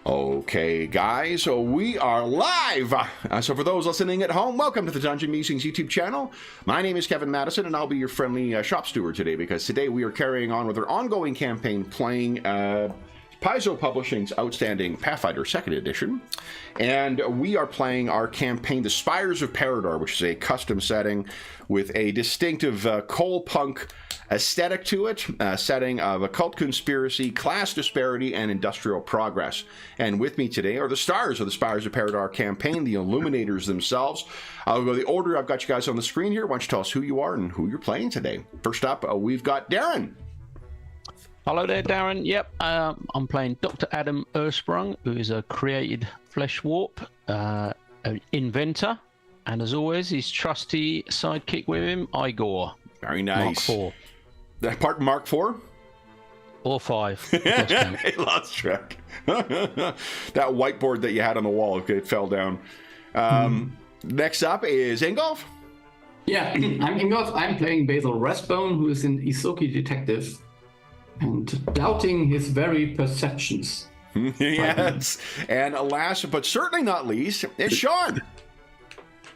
Okay, guys, so we are live. So for those listening at home, welcome to the Dungeon Musings YouTube channel. My name is Kevin Madison, and I'll be your friendly shop steward today, because today we are carrying on with our ongoing campaign playing Paizo Publishing's outstanding Pathfinder 2nd Edition, and we are playing our campaign, The Spires of Paridar, which is a custom setting with a distinctive Coalpunk aesthetic to it, setting of occult conspiracy, class disparity, and industrial progress. And with me today are the stars of the Spires of Paridar campaign, the Illuminators themselves. I'll go the order I've got you guys on the screen here. Why don't you tell us who you are and who you're playing today? First up, we've got Darren. Hello there, Darren. Yep, I'm playing Dr. Adam Ersprung, who is a created flesh warp, an inventor, and as always, his trusty sidekick with him, Igor. Very nice. Mark 4. That part Mark 4? Or 5. I lost track. That whiteboard that you had on the wall, it fell down. Next up is Ingolf. Yeah, I'm Ingolf. I'm playing Basil Rathbone, who is an Isoki detective, and doubting his very perceptions. Yes, and last but certainly not least, it's Sean.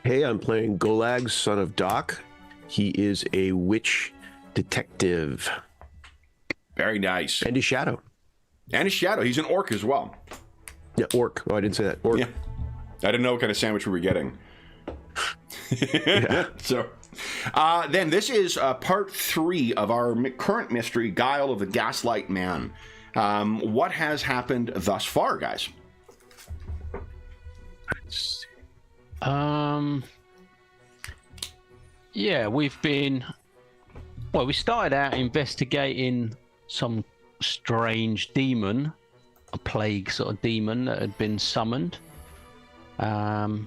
Hey, I'm playing Golag, son of Doc. He is a witch detective. Very nice. And his shadow. And his shadow. He's an orc as well. Yeah, orc. Oh, I didn't say that. Orc. Yeah. I didn't know what kind of sandwich we were getting. Yeah. So, then this is part 3 of our current mystery, Guile of the Gaslight Man. What has happened thus far, guys? Yeah, we started out investigating some strange demon, a plague sort of demon that had been summoned. And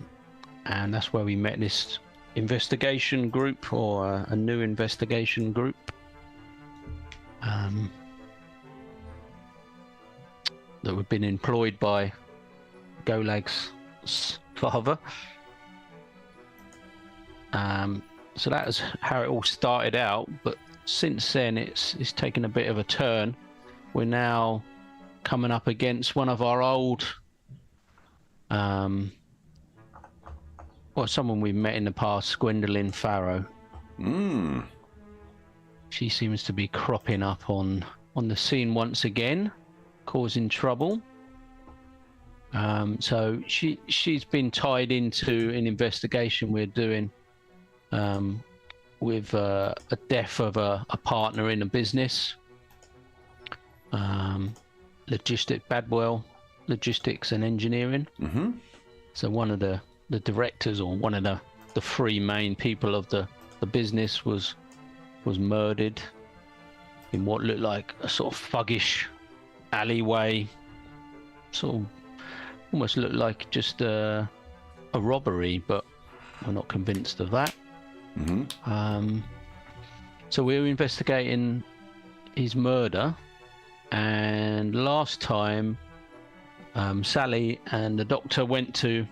that's where we met this investigation group, or a new investigation group. That had been employed by Golag's father. So that was how it all started out, but since then it's taken a bit of a turn. We're now coming up against one of our old someone we met in the past, Gwendolyn Farrow. She seems to be cropping up on the scene once again, causing trouble. So she's been tied into an investigation we're doing with a death of a partner in a business. Badwell Logistics and Engineering. So one of the directors, or one of the 3 main people of the business was murdered in what looked like a sort of thuggish alleyway. Sort of almost looked like just a robbery, but we're not convinced of that. So we were investigating his murder, and last time Sally and the doctor went to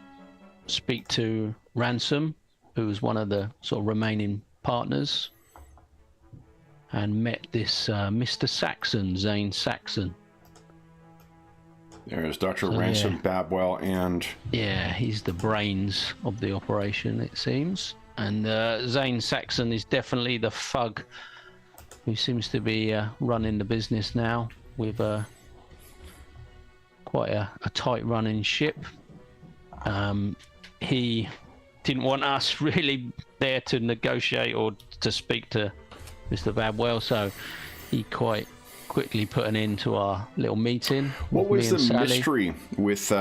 speak to Ransom, who was one of the sort of remaining partners, and met this Mr. Saxon, Zane Saxon. There's Dr. Ransom, Babwell, and... Yeah, he's the brains of the operation, it seems. And Zane Saxon is definitely the thug who seems to be running the business now, with quite a tight running ship. He didn't want us really there to negotiate or to speak to Mr. Babwell, so he quite quickly put an end to our little meeting. What was the mystery with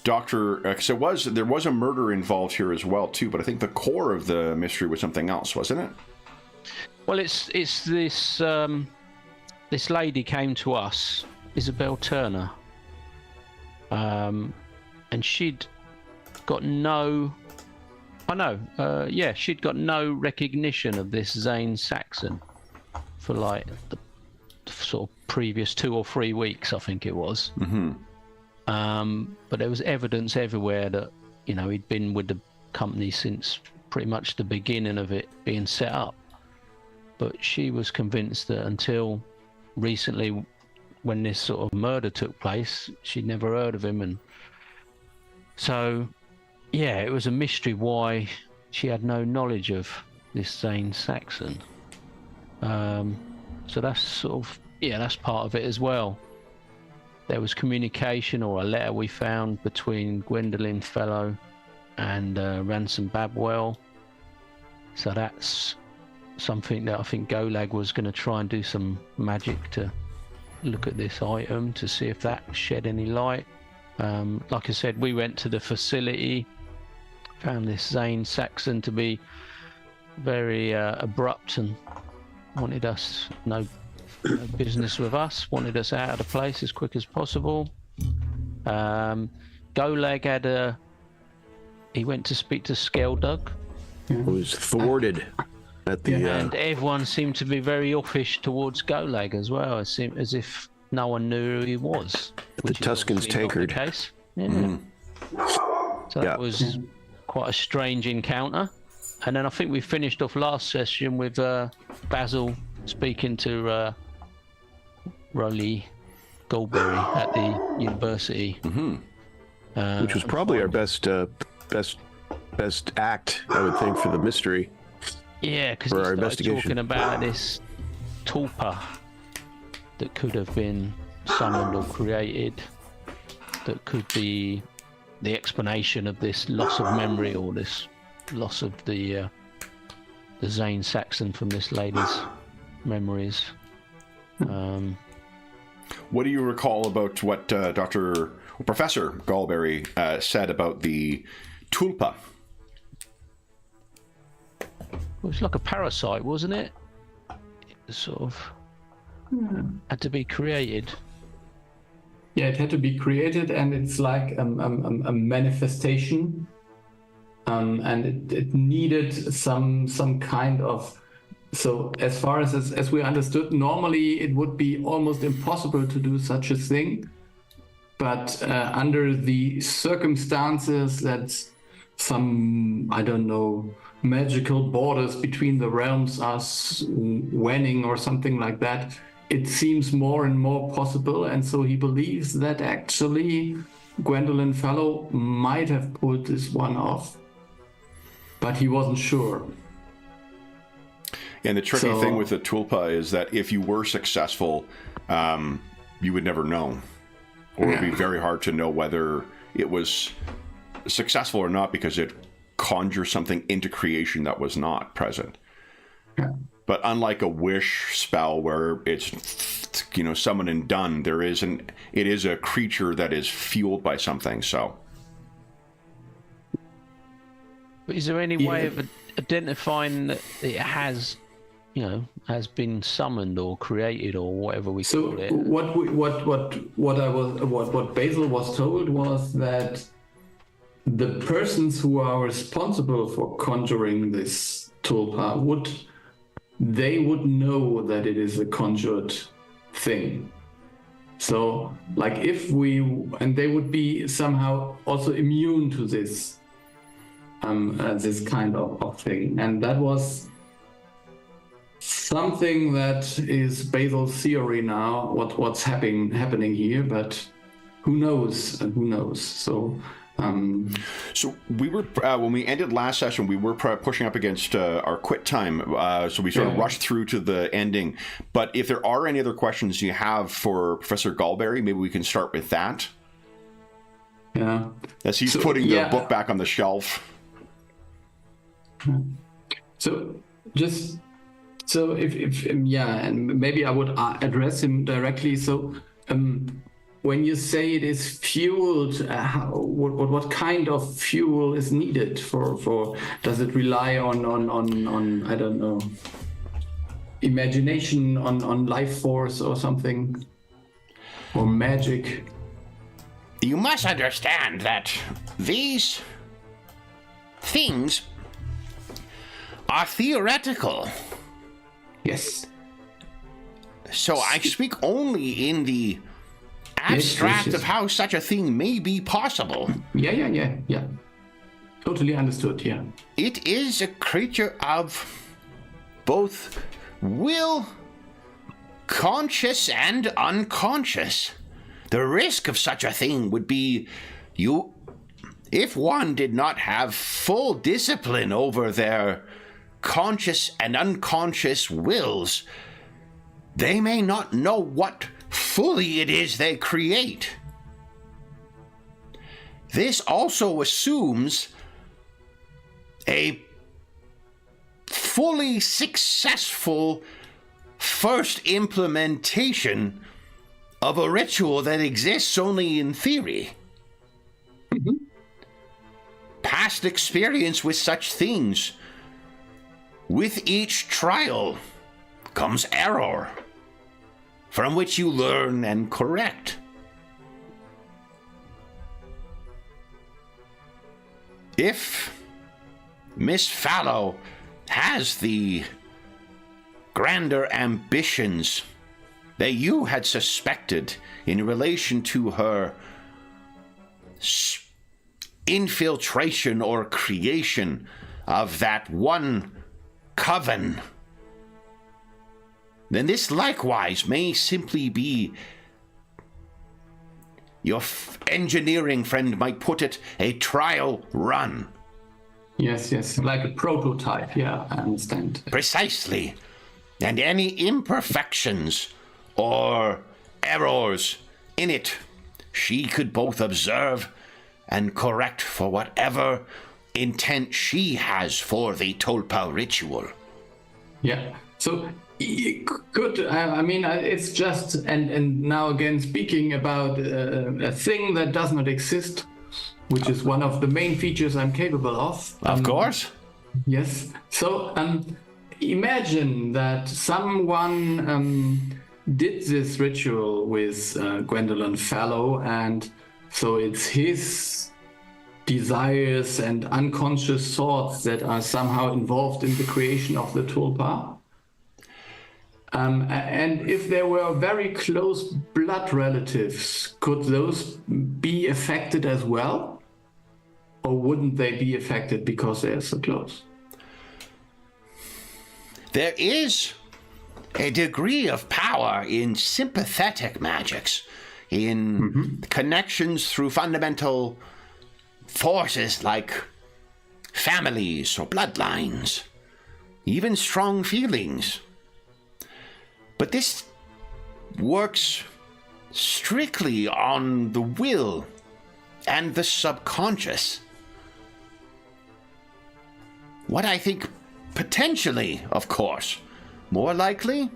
Dr. Because there was a murder involved here as well too, but I think the core of the mystery was something else, wasn't it? Well, it's this this lady came to us, Isabel Turner, and she'd got she'd got no recognition of this Zane Saxon for like the sort of previous 2 or 3 weeks, I think it was. But there was evidence everywhere that, you know, he'd been with the company since pretty much the beginning of it being set up. But she was convinced that until recently when this sort of murder took place, she'd never heard of him, and so yeah, it was a mystery why she had no knowledge of this Zane Saxon. So that's sort of, yeah, that's part of it as well. There was communication, or a letter we found, between Gwendolyn Fellow and Ransom Babwell. So that's something that I think Golag was going to try and do some magic to look at this item to see if that shed any light. Like I said, we went to the facility, found this Zane Saxon to be very abrupt and wanted us no business with us, wanted us out of the place as quick as possible. Golag had he went to speak to Skeldug, Who was thwarted at the and everyone seemed to be very offish towards Golag as well. It seemed as if no one knew who he was. the Tuscans tankard. Case. Yeah. So that was quite a strange encounter. And then I think we finished off last session with Basil speaking to Rolly Goldberry at the university, Which was probably our best act, I would think, for the mystery. Yeah, because For he our started investigation. talking about this tulpa that could have been summoned or created, that could be the explanation of this loss of memory, or this loss of the Zane Saxon from this lady's memories. What do you recall about what Professor Galberry said about the tulpa? It was like a parasite, wasn't it? It sort of had to be created. Yeah, it had to be created, and it's like a manifestation, and it needed some kind of. So as far as we understood, normally it would be almost impossible to do such a thing, but under the circumstances that some, I don't know, magical borders between the realms are waning or something like that, it seems more and more possible. And so he believes that actually Gwendolyn Fellow might have pulled this one off, but he wasn't sure. And the tricky thing with the tulpa is that if you were successful, you would never know. Or it would be very hard to know whether it was successful or not, because it conjures something into creation that was not present. Yeah. But unlike a wish spell where it's, summoned and done, it is a creature that is fueled by something, so. But is there any way of identifying that it has been summoned or created or whatever we call it? So what Basil was told was that the persons who are responsible for conjuring this tulpa would know that it is a conjured thing. So, like, they would be somehow also immune to this kind of thing, and that was something that is Basil's theory now. What's happening here, but who knows? So we were when we ended last session, we were pushing up against our quit time, so we sort of rushed through to the ending. But if there are any other questions you have for Professor Galberry, maybe we can start with that. Yeah. As he's putting the book back on the shelf. And maybe I would address him directly. So, when you say it is fueled, what kind of fuel is needed for? Does it rely on I don't know, imagination, on life force or something, or magic? You must understand that these things are theoretical. Yes. So I speak only in the abstract of how such a thing may be possible. Yeah. Totally understood, yeah. It is a creature of both will, conscious and unconscious. The risk of such a thing would be if one did not have full discipline over their conscious and unconscious wills, they may not know what fully it is they create. This also assumes a fully successful first implementation of a ritual that exists only in theory. Mm-hmm. Past experience with such things. With each trial comes error, from which you learn and correct. If Miss Fallow has the grander ambitions that you had suspected in relation to her infiltration or creation of that one coven, then this likewise may simply be, your engineering friend might put it, a trial run. Yes, like a prototype. Yeah, I understand. Precisely. And any imperfections or errors in it, she could both observe and correct for whatever intent she has for the Tolpa ritual. Yeah. So good. I mean, it's just and now again speaking about a thing that does not exist, which is one of the main features I'm capable of. Of course. Yes. So imagine that someone did this ritual with Gwendolyn Fallow, and so it's his desires and unconscious thoughts that are somehow involved in the creation of the tulpa. And if there were very close blood relatives, could those be affected as well? Or wouldn't they be affected because they're so close? There is a degree of power in sympathetic magics, in connections through fundamental forces like families or bloodlines, even strong feelings. But this works strictly on the will and the subconscious. What I think potentially, of course, more likely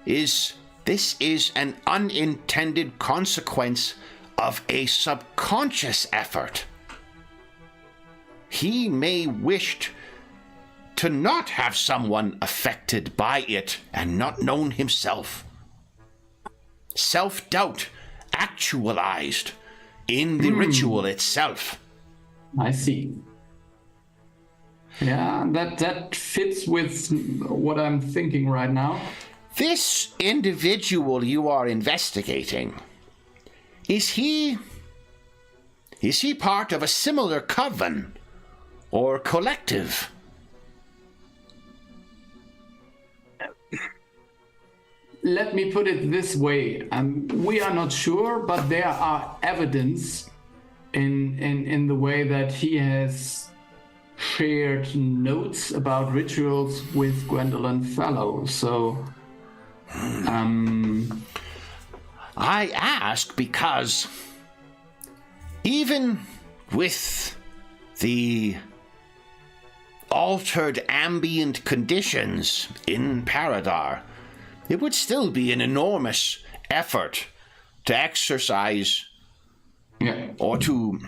is this is an unintended consequence of a subconscious effort. He may wish to not have someone affected by it and not known himself. Self-doubt actualized in the ritual itself. I see. Yeah, that fits with what I'm thinking right now. This individual you are investigating, is he part of a similar coven or collective? Let me put it this way. We are not sure, but there are evidence in the way that he has shared notes about rituals with Gwendolyn Fallow. So, I ask because even with the altered ambient conditions in Paridar, it would still be an enormous effort to exercise or to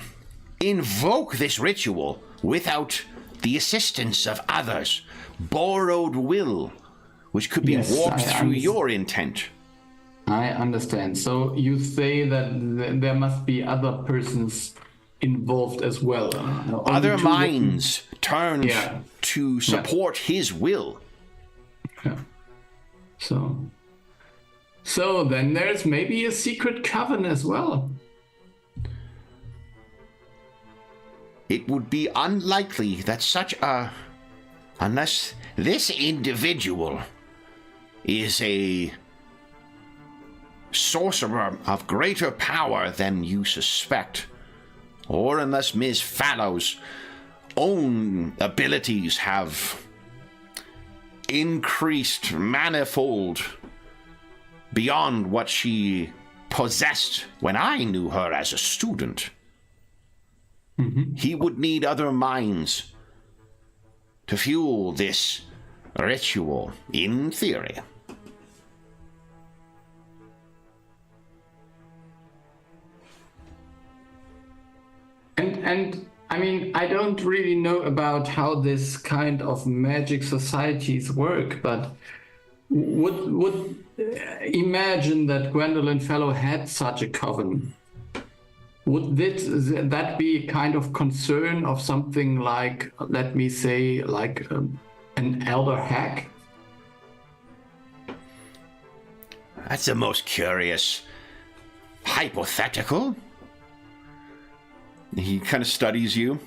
invoke this ritual without the assistance of others. Borrowed will, which could be warped through your intent. I understand. So you say that there must be other persons involved as well. Other minds turned to support his will. Yeah. So then there's maybe a secret coven as well. It would be unlikely that unless this individual is a sorcerer of greater power than you suspect, or unless Ms. Fallow's own abilities have increased manifold beyond what she possessed when I knew her as a student. He would need other minds to fuel this ritual, in theory. And I mean, I don't really know about how this kind of magic societies work, but would imagine that Gwendolyn Fellow had such a coven. Would that be a kind of concern of something like, let me say, like an elder hack? That's the most curious hypothetical. He kind of studies you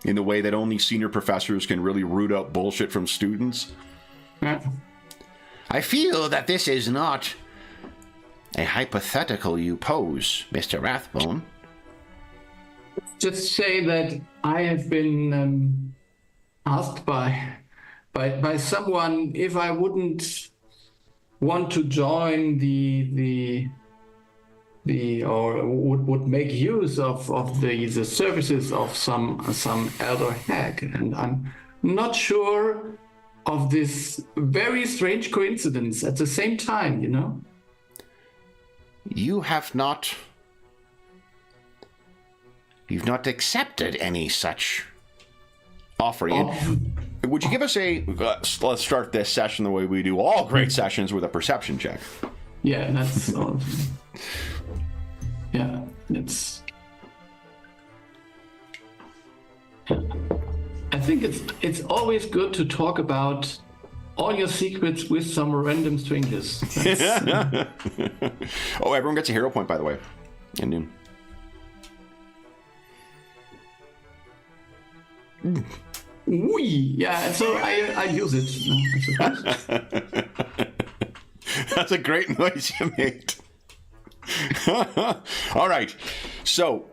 in the way that only senior professors can really root out bullshit from students. Yeah. I feel that this is not a hypothetical you pose, Mr. Rathbone. Just say that I have been asked by someone if I wouldn't want to join the or would make use of the services of some elder hag, and I'm not sure of this very strange coincidence at the same time, you know? You've not accepted any such offering. Would you give us let's start this session the way we do all great sessions, with a perception check. Yeah, that's all. Yeah, it's... I think it's always good to talk about all your secrets with some random strangers. Oh, everyone gets a hero point, by the way. And noon. Wee! Yeah, so I use it. That's a great noise you made. All right. So,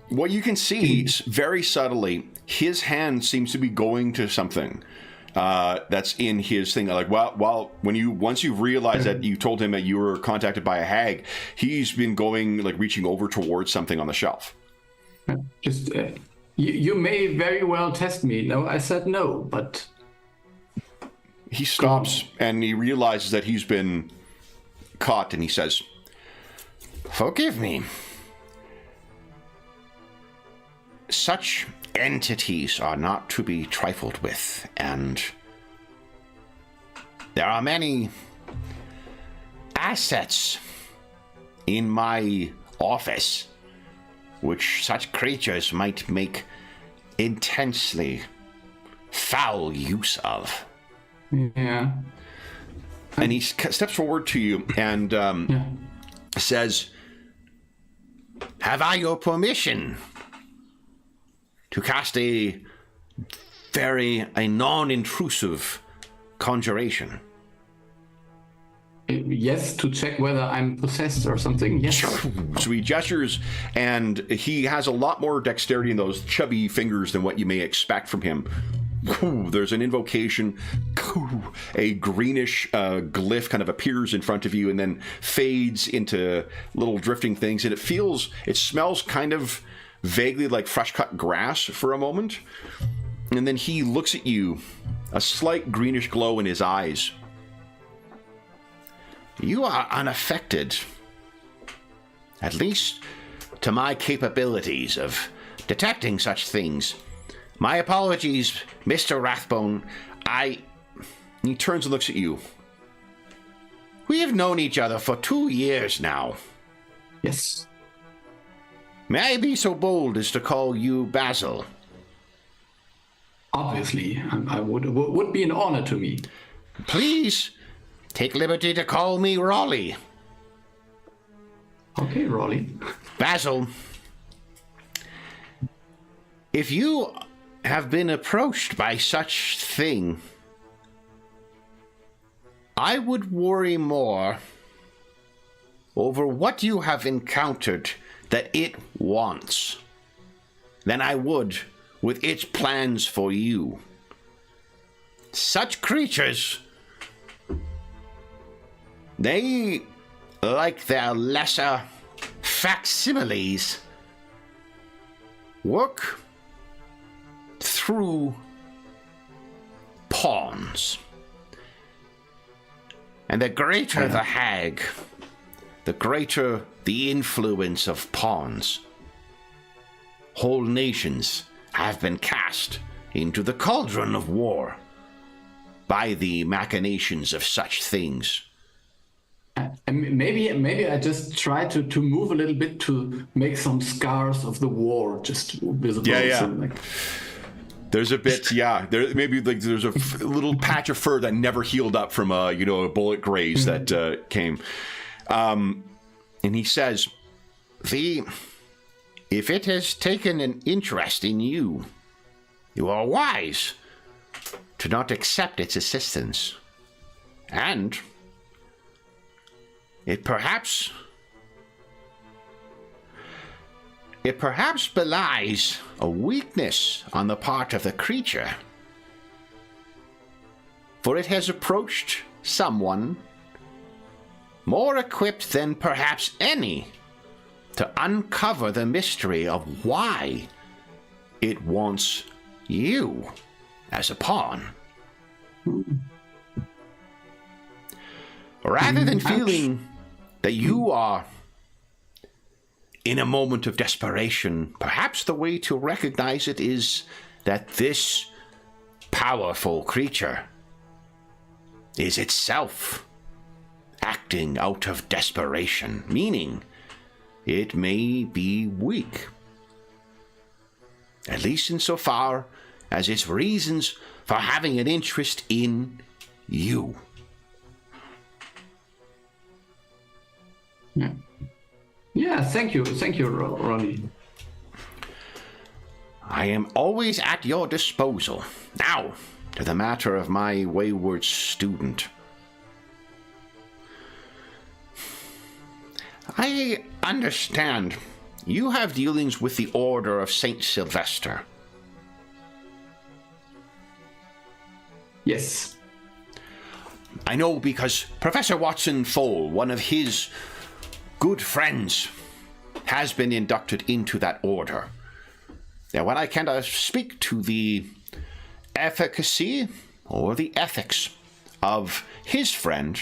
what you can see very subtly, his hand seems to be going to something that's in his thing. Like, once you've realized that you told him that you were contacted by a hag, he's been going, like, reaching over towards something on the shelf. Just, you may very well test me. No, I said no, but... He stops and he realizes that he's been caught, and he says, "Forgive me. Such entities are not to be trifled with, and there are many assets in my office which such creatures might make intensely foul use of." Yeah. And he steps forward to you and says, "Have I your permission to cast a non-intrusive conjuration?" Yes, to check whether I'm possessed or something. Yes. So he gestures, and he has a lot more dexterity in those chubby fingers than what you may expect from him. There's an invocation. A greenish glyph kind of appears in front of you and then fades into little drifting things. And it smells kind of vaguely like fresh cut grass for a moment. And then he looks at you, a slight greenish glow in his eyes. "You are unaffected, at least to my capabilities of detecting such things. My apologies, Mr. Rathbone. He turns and looks at you. "We have known each other for 2 years now. Yes. May I be so bold as to call you Basil?" Obviously, I would be an honor to me. "Please take liberty to call me Raleigh." Okay, Raleigh. "Basil, if you have been approached by such thing, I would worry more over what you have encountered that it wants than I would with its plans for you. Such creatures, they, like their lesser facsimiles, work through pawns. And the greater the hag, the greater the influence of pawns. Whole nations have been cast into the cauldron of war by the machinations of such things. Maybe I just try to move a little bit to make some scars of the war just visible. Yeah. So, like, There's a bit, yeah. There maybe like there's a little patch of fur that never healed up from a bullet graze that came. And he says, if it has taken an interest in you, you are wise to not accept its assistance. And it perhaps belies a weakness on the part of the creature, for it has approached someone more equipped than perhaps any to uncover the mystery of why it wants you as a pawn. Rather than feeling that you are in a moment of desperation, perhaps the way to recognize it is that this powerful creature is itself acting out of desperation, meaning it may be weak, at least insofar as its reasons for having an interest in you. Yeah, thank you, Ronnie. I am always at your disposal. Now, to the matter of my wayward student. I understand you have dealings with the Order of Saint Sylvester. Yes. I know because Professor Watson Fole, one of his good friends, has been inducted into that order. Now, when I can speak to the efficacy or the ethics of his friend,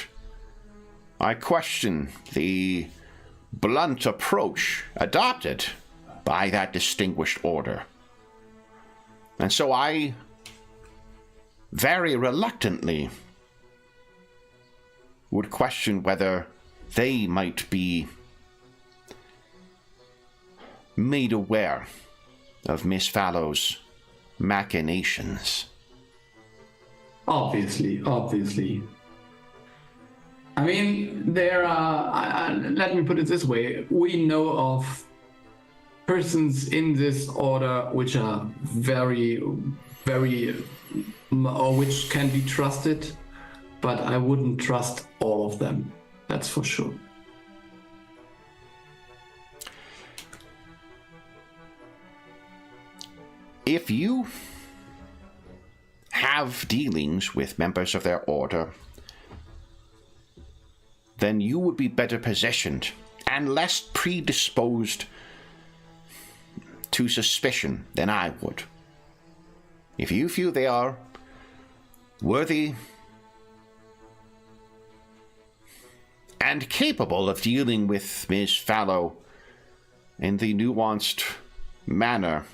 I question the blunt approach adopted by that distinguished order. And so I very reluctantly would question whether they might be made aware of Miss Fallow's machinations. Obviously. I mean, there are, let me put it this way, we know of persons in this order which are very, or which can be trusted, but I wouldn't trust all of them, that's for sure. If you have dealings with members of their order, then you would be better positioned and less predisposed to suspicion than I would. If you feel they are worthy and capable of dealing with Ms. Fallow in the nuanced manner,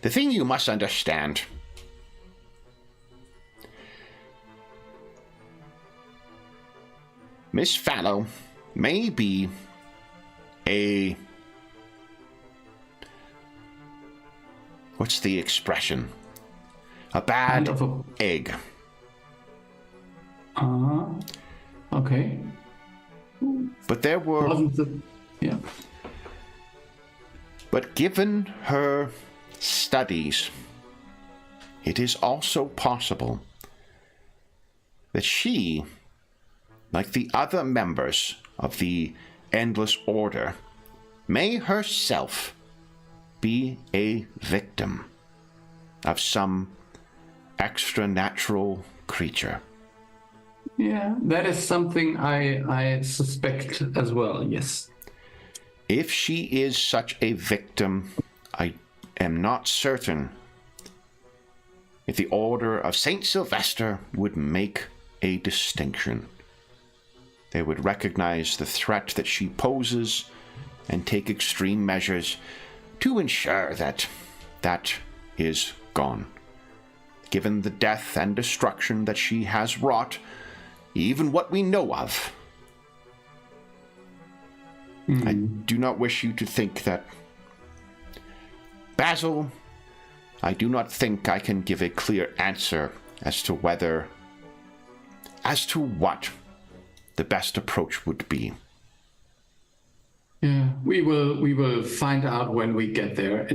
the thing you must understand Miss Fallow may be a... what's the expression? A bad egg. Okay. But there were... Yeah. But given her studies it is also possible that she, like the other members of the Endless Order, may herself be a victim of some extra-natural creature. Yeah, that is something I suspect as well, yes. If she is such a victim, I am not certain if the Order of Saint Sylvester would make a distinction. They would recognize the threat that she poses and take extreme measures to ensure that that is gone. Given the death and destruction that she has wrought, even what we know of, I do not wish you to think that... Basil, I do not think I can give a clear answer as to what the best approach would be. Yeah, we will find out when we get there.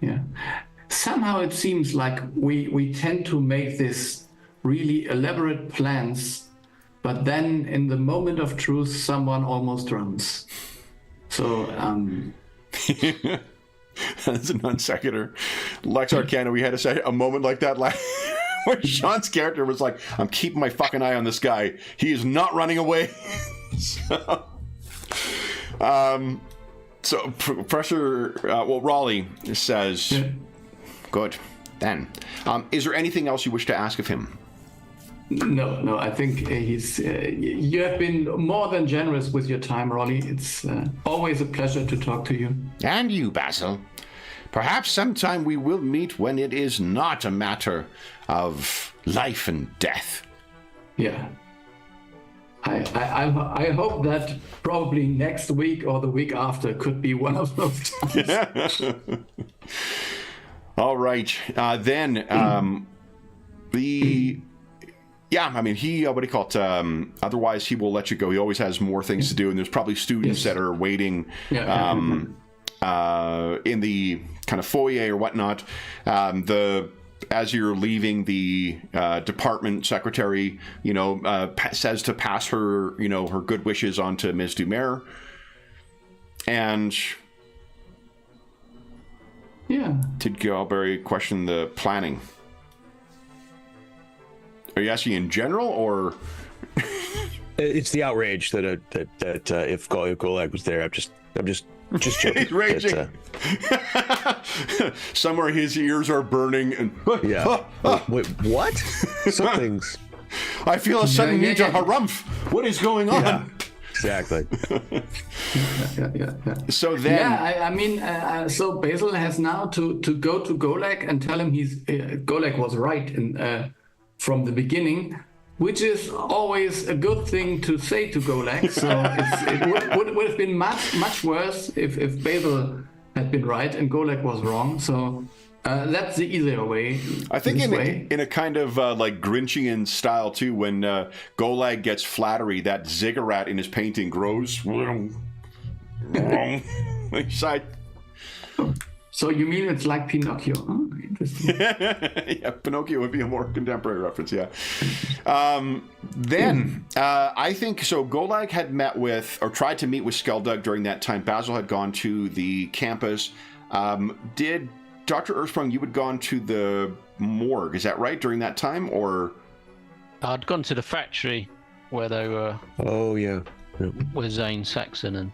Yeah. Somehow it seems like we tend to make this really elaborate plans, but then in the moment of truth, someone almost runs. So, That's a non sequitur. Lex Arcana, we had a moment like that last where Sean's character was like, I'm keeping my fucking eye on this guy. He is not running away. So Professor, Raleigh says, good, then. Is there anything else you wish to ask of him? No, I think you have been more than generous with your time, Raleigh. It's always a pleasure to talk to you. And you, Basil. Perhaps sometime we will meet when it is not a matter of life and death. Yeah. I hope that probably next week or the week after could be one of those times. All right. Yeah, I mean, he, what do you call it? Otherwise, he will let you go. He always has more things to do, and there's probably students that are waiting in the kind of foyer or whatnot. As you're leaving, the department secretary, says to pass her, her good wishes on to Ms. Dumer. And did Galberry question the planning? Are you asking in general, or? It's the outrage that if Golag was there, I'm just joking. He's raging. Somewhere his ears are burning, and Wait, what? Something's. I feel a sudden need to harumph. What is going on? Yeah, exactly. Yeah. So then, I mean, so Basil has now to go to Golag and tell him Golag was right from the beginning, which is always a good thing to say to Golag. So it would have been much worse if Basil had been right and Golag was wrong. So that's the easier way. I think in a kind of like Grinchian style too, when Golag gets flattery, that ziggurat in his painting grows. So you mean it's like Pinocchio? Oh, interesting. Yeah, Pinocchio would be a more contemporary reference, yeah. I think, so Golag had met with, or tried to meet with Skeldug during that time. Basil had gone to the campus. Did Dr. Earthsprung, you had gone to the morgue, is that right, during that time, or? I'd gone to the factory where they were... Oh, yeah. Where Zane Saxon and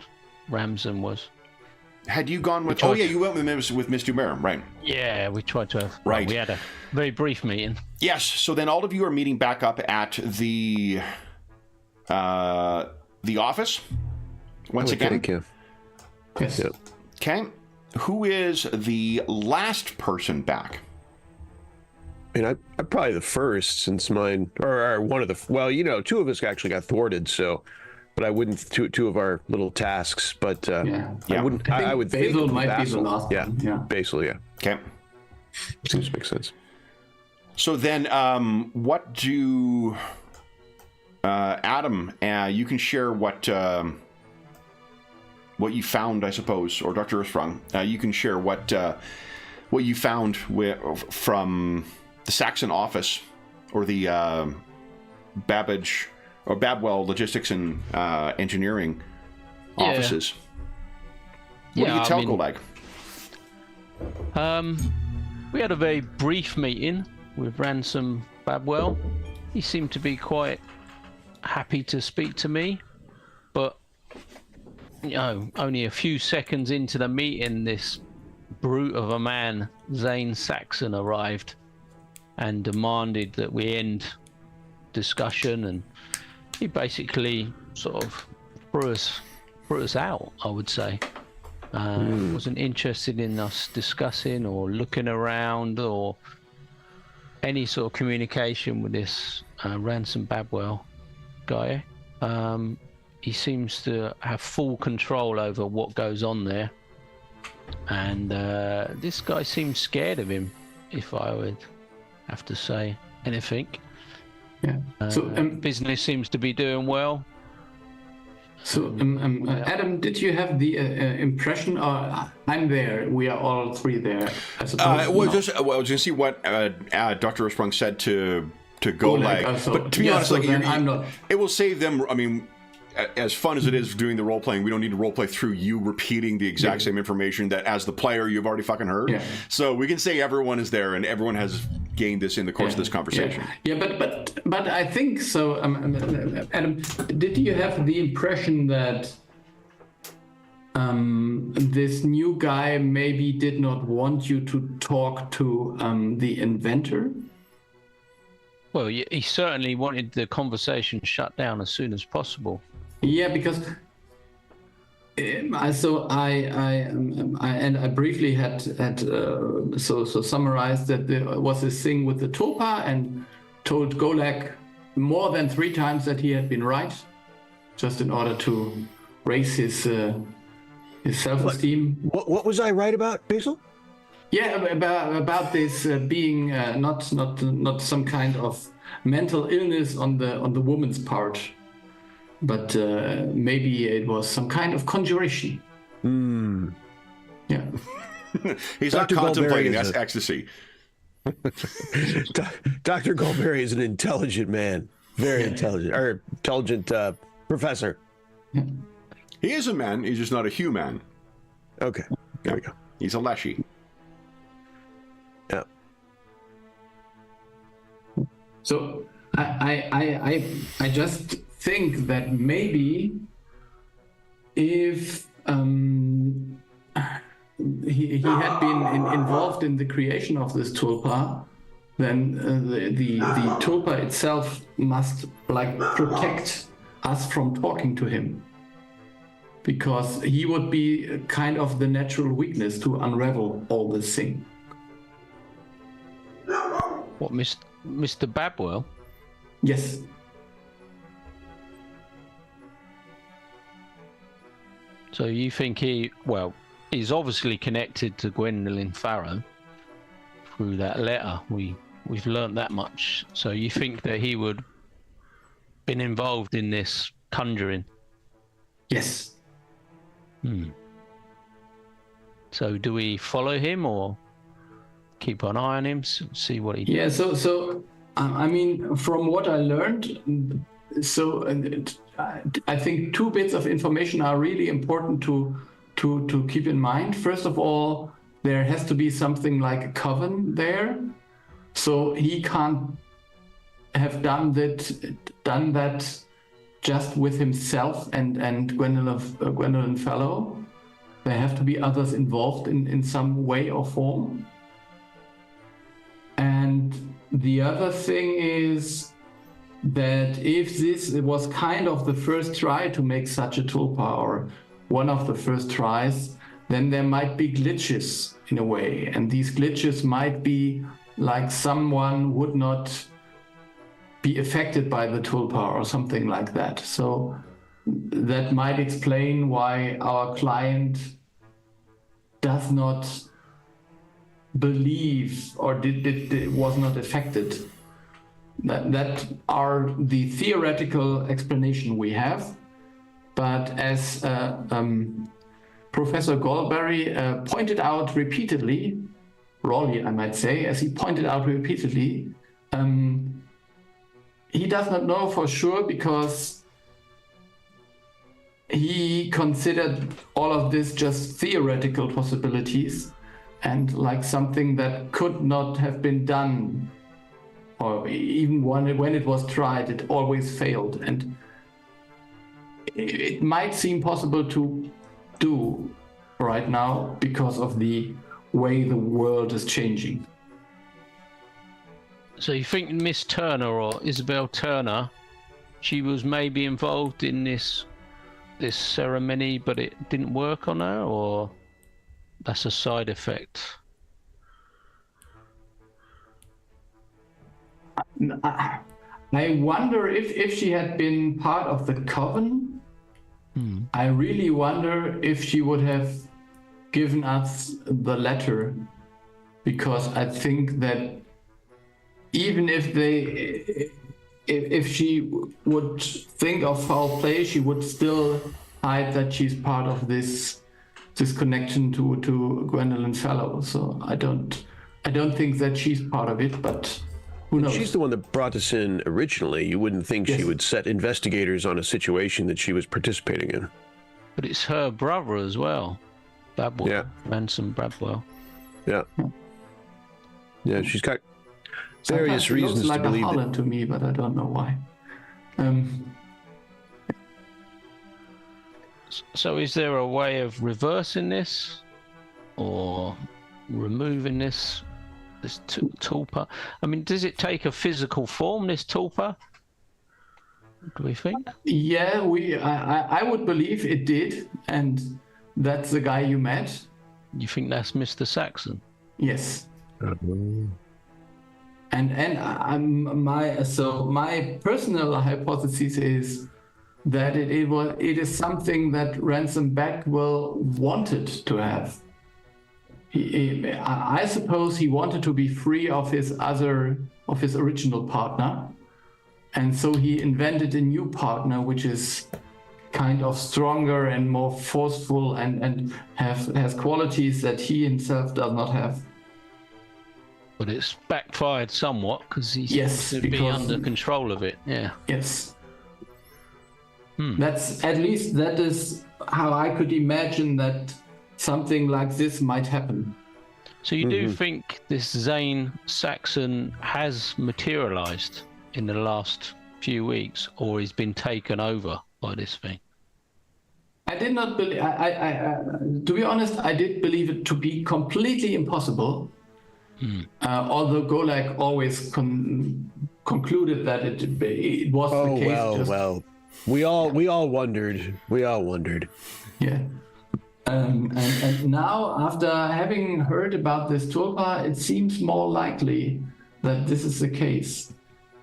Ramsden was. Had you gone with... Oh, yeah, you went with Miss Dumer, right? Yeah, we tried to have... Right. We had a very brief meeting. Yes, so then all of you are meeting back up at the office once again. Yes. Yep. Okay. Who is the last person back? I mean, I'm probably the first, since mine, or one of the... Well, two of us actually got thwarted, so... But I wouldn't two of our little tasks. But I wouldn't. I would Basil think might be the last one. Yeah, Basil. Yeah. Okay. Seems to make sense. So then, what do Adam? You can share what you found, I suppose, or Dr. Earthsprung. You can share what what you found from the Saxon office or the Babbage or Babwell Logistics and Engineering offices. What do you tell Golag? We had a very brief meeting with Ransom Babwell. He seemed to be quite happy to speak to me, but only a few seconds into the meeting, this brute of a man, Zane Saxon, arrived and demanded that we end discussion, and he basically sort of threw us out, I would say. Wasn't interested in us discussing or looking around or any sort of communication with this Ransom Babwell guy. He seems to have full control over what goes on there, and this guy seems scared of him, if I would have to say anything. Yeah. So business seems to be doing well. So, Adam, did you have the impression? I'm there. We are all three there. I suppose. I was going to see what Dr. Sprung said to Golag. But to be honest, I'm not. It will save them. I mean, as fun as it is doing the role playing, we don't need to role play through you repeating the exact same information that as the player you've already fucking heard. Yeah. So we can say everyone is there and everyone has gained this in the course of this conversation. Yeah, but I think so. Adam, did you have the impression that this new guy maybe did not want you to talk to the inventor? Well, he certainly wanted the conversation shut down as soon as possible. Yeah, because I briefly had summarized that there was this thing with the Tulpa and told Golag more than 3 times that he had been right, just in order to raise his self-esteem. What was I right about, Basil? Yeah, about this being not some kind of mental illness on the woman's part, but maybe it was some kind of conjuration. Yeah. He's not contemplating ecstasy. Dr. Goldberry is an intelligent man, very intelligent professor. Yeah. He is a man. He's just not a human. Okay, there we go. He's a leshy. Yeah. So I just think that maybe if he had been involved in the creation of this tulpa, then the tulpa itself must protect us from talking to him, because he would be kind of the natural weakness to unravel all this thing. What, Mr. Babwell? Yes. So you think he's obviously connected to Gwendolyn Farrow through that letter. We've learnt that much. So you think that he would been involved in this conjuring? Yes. So do we follow him or keep an eye on him, see what he does? Yeah, so I mean, from what I learned, I think 2 bits of information are really important to keep in mind. First of all, there has to be something like a coven there, so he can't have done that just with himself and Gwendolyn Fellow. There have to be others involved in some way or form. And the other thing is that if this was kind of the first try to make such a tulpa, or one of the first tries, then there might be glitches in a way. And these glitches might be like someone would not be affected by the tulpa or something like that. So that might explain why our client does not believe or was not affected. That are the theoretical explanation we have. But as Professor Goldberry pointed out repeatedly, Raleigh, I might say, as he pointed out repeatedly, he does not know for sure because he considered all of this just theoretical possibilities and like something that could not have been done, or even when it was tried, it always failed. And it might seem possible to do right now because of the way the world is changing. So you think Miss Turner or Isabel Turner, she was maybe involved in this ceremony, but it didn't work on her, or that's a side effect? I wonder if she had been part of the coven. I really wonder if she would have given us the letter, because I think that even if she would think of foul play, she would still hide that she's part of this connection to Gwendolyn Fellow. So I don't think that she's part of it, but who knows? She's the one that brought us in originally. You wouldn't think she would set investigators on a situation that she was participating in. But it's her brother as well, Babwell, Ransom Babwell. Yeah. Yeah, she's got various reasons like to believe a Holland to me, but I don't know why. So is there a way of reversing this or removing this tulpa? I mean, does it take a physical form, this tulpa? Do we think? Yeah, I would believe it did, and that's the guy you met. You think that's Mr. Saxon? Yes. And my personal hypothesis is that it is something that Ransom Bagwell wanted to have. I suppose he wanted to be free of his original partner, and so he invented a new partner which is kind of stronger and more forceful and has qualities that he himself does not have. But it's backfired somewhat because he seems to be under control of it. Yeah. Yes. That is how I could imagine that something like this might happen. So you do think this Zane Saxon has materialized in the last few weeks, or he's been taken over by this thing? I did not believe. To be honest, I did believe it to be completely impossible. Although Golak always concluded that it was the case. Well, we all wondered. Yeah. And now, after having heard about this tulpa, it seems more likely that this is the case.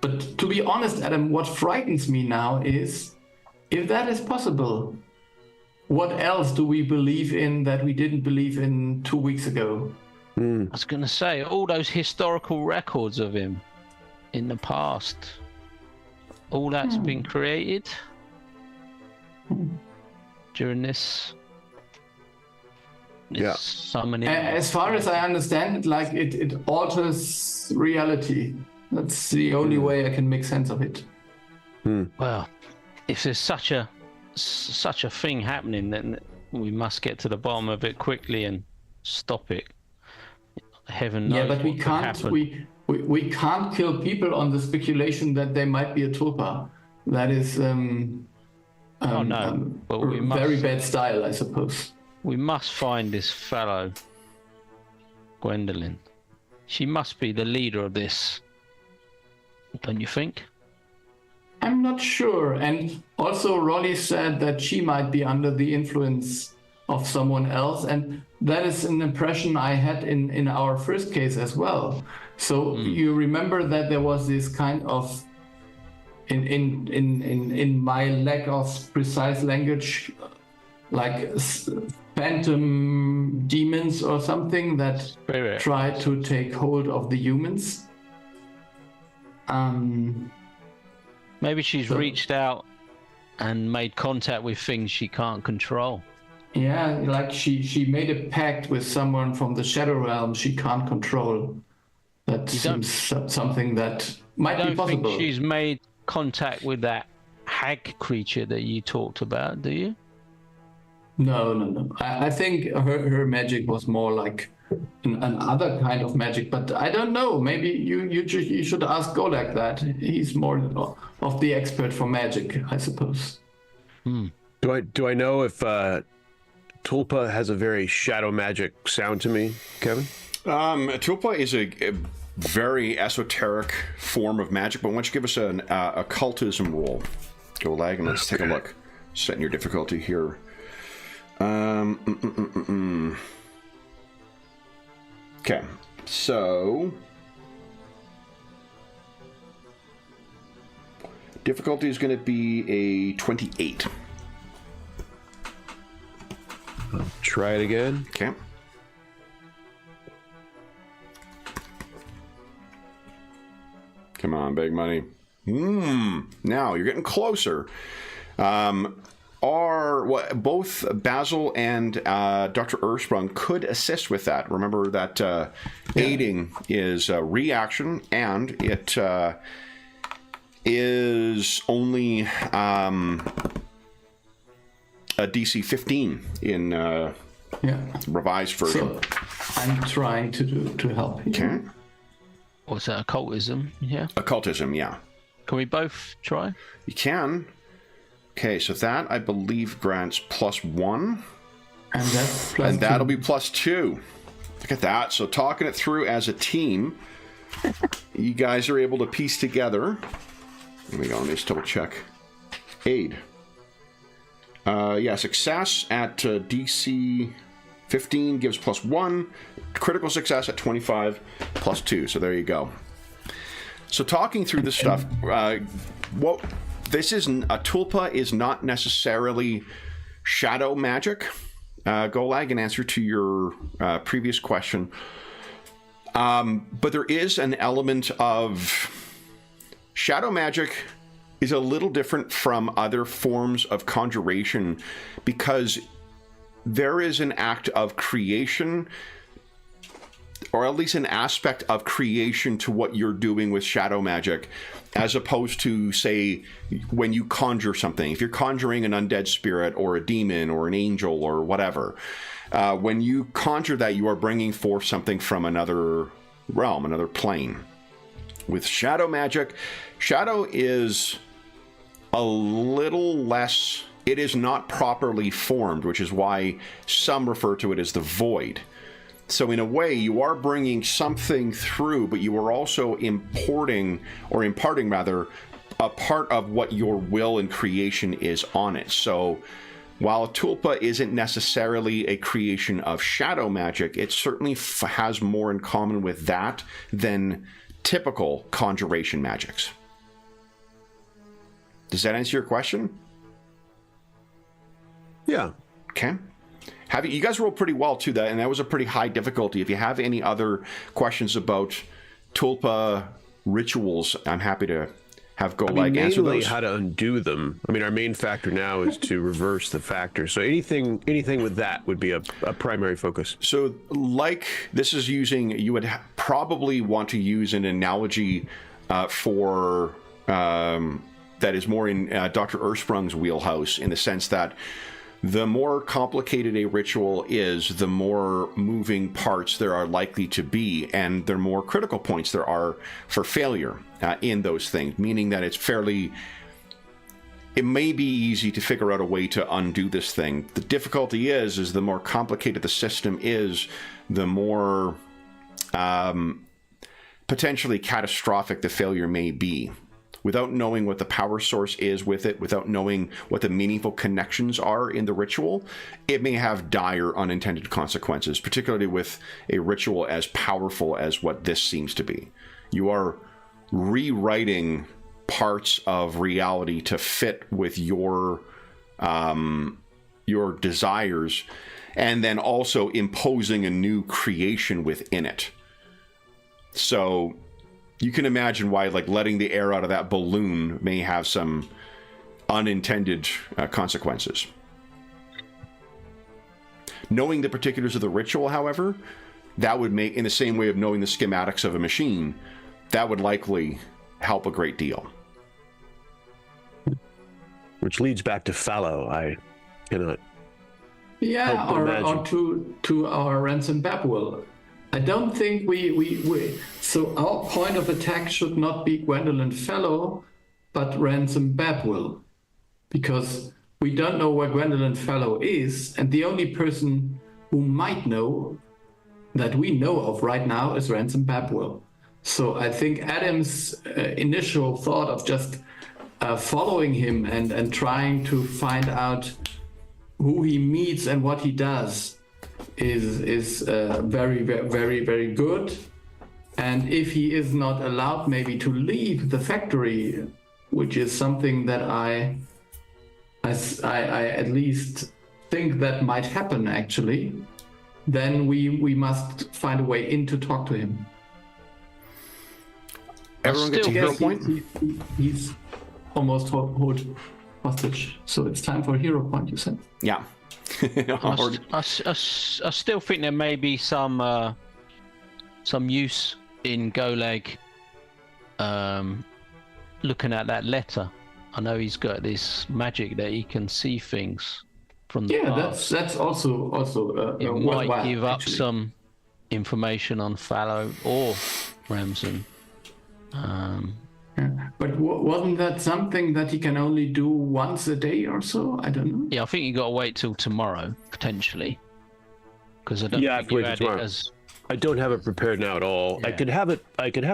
But to be honest, Adam, what frightens me now is, if that is possible, what else do we believe in that we didn't believe in 2 weeks ago? I was going to say, all those historical records of him in the past, all that's been created during this summoning. As far as I understand it, like it alters reality. That's the only way I can make sense of it. Well, if there's such a thing happening, then we must get to the bottom of it quickly and stop it. Heaven knows. Yeah, but we can't. We can't kill people on the speculation that they might be a tulpa. That is but we must, very bad style, I suppose. We must find this fellow, Gwendolyn. She must be the leader of this, don't you think? I'm not sure. And also, Rolly said that she might be under the influence of someone else, and that is an impression I had in our first case as well. So you remember that there was this kind of, in my lack of precise language, like phantom demons or something that tried to take hold of the humans. Maybe she's reached out and made contact with things she can't control. Yeah, like she made a pact with someone from the Shadow Realm she can't control. That seems something that might be possible. You don't think she's made contact with that hag creature that you talked about, do you? No. I think her magic was more like another kind of magic, but I don't know. Maybe you should ask Golak that. He's more of the expert for magic, I suppose. Do I know if Tulpa has a very shadow magic sound to me, Kevin? Tulpa is a very esoteric form of magic, but why don't you give us an occultism roll, Golak, and let's take a look. Setting your difficulty here. Okay, so difficulty is going to be a 28. I'll try it again. Okay. Come on, big money. Now you're getting closer. Both Basil and Dr. Ursprung could assist with that. Remember that aiding is a reaction, and it is only a DC 15 in revised version. So I'm trying to help you. Okay. What's that? Occultism? Yeah. Occultism, yeah. Can we both try? You can. Okay, so that I believe grants +1. And that's plus and that'll 2. be +2. Look at that. So talking it through as a team, you guys are able to piece together. Here we go. Let me just double check. Aid. Success at DC 15 gives +1. Critical success at 25 +2. So there you go. So talking through this stuff, this is a Tulpa is not necessarily shadow magic. Golag, in answer to your previous question, but there is an element of shadow magic is a little different from other forms of conjuration because there is an act of creation, or at least an aspect of creation to what you're doing with shadow magic, as opposed to, say, when you conjure something. If you're conjuring an undead spirit or a demon or an angel or whatever, when you conjure that, you are bringing forth something from another realm, another plane. With shadow magic, shadow is a little less, it is not properly formed, which is why some refer to it as the void. So in a way, you are bringing something through, but you are also imparting rather, a part of what your will and creation is on it. So while a Tulpa isn't necessarily a creation of shadow magic, it certainly has more in common with that than typical conjuration magics. Does that answer your question? Yeah. Okay. You guys rolled pretty well too, and that was a pretty high difficulty. If you have any other questions about Tulpa rituals, I'm happy to have Golag answer those. How to undo them. I mean, our main factor now is to reverse the factor. So anything with that would be a primary focus. So, like this is using, you would probably want to use an analogy for that is more in Dr. Ursprung's wheelhouse, in the sense that the more complicated a ritual is, the more moving parts there are likely to be, and the more critical points there are for failure in those things, meaning that it may be easy to figure out a way to undo this thing. The difficulty is the more complicated the system is, the more potentially catastrophic the failure may be. Without knowing what the power source is with it, without knowing what the meaningful connections are in the ritual, it may have dire unintended consequences, particularly with a ritual as powerful as what this seems to be. You are rewriting parts of reality to fit with your desires, and then also imposing a new creation within it. So you can imagine why, like, letting the air out of that balloon may have some unintended consequences. Knowing the particulars of the ritual, however, that would make, in the same way of knowing the schematics of a machine, that would likely help a great deal. Which leads back to fallow. I cannot. Yeah, or to our ransom Babwell. I don't think we. So our point of attack should not be Gwendolyn Fellow, but ransom Babwell, because we don't know where Gwendolyn Fellow is, and the only person who might know that we know of right now is ransom Babwell. So I think Adam's initial thought of just following him and trying to find out who he meets and what he does is very, very, very good. And if he is not allowed maybe to leave the factory, which is something that I at least think that might happen actually, then we must find a way in to talk to him. Everyone gets a hero point? He's almost hold hostage, so it's time for a hero point, you said? Yeah. I still think there may be some use in Golag looking at that letter. I know he's got this magic that he can see things from the past. that's also it might give up some information on Fallow or Ramson. But wasn't that something that he can only do once a day or so? I don't know. Yeah, I think you got to wait till tomorrow potentially, because I don't think you had it as. I don't have it prepared now at all. Yeah. I could have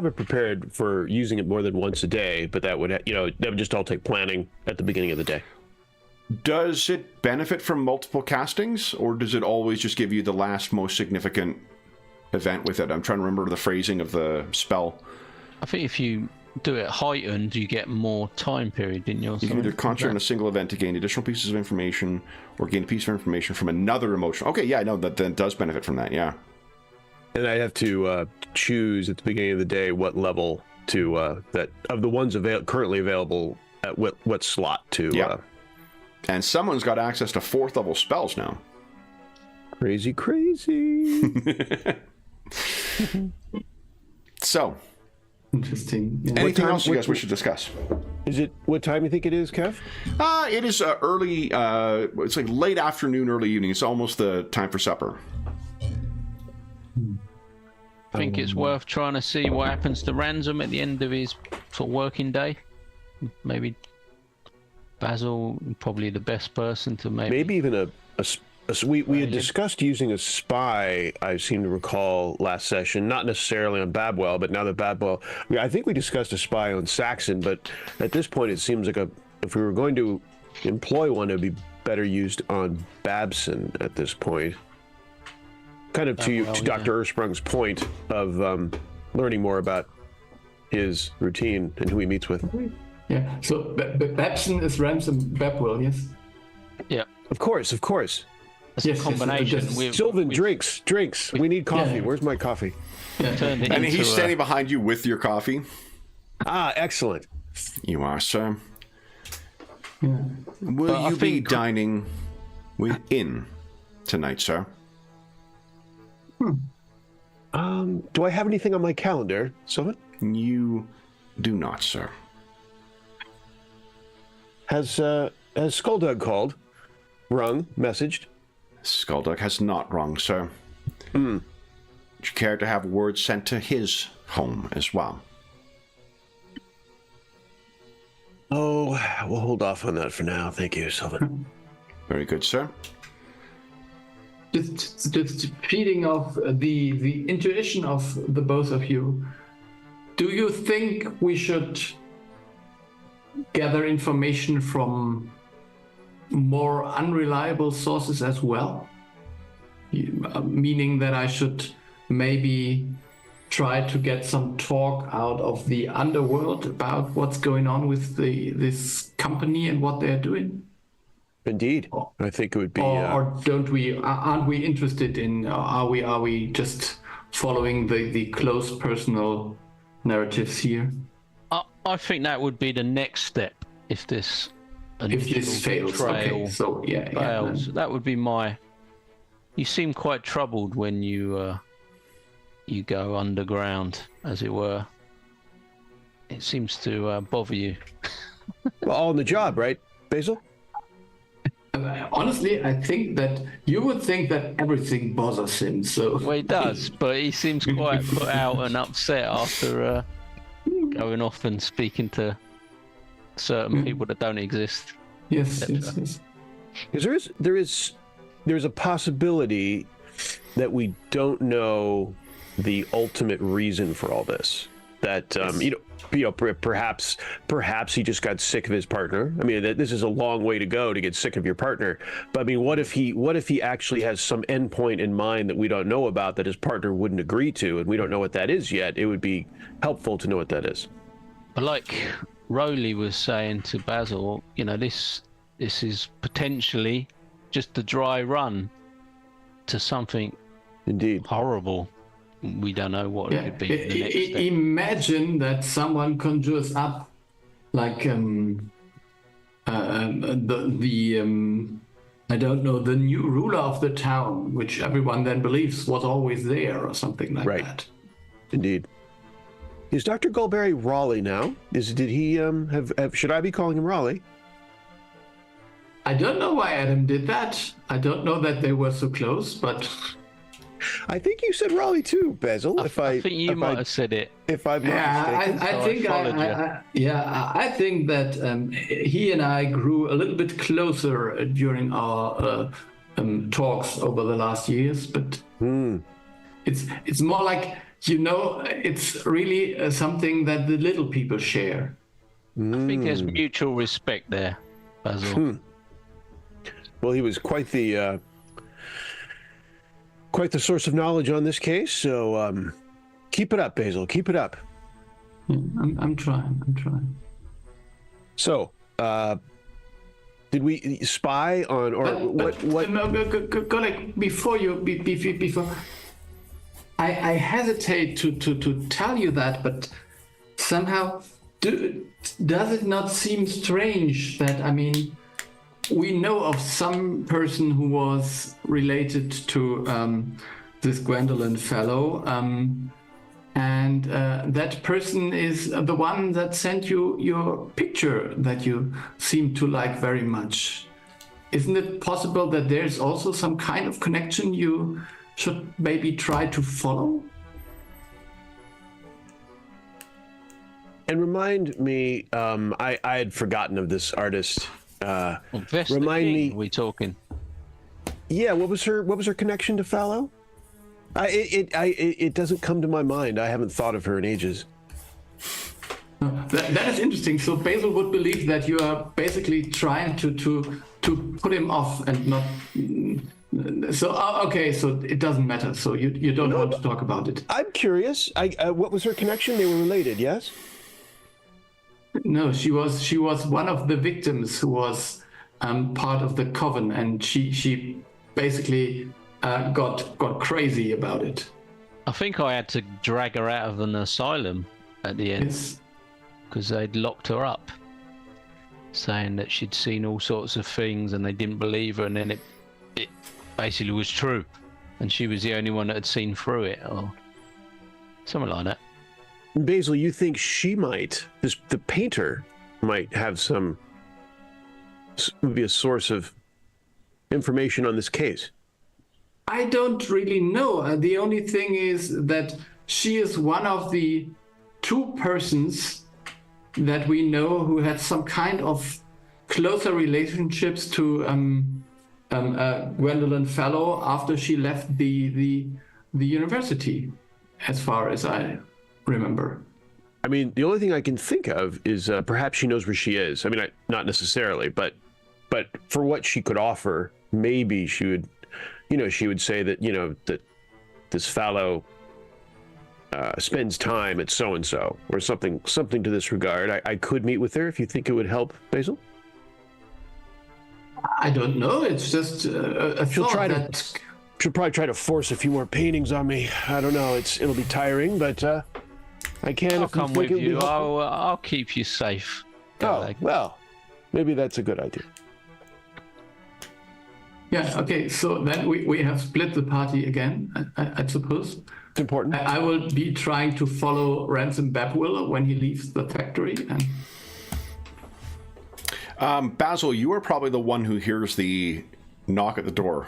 it prepared for using it more than once a day, but that would that would just all take planning at the beginning of the day. Does it benefit from multiple castings, or does it always just give you the last most significant event with it? I'm trying to remember the phrasing of the spell. I think if you do it heightened, you get more time period, didn't you? You can either concentrate on a single event to gain additional pieces of information, or gain a piece of information from another emotion. Okay, yeah, I know that does benefit from that, yeah. And I have to choose at the beginning of the day what level to that of the ones currently available at what slot to. Yeah. And someone's got access to 4th level spells now. Crazy. So. Interesting. Yeah. Anything else you guys wish to discuss? Is it what time you think it is, Kev? It is early. It's like late afternoon, early evening. It's almost the time for supper. I think it's worth trying to see what happens to Ransom at the end of his sort of working day. Maybe Basil, probably the best person to maybe even we had discussed using a spy, I seem to recall last session, not necessarily on Babwell, but now that Babwell, I think we discussed a spy on Saxon, but at this point it seems like if we were going to employ one, it would be better used on Babson at this point. Kind of to Dr. Ersprung's point of learning more about his routine and who he meets with. Yeah, so Babson is Ransom Babwell, yes? Yeah. Of course. That's a combination. Sylvan, drinks. We need coffee. Yeah. Where's my coffee? Yeah. And he's standing behind you with your coffee. Ah, excellent. You are, sir. Yeah. Will you be dining in tonight, sir? Do I have anything on my calendar, Sylvan? You do not, sir. Has Skulldug called? Rung? Messaged? Skulldug has not rung, sir. Would you care to have word sent to his home as well? Oh, we'll hold off on that for now. Thank you, Sylvan. Very good, sir. Just feeding off the intuition of the both of you, do you think we should gather information from more unreliable sources as well? Meaning that I should maybe try to get some talk out of the underworld about what's going on with this company and what they're doing? Indeed, I think it would be. Or don't we? Aren't we interested in? Are we just following the close personal narratives here? I think that would be the next step if this fails. Okay, so fails. That would be my You seem quite troubled when you go underground, as it were. It seems to bother you. Well, all in the job, right, Basil? Honestly, I think that you would think that everything bothers him. So Well, he does, but he seems quite put out and upset after going off and speaking to certain people that don't exist. Yes, yes, yes. Because there's a possibility that we don't know the ultimate reason for all this. That perhaps he just got sick of his partner. I mean, this is a long way to go to get sick of your partner. But I mean, what if he actually has some endpoint in mind that we don't know about, that his partner wouldn't agree to, and we don't know what that is yet? It would be helpful to know what that is. But like Rowley was saying to Basil, this is potentially just a dry run to something indeed horrible. We don't know what it could be. The next step. Imagine that someone conjures up like I don't know, the new ruler of the town, which everyone then believes was always there, or something like that. Indeed. Is Dr. Goldberry Raleigh now? Did he have should I be calling him Raleigh? I don't know why Adam did that. I don't know that they were so close, but I think you said Raleigh too, Basil. I think you might have said it. If I'm not mistaken. I think that he and I grew a little bit closer during our talks over the last years, but it's more like, it's really something that the little people share. I think there's mutual respect there, Basil. Well, he was quite the source of knowledge on this case. So keep it up, Basil. Keep it up. I'm trying. So, did we spy on, or what? Golek, before I hesitate to tell you that, but somehow does it not seem strange that, I mean, we know of some person who was related to this Gwendolyn fellow, and that person is the one that sent you your picture that you seem to like very much. Isn't it possible that there's also some kind of connection you should maybe try to follow? And remind me, I had forgotten of this artist. Remind me. We talking? Yeah, what was her connection to Fallow? It doesn't come to my mind. I haven't thought of her in ages. That is interesting. So Basil would believe that you are basically trying to put him off and not. So okay, so it doesn't matter. So you don't want to talk about it. I'm curious. What was her connection? They were related, yes? No, she was one of the victims who was part of the coven, and she basically got crazy about it. I think I had to drag her out of an asylum at the end because they'd locked her up, saying that she'd seen all sorts of things and they didn't believe her, and then it basically was true, and she was the only one that had seen through it, or something like that. Basil, you think she might, the painter might have would be a source of information on this case? I don't really know. The only thing is that she is one of the two persons that we know who had some kind of closer relationships to Gwendolyn Fellow after she left the university, as far as I remember. I mean, the only thing I can think of is perhaps she knows where she is. I mean, not necessarily, but for what she could offer, maybe she would, she would say that, that this fellow spends time at so-and-so, or something to this regard. I could meet with her if you think it would help, Basil. I don't know. It's just a She'll thought She'll probably try to force a few more paintings on me. I don't know. It'll be tiring, but I can. I'll come with you. I'll keep you safe. Oh, well, maybe that's a good idea. Yeah, okay, so then we have split the party again, I suppose. It's important. I will be trying to follow Ransom Babwiller when he leaves the factory. Basil, you are probably the one who hears the knock at the door.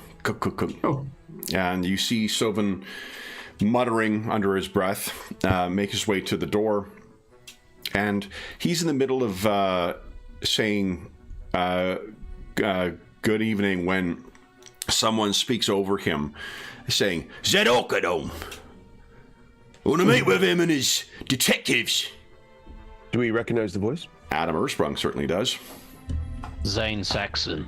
Oh. And you see Sylvan muttering under his breath, make his way to the door. And he's in the middle of saying good evening when someone speaks over him, saying, "Zed Orchidome. I want to meet with him and his detectives." Do we recognize the voice? Adam Ersprung certainly does. Zane Saxon.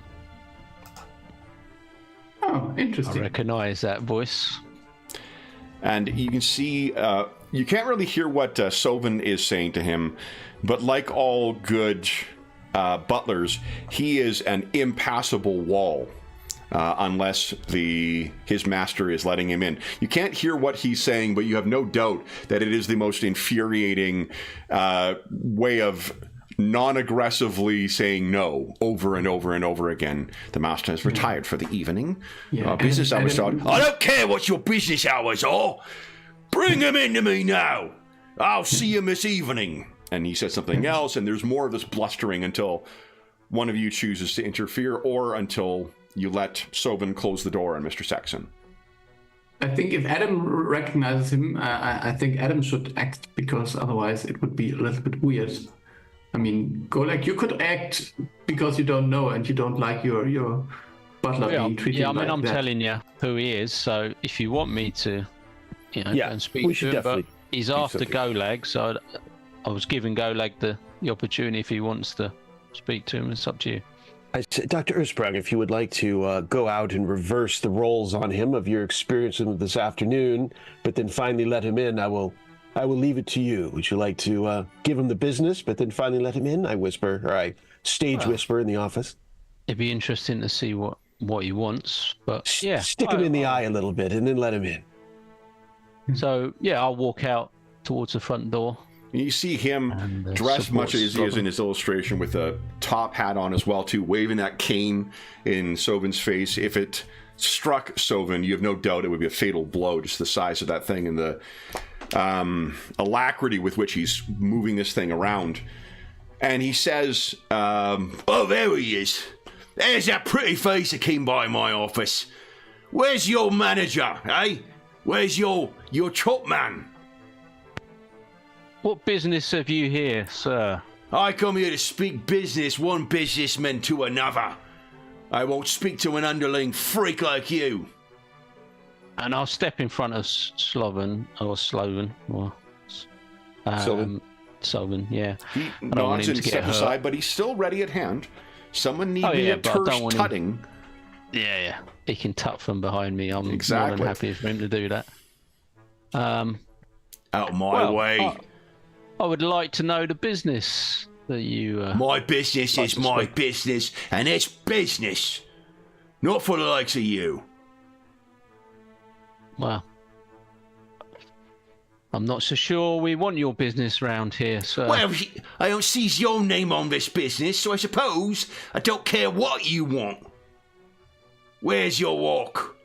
Oh, interesting. I recognize that voice. And you can see, you can't really hear what Sylvan is saying to him, but like all good butlers, he is an impassable wall. Unless his master is letting him in. You can't hear what he's saying, but you have no doubt that it is the most infuriating way of non-aggressively saying no over and over and over again. The master has retired for the evening. Yeah, business hours started. I don't care what your business hours are. Bring him into me now. I'll see him this evening. And he says something else, and there's more of this blustering until one of you chooses to interfere, or until you let Sylvan close the door on Mr. Saxon. I think if Adam recognizes him, I think Adam should act, because otherwise it would be a little bit weird. I mean, you could act because you don't know and you don't like your butler being treated like that. I'm telling you who he is, so if you want me to, go and speak to him, but he's after Golag, so I was giving Golag the opportunity if he wants to speak to him. It's up to you. I said, Dr. Ersprung, if you would like to go out and reverse the roles on him of your experience with him this afternoon, but then finally let him in, I will leave it to you. Would you like to give him the business, but then finally let him in? I whisper, or I whisper in the office. It'd be interesting to see what he wants, but yeah. Stick him in the eye a little bit and then let him in. So, yeah, I'll walk out towards the front door. You see him dressed much as he is in his illustration, with a top hat on as well, too, waving that cane in Sylvan's face. If it struck Sylvan, you have no doubt it would be a fatal blow, just the size of that thing and the alacrity with which he's moving this thing around. And he says, "Oh, there he is. There's that pretty face that came by my office. Where's your manager, eh? Where's your top man? What business have you here, sir?" "I come here to speak business, one businessman to another. I won't speak to an underling freak like you." And I'll step in front of Sloven, Sloven, yeah. He nods and steps aside, but he's still ready at hand. Someone need me a terse tutting. Yeah. He can tut from behind me. I'm exactly more than happy for him to do that. Out my way. I would like to know the business that you... my business is my business, and it's business. Not for the likes of you. Well, I'm not so sure we want your business round here, sir. Well, I don't see your name on this business, so I suppose I don't care what you want. Where's your walk?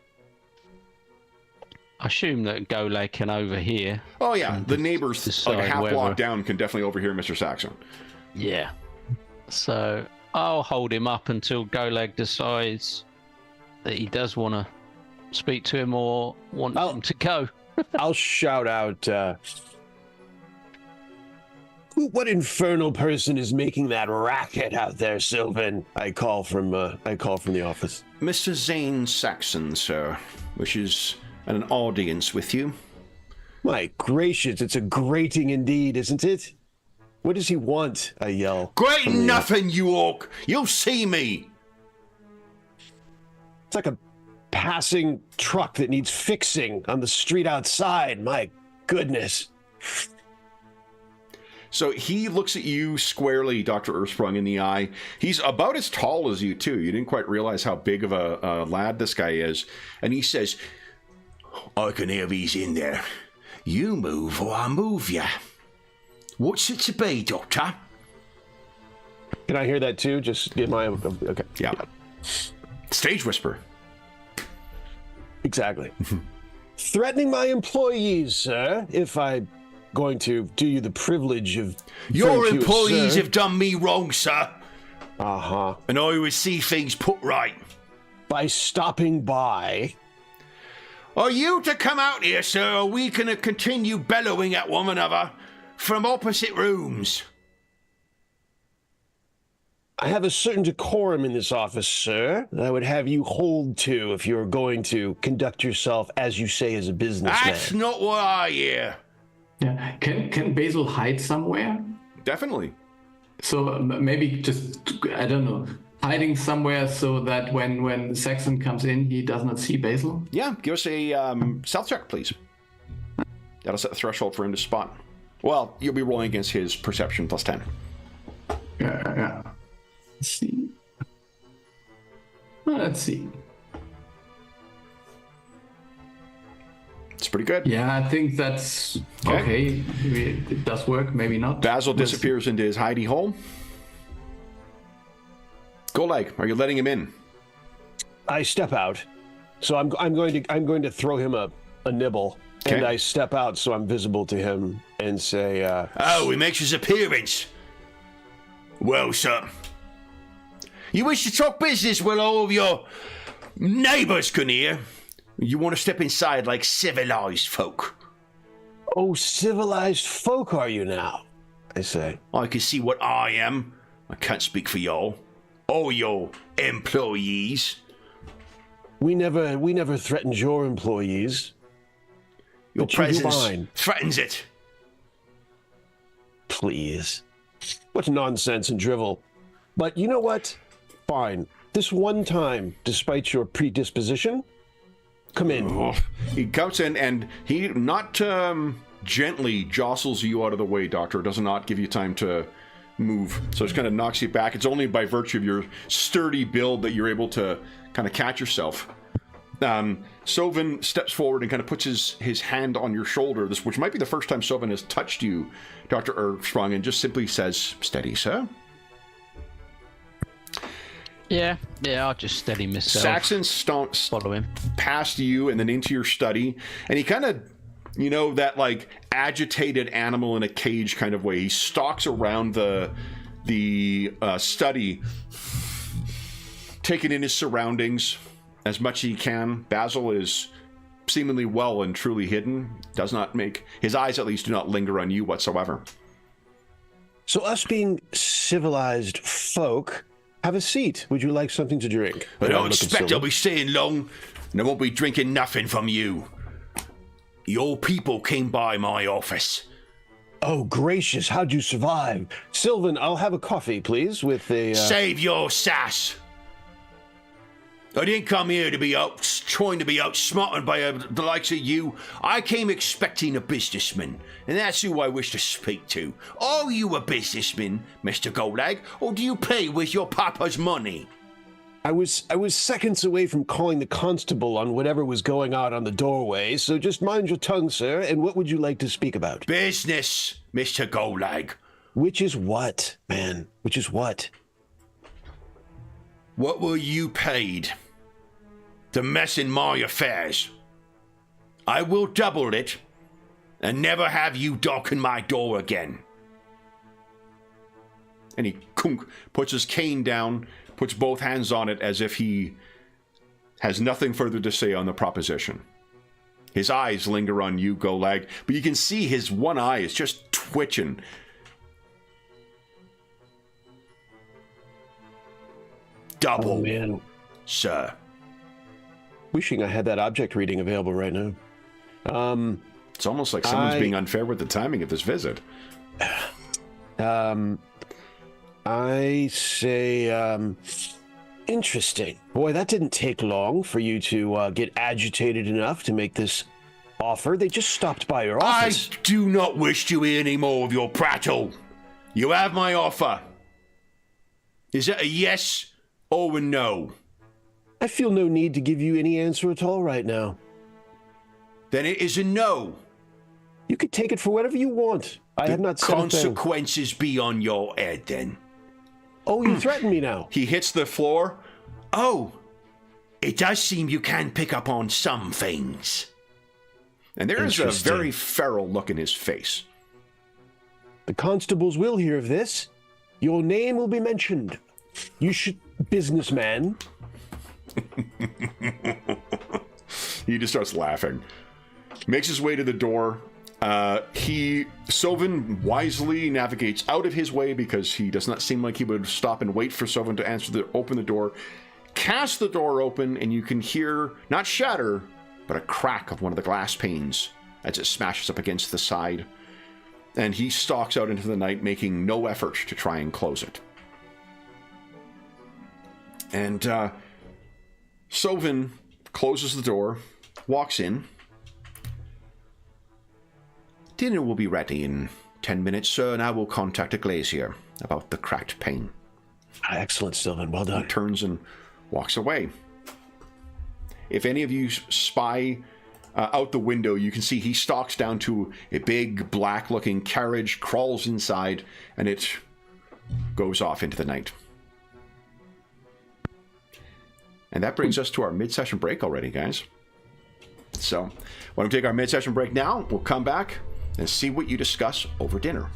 I assume that Golag can overhear. Oh yeah, the neighbors like a half block down can definitely overhear Mr. Saxon. Yeah. So I'll hold him up until Golag decides that he does want to speak to him or want him to go. I'll shout out, "What infernal person is making that racket out there, Sylvan?" I call from the office. "Mr. Zane Saxon, sir, wishes an audience with you." My gracious, it's a grating indeed, isn't it? What does he want? I yell. "Great nothing, you orc! You'll see me!" It's like a passing truck that needs fixing on the street outside. My goodness. So he looks at you squarely, Dr. Ersprung, in the eye. He's about as tall as you, too. You didn't quite realize how big of a lad this guy is. And he says, "I can hear he's in there. You move or I move ya. What's it to be, Doctor?" Can I hear that, too? Just get my... Okay. Yeah. Stage whisper. Exactly. Threatening my employees, sir, if I'm going to do you the privilege of... Your employees have done me wrong, sir. Uh-huh. And I would see things put right. By stopping by... Are you to come out here, sir, or we can continue bellowing at one another from opposite rooms? I have a certain decorum in this office, sir, that I would have you hold to if you're going to conduct yourself as you say as a businessman. That's not what I hear. Yeah. Can Basil hide somewhere? Definitely. So maybe just, I don't know, hiding somewhere so that when Saxon comes in, he does not see Basil? Yeah, give us a stealth check, please. That'll set the threshold for him to spot. Well, you'll be rolling against his perception plus 10. Yeah. Let's see. Well, let's see. It's pretty good. Yeah, I think that's okay. It does work, maybe not. Basil disappears into his hidey hole. Golag, are you letting him in? I step out, so I'm going to throw him a nibble, and I step out so I'm visible to him and say, "Oh, he makes his appearance. Well, sir, you wish to talk business while all of your neighbors can hear? You want to step inside like civilized folk?" "Oh, civilized folk are you now?" I say. "I can see what I am. I can't speak for y'all. Or your employees." We never threatened your employees. Your but presence you threatens it. Please. What nonsense and drivel. But you know what? Fine. This one time, despite your predisposition, come in. Oh, he comes in and he not gently jostles you out of the way, Doctor. It does not give you time to move. So it just kind of knocks you back. It's only by virtue of your sturdy build that you're able to kind of catch yourself. Sovin steps forward and kind of puts his hand on your shoulder, which might be the first time Sovin has touched you, Dr. Erfsprung, and just simply says, "Steady, sir." Yeah, I'll just steady myself. Saxon stomps follow him past you and then into your study, and he kind of, that like agitated animal in a cage kind of way. He stalks around the study, taking in his surroundings as much as he can. Basil is seemingly well and truly hidden. Does not make his eyes, at least, do not linger on you whatsoever. So us being civilized folk, have a seat. Would you like something to drink? I don't expect I'll be staying long, and I won't be drinking nothing from you. Your people came by my office. Oh, gracious, how'd you survive? Sylvan, I'll have a coffee, please, with a... Save your sass. I didn't come here to be trying to be outsmarted by the likes of you. I came expecting a businessman, and that's who I wish to speak to. Are you a businessman, Mr. Golag, or do you play with your papa's money? I was seconds away from calling the constable on whatever was going on the doorway, so just mind your tongue, sir, and what would you like to speak about? Business, Mr. Golag. Which is what, man? Which is what? What were you paid to mess in my affairs? I will double it and never have you darken my door again. And he puts his cane down, puts both hands on it as if he has nothing further to say on the proposition. His eyes linger on you, Golag, but you can see his one eye is just twitching. Double, oh, man. Sir. Wishing I had that object reading available right now. It's almost like someone's being unfair with the timing of this visit. I say, interesting. Boy, that didn't take long for you to get agitated enough to make this offer. They just stopped by your office. I do not wish to hear any more of your prattle. You have my offer. Is it a yes or a no? I feel no need to give you any answer at all right now. Then it is a no. You could take it for whatever you want. I have not said consequences be on your head, then. Oh, you threaten me now. He hits the floor. Oh, it does seem you can pick up on some things. And there is a very feral look in his face. The constables will hear of this. Your name will be mentioned. You should, businessman. He just starts laughing. Makes his way to the door. Sylvan wisely navigates out of his way because he does not seem like he would stop and wait for Sylvan to open the door. Casts the door open, and you can hear, not shatter, but a crack of one of the glass panes as it smashes up against the side. And he stalks out into the night, making no effort to try and close it. And Sylvan closes the door, walks in. Dinner will be ready in 10 minutes, sir, and I will contact a glazier about the cracked pane. Excellent, Sylvan. Well done. He turns and walks away. If any of you spy out the window, you can see he stalks down to a big black-looking carriage, crawls inside, and it goes off into the night. And that brings us to our mid-session break already, guys. So, why don't we take our mid-session break now? We'll come back and see what you discuss over dinner.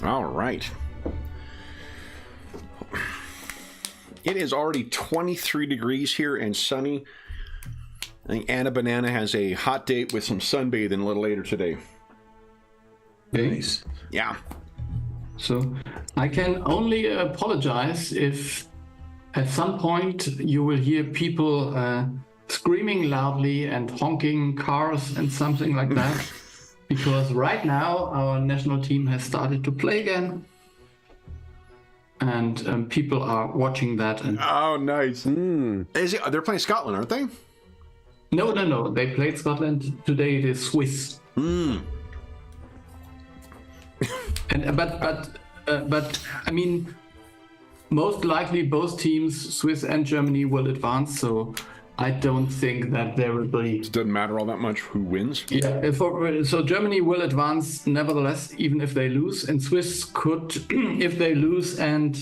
All right. It is already 23 degrees here and sunny. I think Anna Banana has a hot date with some sunbathing a little later today. Nice. Yeah. So I can only apologize if at some point you will hear people screaming loudly and honking cars and something like that. Because right now our national team has started to play again. And people are watching that. And oh, nice. They're playing Scotland, aren't they? No. They played Scotland. Today it is Swiss. And but I mean, most likely both teams, Swiss and Germany, will advance. So I don't think that there will be. It doesn't matter all that much who wins. Yeah. So Germany will advance nevertheless, even if they lose, and Swiss could, if they lose, and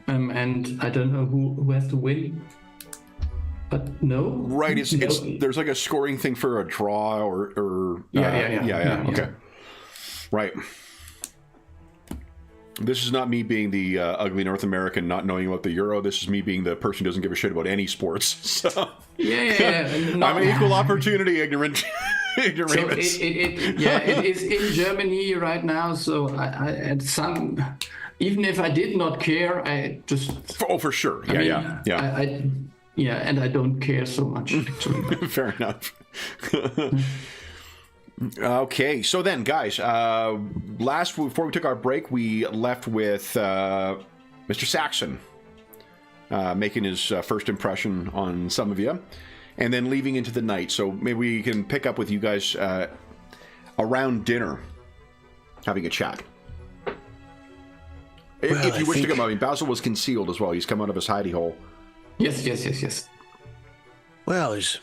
I don't know who has to win. But no. Right. It's there's like a scoring thing for a draw or yeah. Okay. Right. This is not me being the ugly North American not knowing about the Euro. This is me being the person who doesn't give a shit about any sports. So yeah. I'm an equal opportunity ignorant. Ignoramus. So it is in Germany right now. So I at some, even if I did not care, I just. Oh, for sure. Yeah. And I don't care so much. Actually. Fair enough. Okay, so then, guys, before we took our break, we left with Mr. Saxon making his first impression on some of you, and then leaving into the night. So maybe we can pick up with you guys around dinner, having a chat. If you wish to come out, I mean, Basil was concealed as well. He's come out of his hidey hole. Yes. Well, there's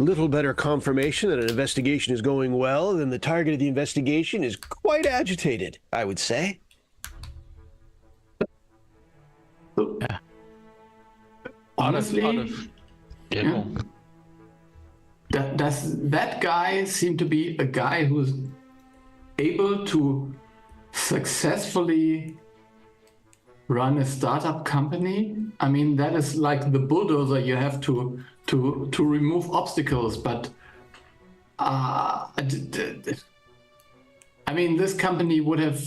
little better confirmation that an investigation is going well than the target of the investigation is quite agitated, I would say. Honestly, does that guy seem to be a guy who's able to successfully run a startup company? I mean, that is like the bulldozer you have to remove obstacles, but I mean, this company would have,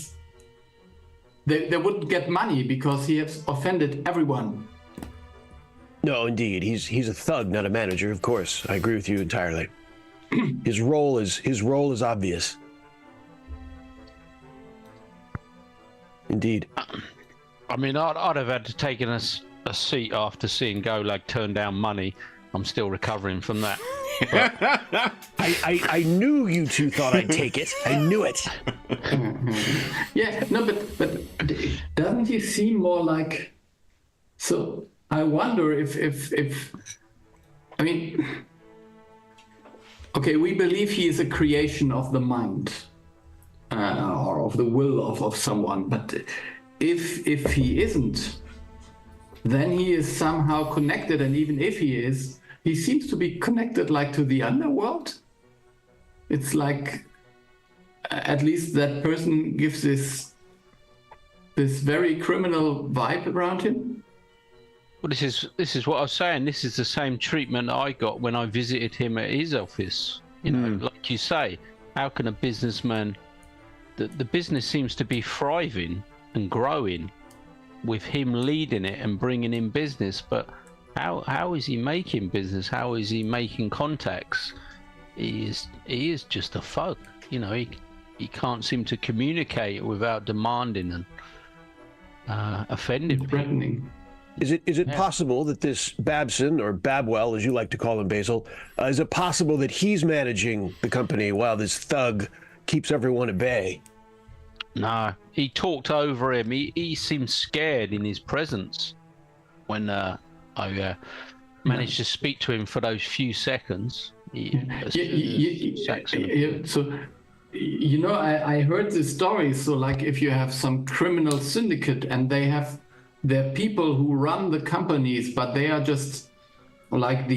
they wouldn't get money because he has offended everyone. No, indeed, he's a thug, not a manager. Of course, I agree with you entirely. His role is obvious. Indeed. I mean, I'd have had to take a seat after seeing Golag turn down money. I'm still recovering from that. I knew you two thought I'd take it. I knew it. Yeah, no, but doesn't he seem more like? So I wonder if I mean, okay, we believe he is a creation of the mind or of the will of someone, but if he isn't, then he is somehow connected, and even if he is, he seems to be connected like to the underworld. It's like, at least that person gives this very criminal vibe around him. Well, this is what I was saying. This is the same treatment I got when I visited him at his office. You know, like you say, how can a businessman? The business seems to be thriving and growing with him leading it and bringing in business, but how is he making business? How is he making contacts? He is just a thug. You know, he can't seem to communicate without demanding and offending, threatening. Is it possible that this Babson, or Babwell as you like to call him, Basil, is it possible that he's managing the company while this thug keeps everyone at bay? No, he talked over him. He seemed scared in his presence when I managed to speak to him for those few seconds. So, you know, I heard this story. So, like, if you have some criminal syndicate and they have their people who run the companies, but they are just like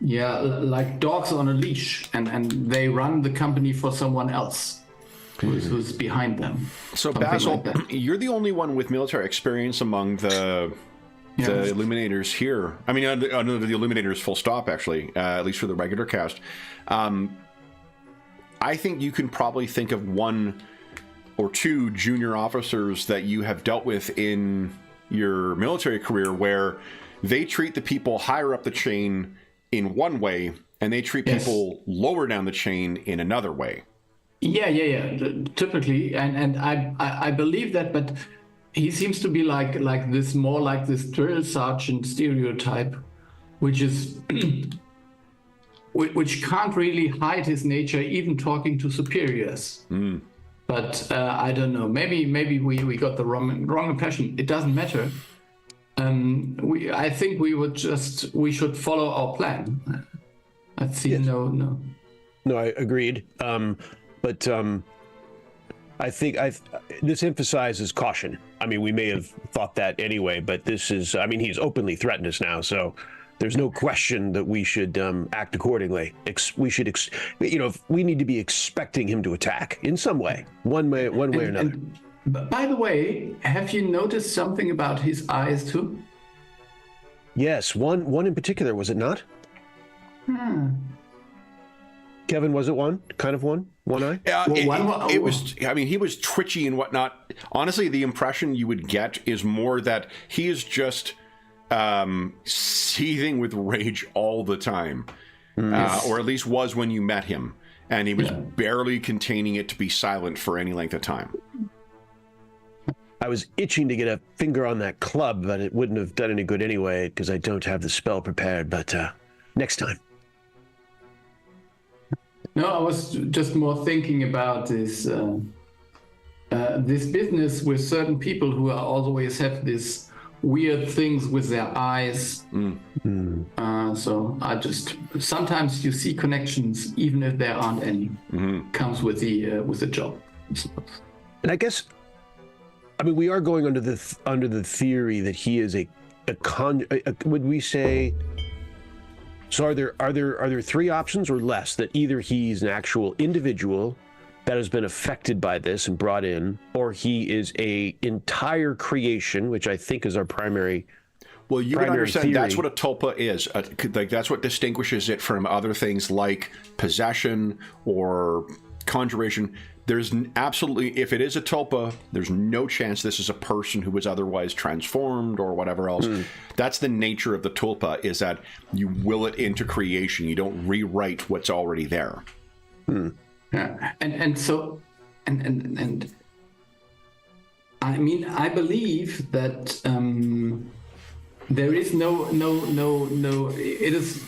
like dogs on a leash, and they run the company for someone else who's behind them. So Basil, you're the only one with military experience among the Illuminators here. I mean, under the Illuminators, full stop. Actually, at least for the regular cast, I think you can probably think of one or two junior officers that you have dealt with in your military career where they treat the people higher up the chain in one way, and they treat people lower down the chain in another way. Yeah. Typically, and I believe that, but he seems to be like this, more like this drill sergeant stereotype, which is which can't really hide his nature, even talking to superiors. But I don't know. Maybe we got the wrong impression. It doesn't matter. I think we should follow our plan. I see. No, I agreed. But I think this emphasizes caution. I mean, we may have thought that anyway, but this is, I mean, he's openly threatened us now, so there's no question that we should act accordingly. We should, we need to be expecting him to attack in some way, one way or another. By the way, have you noticed something about his eyes too? Yes, one in particular, was it not? Kevin, was it one? Kind of one? One eye? It was, I mean, he was twitchy and whatnot. Honestly, the impression you would get is more that he is just seething with rage all the time. Or at least was when you met him. And he was barely containing it to be silent for any length of time. I was itching to get a finger on that club, but it wouldn't have done any good anyway, because I don't have the spell prepared, but next time. No, I was just more thinking about this this business with certain people who always have this weird things with their eyes. So I just, sometimes you see connections even if there aren't any. Comes with the job, I suppose. And I guess, I mean, we are going under the theory that he is would we say? So are there three options or less, that either he's an actual individual that has been affected by this and brought in, or he is a entire creation, which I think is our primary. Well, you can understand theory. That's what a tulpa is. Like that's what distinguishes it from other things like possession or conjuration. There's absolutely, if it is a tulpa, there's no chance this is a person who was otherwise transformed or whatever else. That's the nature of the tulpa, is that you will it into creation. You don't rewrite what's already there. Yeah, and so I mean, I believe that there is no. It is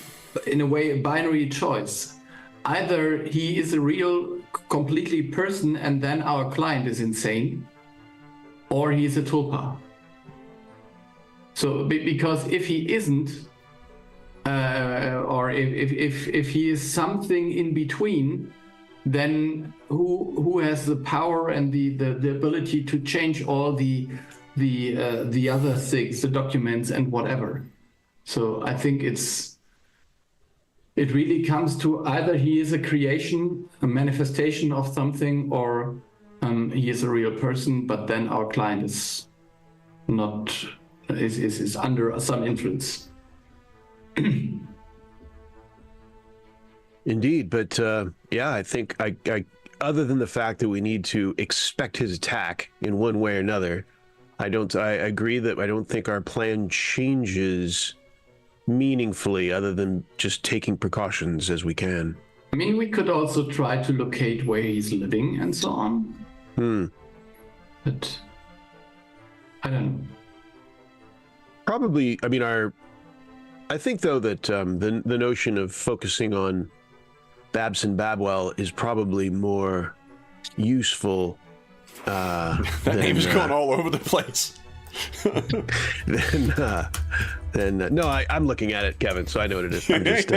in a way a binary choice. Either he is a real, completely person, and then our client is insane, or he's a tulpa. So, because if he isn't, or if he is something in between, then who has the power and the ability to change all the other things, the documents and whatever? So I think it really comes to either he is a creation, a manifestation of something, or he is a real person, but then our client is not, is under some influence. Indeed, but I think I other than the fact that we need to expect his attack in one way or another, I agree that I don't think our plan changes meaningfully, other than just taking precautions as we can. I mean, we could also try to locate where he's living and so on. But I don't know. Probably, I mean, I think though that the notion of focusing on Babs and Babwell is probably more useful. That name's going all over the place. then no, I'm looking at it, Kevin, so I know what it is. I'm just,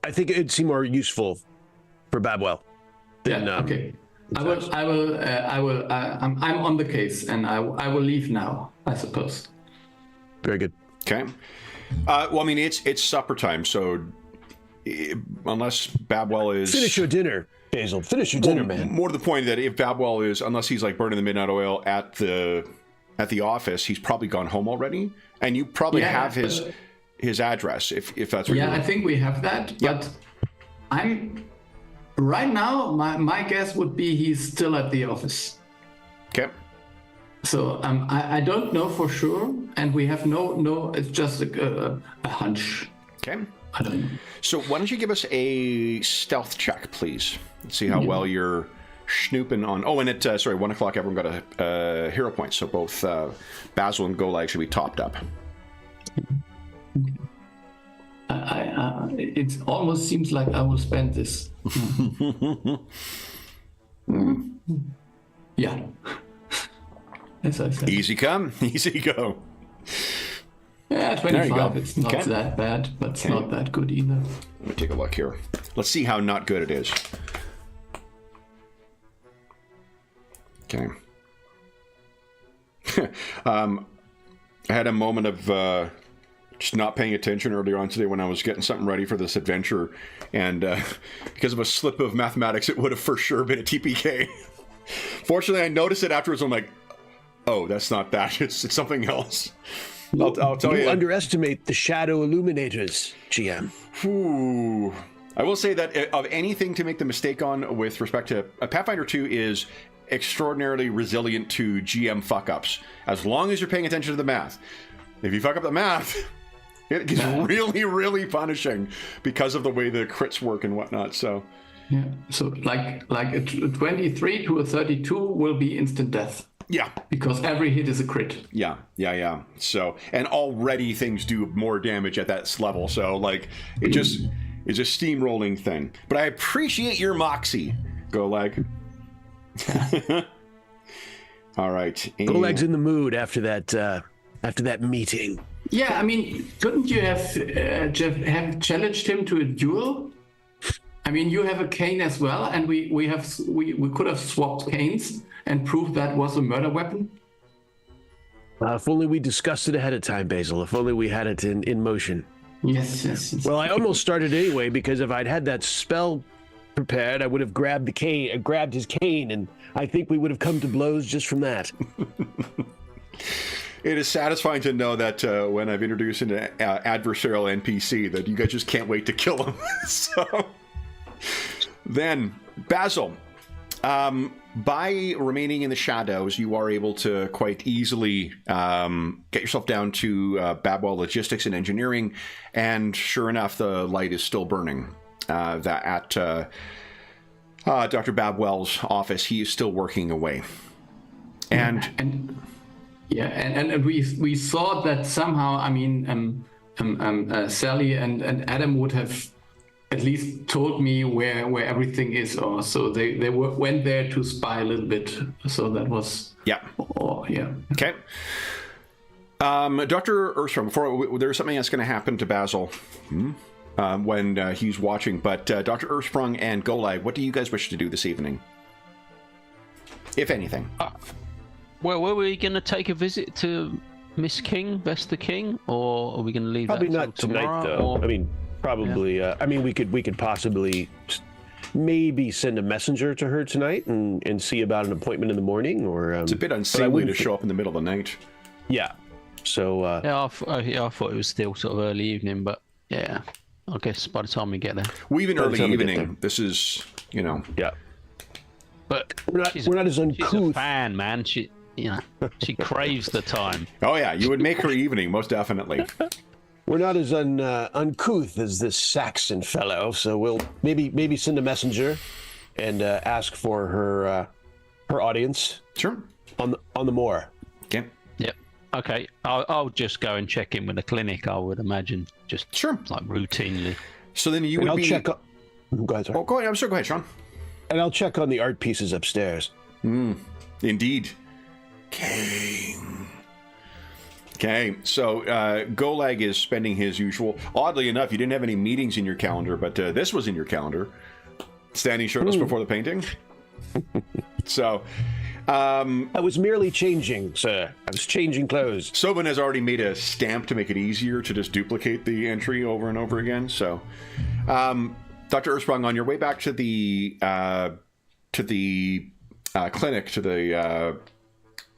I think it'd seem more useful for Babwell than. Okay. I'm on the case, and I will leave now, I suppose. Very good. Okay. Well, I mean, it's supper time, so unless Babwell is... Finish your dinner, Basil. Finish your dinner, man. More to the point that if Babwell is, unless he's like burning the midnight oil at the office, he's probably gone home already, and you probably have his address if that's what. Yeah, I think we have that. Yep. But I'm right now. My guess would be he's still at the office. Okay. So I don't know for sure, and we have no. It's just a hunch. Okay. I don't know. So why don't you give us a stealth check, please? Let's see how well you're snooping on. Oh, and at 1 o'clock, everyone got a hero point. So both Basil and Guile should be topped up. It almost seems like I will spend this. Yeah. As I said. Easy come, easy go. Yeah, 25. It's not that bad, but it's not that good either. Let me take a look here. Let's see how not good it is. Okay. I had a moment of just not paying attention earlier on today when I was getting something ready for this adventure, and because of a slip of mathematics, it would have for sure been a TPK. Fortunately, I noticed it afterwards. I'm like, oh, that's not that. It's something else. I'll tell you. You underestimate the shadow illuminators, GM. Ooh. I will say that of anything to make the mistake on with respect to Pathfinder 2 is extraordinarily resilient to GM fuck-ups, as long as you're paying attention to the math. If you fuck up the math, it is really, really punishing because of the way the crits work and whatnot. So, yeah. So like a 23 to a 32 will be instant death. Yeah. Because every hit is a crit. Yeah. So, and already things do more damage at that level. So, like, it just is a steamrolling thing. But I appreciate your moxie, Golag. All right. Golag's in the mood after that meeting. Yeah, I mean, couldn't you have challenged him to a duel? I mean, you have a cane as well, and we could have swapped canes and proved that was a murder weapon. If only we discussed it ahead of time, Basil. If only we had it in motion. Yes. Well, I almost started anyway, because if I'd had that spell prepared, I would have grabbed his cane, and I think we would have come to blows just from that. It is satisfying to know that when I've introduced an adversarial NPC, that you guys just can't wait to kill him. So, then, Basil, by remaining in the shadows, you are able to quite easily get yourself down to Babwell Logistics and Engineering, and sure enough, the light is still burning. That at Dr. Babwell's office, he is still working away. And we thought that somehow, I mean, Sally and Adam would have at least told me where everything is, or so they went there to spy a little bit. So that was Okay. Dr. Erstrom, before there's something that's going to happen to Basil when he's watching, but Dr. Ersprung and Golag, what do you guys wish to do this evening, if anything? Well, were we going to take a visit to Miss King, Vesta King, or are we going to leave probably that not tonight, tomorrow, though? or... I mean, probably. Yeah. I mean, we could possibly maybe send a messenger to her tonight and see about an appointment in the morning, or it's a bit unseemly to show up in the middle of the night. Yeah. So. I thought it was still sort of early evening, but yeah, I guess by the time we get there. Well, even early evening. This is, Yeah. But we're not as uncouth. She's a fan, man. She craves the time. Oh yeah, you would make her evening, most definitely. We're not as uncouth as this Saxon fellow, so we'll maybe send a messenger and ask for her audience. Sure. On the moor. Okay. Yep. Okay. I'll just go and check in with the clinic. I would imagine, just sure, like routinely. So then you would I'll be. Check on... Go ahead, sorry. Oh, go ahead. I'm sorry. Go ahead, Sean. And I'll check on the art pieces upstairs. Indeed. King. Okay, so Golag is spending his usual. Oddly enough, you didn't have any meetings in your calendar, but this was in your calendar. Standing shirtless before the painting. So, I was merely changing, sir. I was changing clothes. Sobin has already made a stamp to make it easier to just duplicate the entry over and over again. So, Dr. Ursprung, on your way back to the clinic, to the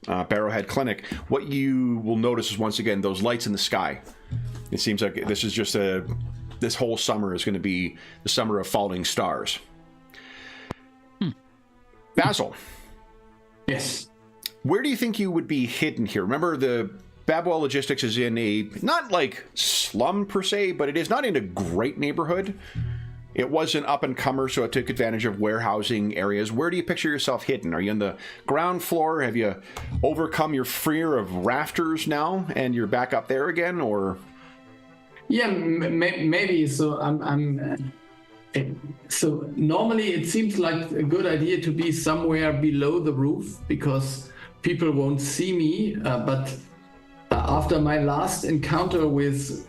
Barrowhead Clinic, what you will notice is once again those lights in the sky. It seems like this is just this whole summer is going to be the summer of falling stars. Basil. Yes. Where do you think you would be hidden here? Remember, the Babwell Logistics is in a, not like slum per se, but it is not in a great neighborhood. It was an up-and-comer, so it took advantage of warehousing areas. Where do you picture yourself hidden? Are you on the ground floor? Have you overcome your fear of rafters now, and you're back up there again, or? Yeah, maybe. So so normally it seems like a good idea to be somewhere below the roof because people won't see me. But after my last encounter with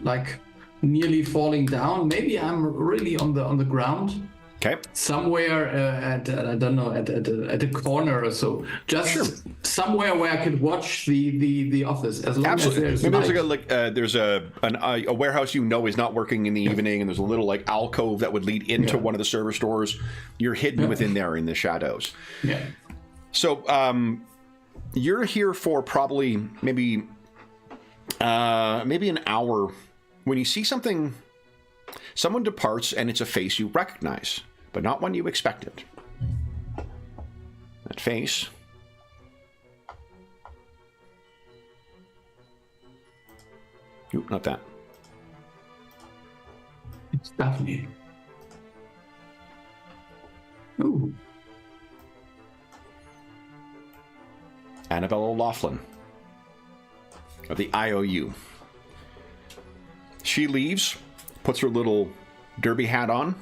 like nearly falling down, maybe I'm really on the ground. Okay. Somewhere at I don't know at a corner or so, just somewhere where I could watch the office as long Absolutely. as there's Maybe light. there's a warehouse you know is not working in the evening, and there's a little like alcove that would lead into one of the service doors. You're hidden within there in the shadows. Yeah. So you're here for probably maybe an hour when you see something. Someone departs, and it's a face you recognize, but not one you expected. That face. Oop, not that. It's Daphne. Ooh. Annabelle O'Loughlin of the IOU. She leaves, puts her little derby hat on,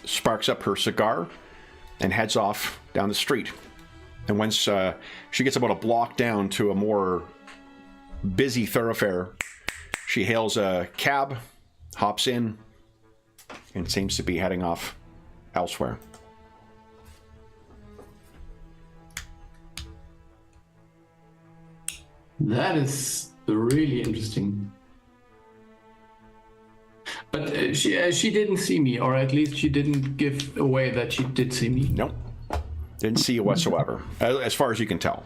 sparks up her cigar, and heads off down the street. And once she gets about a block down to a more busy thoroughfare, she hails a cab, hops in, and seems to be heading off elsewhere. That is really interesting. But she didn't see me, or at least she didn't give away that she did see me. Nope. Didn't see you whatsoever, as far as you can tell.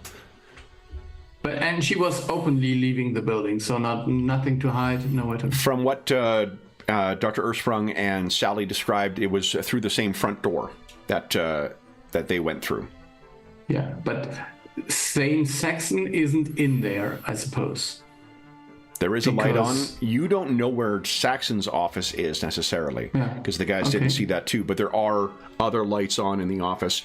And she was openly leaving the building, so nothing to hide, no matter. From what Dr. Ursprung and Sally described, it was through the same front door that they went through. Yeah, but Saint Saxon isn't in there, I suppose. There is a light on. You don't know where Saxon's office is necessarily, because the guys didn't see that too, but there are other lights on in the office.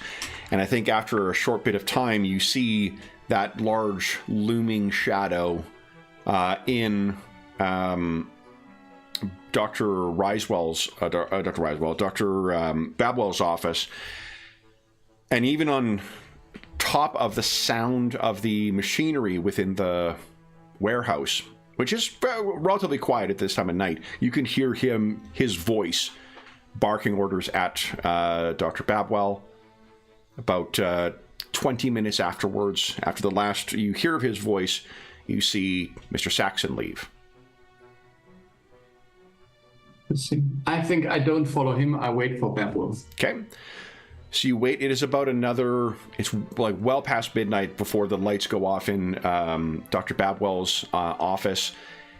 And I think after a short bit of time, you see that large looming shadow in Dr. Babwell's office. And even on top of the sound of the machinery within the warehouse, which is relatively quiet at this time of night, you can hear his voice barking orders at Dr. Babwell. About 20 minutes afterwards, after the last you hear of his voice, you see Mr. Saxon leave. I think I don't follow him. I wait for Babwell. Okay. So you wait. It is about it's like well past midnight before the lights go off in Dr. Babwell's office.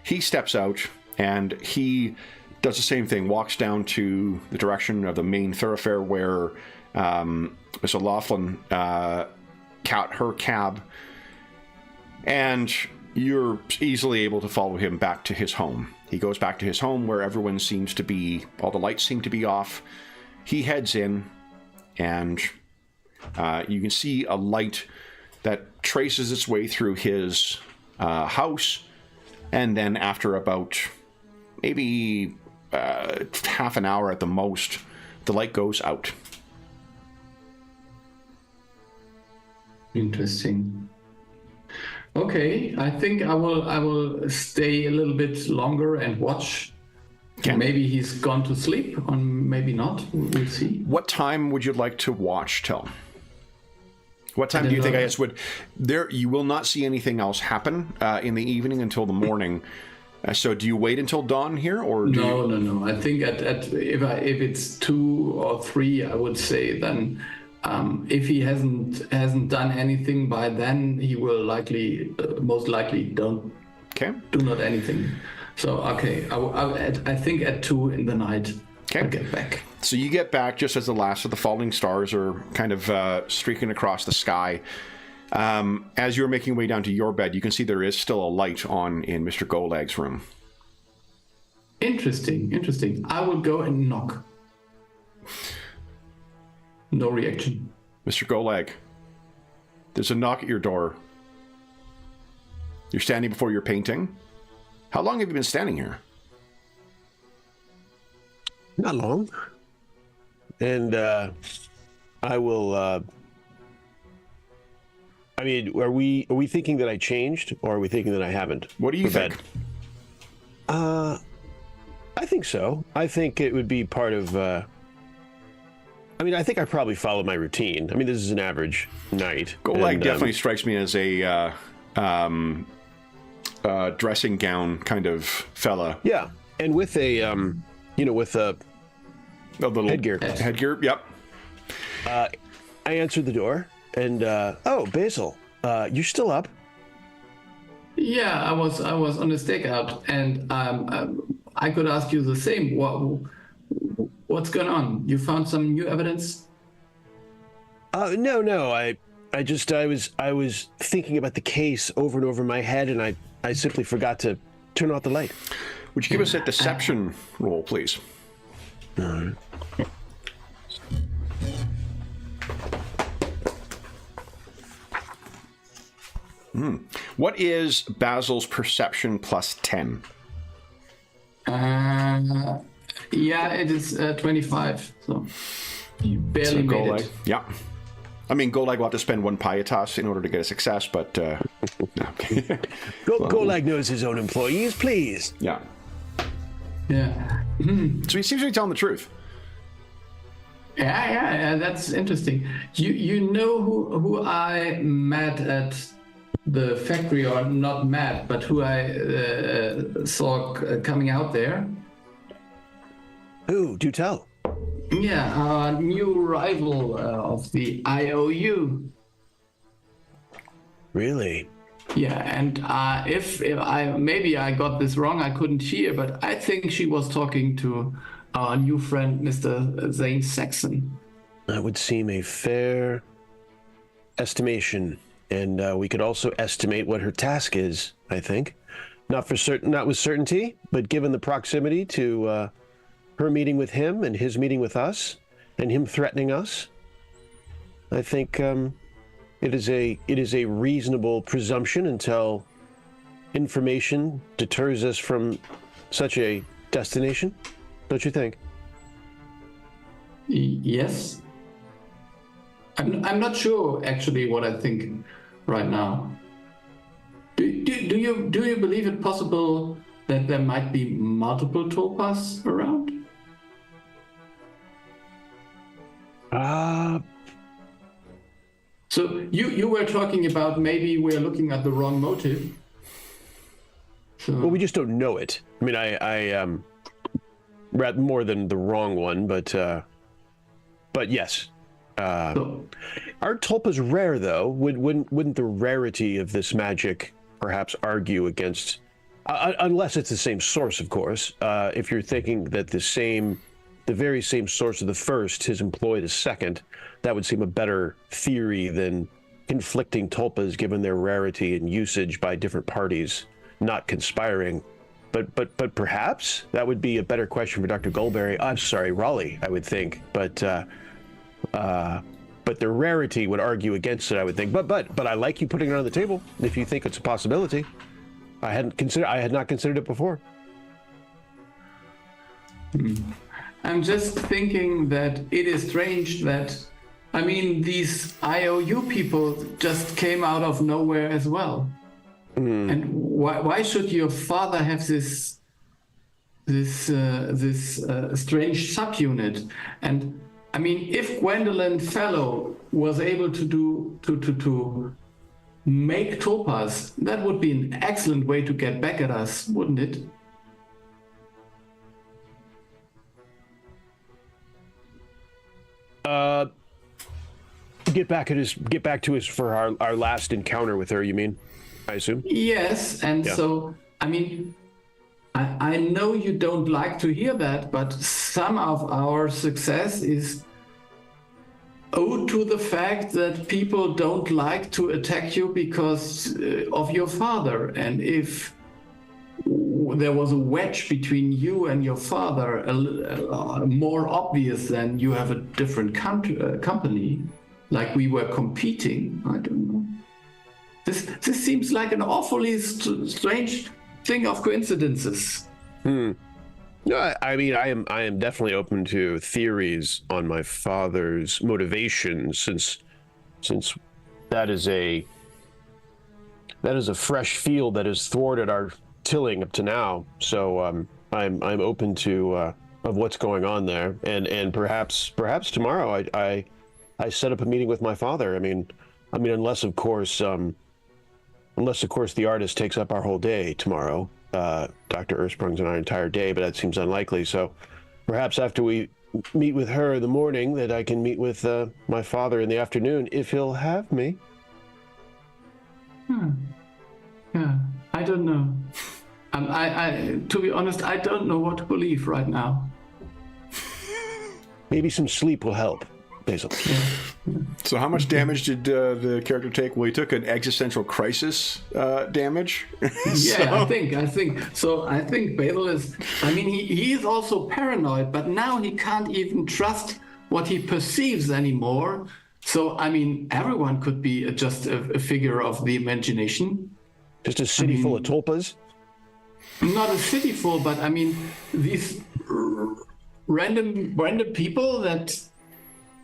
He steps out and he does the same thing, walks down to the direction of the main thoroughfare where Miss O'Loughlin caught her cab. And you're easily able to follow him back to his home. He goes back to his home where everyone seems to be, all the lights seem to be off. He heads in. And you can see a light that traces its way through his house. And then after about maybe half an hour at the most, the light goes out. Interesting. Okay, I think I will stay a little bit longer and watch. Okay. Maybe he's gone to sleep, or maybe not. We'll see. What time would you like to watch till? What time do you think, I guess, you will not see anything else happen in the evening until the morning. So do you wait until dawn here, or No. I think if it's 2 or 3, I would say then if he hasn't done anything by then, he will most likely do not anything. So okay, I think at 2 in the night I'll get back. So you get back just as the last of the falling stars are kind of streaking across the sky. As you're making your way down to your bed, you can see there is still a light on in Mr. Golag's room. Interesting. I will go and knock. No reaction. Mr. Golag, there's a knock at your door. You're standing before your painting. How long have you been standing here? Not long. And I will... I mean, are we thinking that I changed, or are we thinking that I haven't? What do you think? I think so. I think it would be part of... I mean, I think I probably follow my routine. I mean, this is an average night. Golag definitely strikes me as a dressing gown kind of fella. Yeah, and with a, with a little headgear. Headgear, yep. I answered the door, and oh, Basil, you're still up? Yeah, I was on a stakeout, and I could ask you the same. What's going on? You found some new evidence? No. I was thinking about the case over and over in my head, and I simply forgot to turn off the light. Would you give us a deception roll, please? All right. What is Basil's perception plus 10? Yeah, it is 25. So you barely made it. Yeah. I mean, Golag will have to spend 1 pietas in order to get a success, but no. Golag knows his own employees, please. Yeah. Yeah. So he seems to be telling the truth. Yeah, that's interesting. You know who I met at the factory, or not met, but who I saw coming out there? Who? Do tell. Yeah, our new rival of the IOU. Really? Yeah, and if I maybe I got this wrong, I couldn't hear, but I think she was talking to our new friend, Mr. Zane Saxon. That would seem a fair estimation, and we could also estimate what her task is. I think, not with certainty, but given the proximity to her meeting with him and his meeting with us, and him threatening us, I think it is a reasonable presumption until information deters us from such a destination. Don't you think? Yes. I'm not sure actually what I think right now. Do you believe it possible that there might be multiple Tulpas around? So you were talking about maybe we're looking at the wrong motive. So... Well, we just don't know it. I mean, I rather more than the wrong one, but yes. Are tulpas rare, though? Wouldn't the rarity of this magic perhaps argue against, unless it's the same source, of course. If you're thinking that the very same source of the first has employed a second, that would seem a better theory than conflicting tulpas given their rarity and usage by different parties not conspiring. But perhaps that would be a better question for Dr. Goldberry. I'm sorry, Raleigh, I would think. But their rarity would argue against it, I would think. But I like you putting it on the table if you think it's a possibility. I had not considered it before. I'm just thinking that it is strange that, I mean, these IOU people just came out of nowhere as well. And why should your father have this strange subunit? And I mean, if Gwendolyn Fellow was able to make topaz, that would be an excellent way to get back at us, wouldn't it? Get back to us for our last encounter with her, you mean? I assume? Yes, and so, I mean, I know you don't like to hear that, but some of our success is owed to the fact that people don't like to attack you because of your father. And if there was a wedge between you and your father, more obvious than you have a different company, like we were competing, I don't know. This seems like an awfully strange thing of coincidences. No, I mean, I am definitely open to theories on my father's motivations, since that is a fresh field that has thwarted our tilling up to now. So I'm open to of what's going on there, and perhaps tomorrow I set up a meeting with my father. I mean, unless of course the artist takes up our whole day tomorrow. Dr. Ersprung's and our entire day, but that seems unlikely. So perhaps after we meet with her in the morning, that I can meet with my father in the afternoon, if he'll have me. Yeah, I don't know. To be honest, I don't know what to believe right now. Maybe some sleep will help, Basil. So how much damage did the character take? Well, he took an existential crisis damage. Yeah, I think so. I think Basil is, I mean, he is also paranoid, but now he can't even trust what he perceives anymore. So, I mean, everyone could be just a figure of the imagination. Just a city full of tulpas? Not a city full, but I mean, these random people that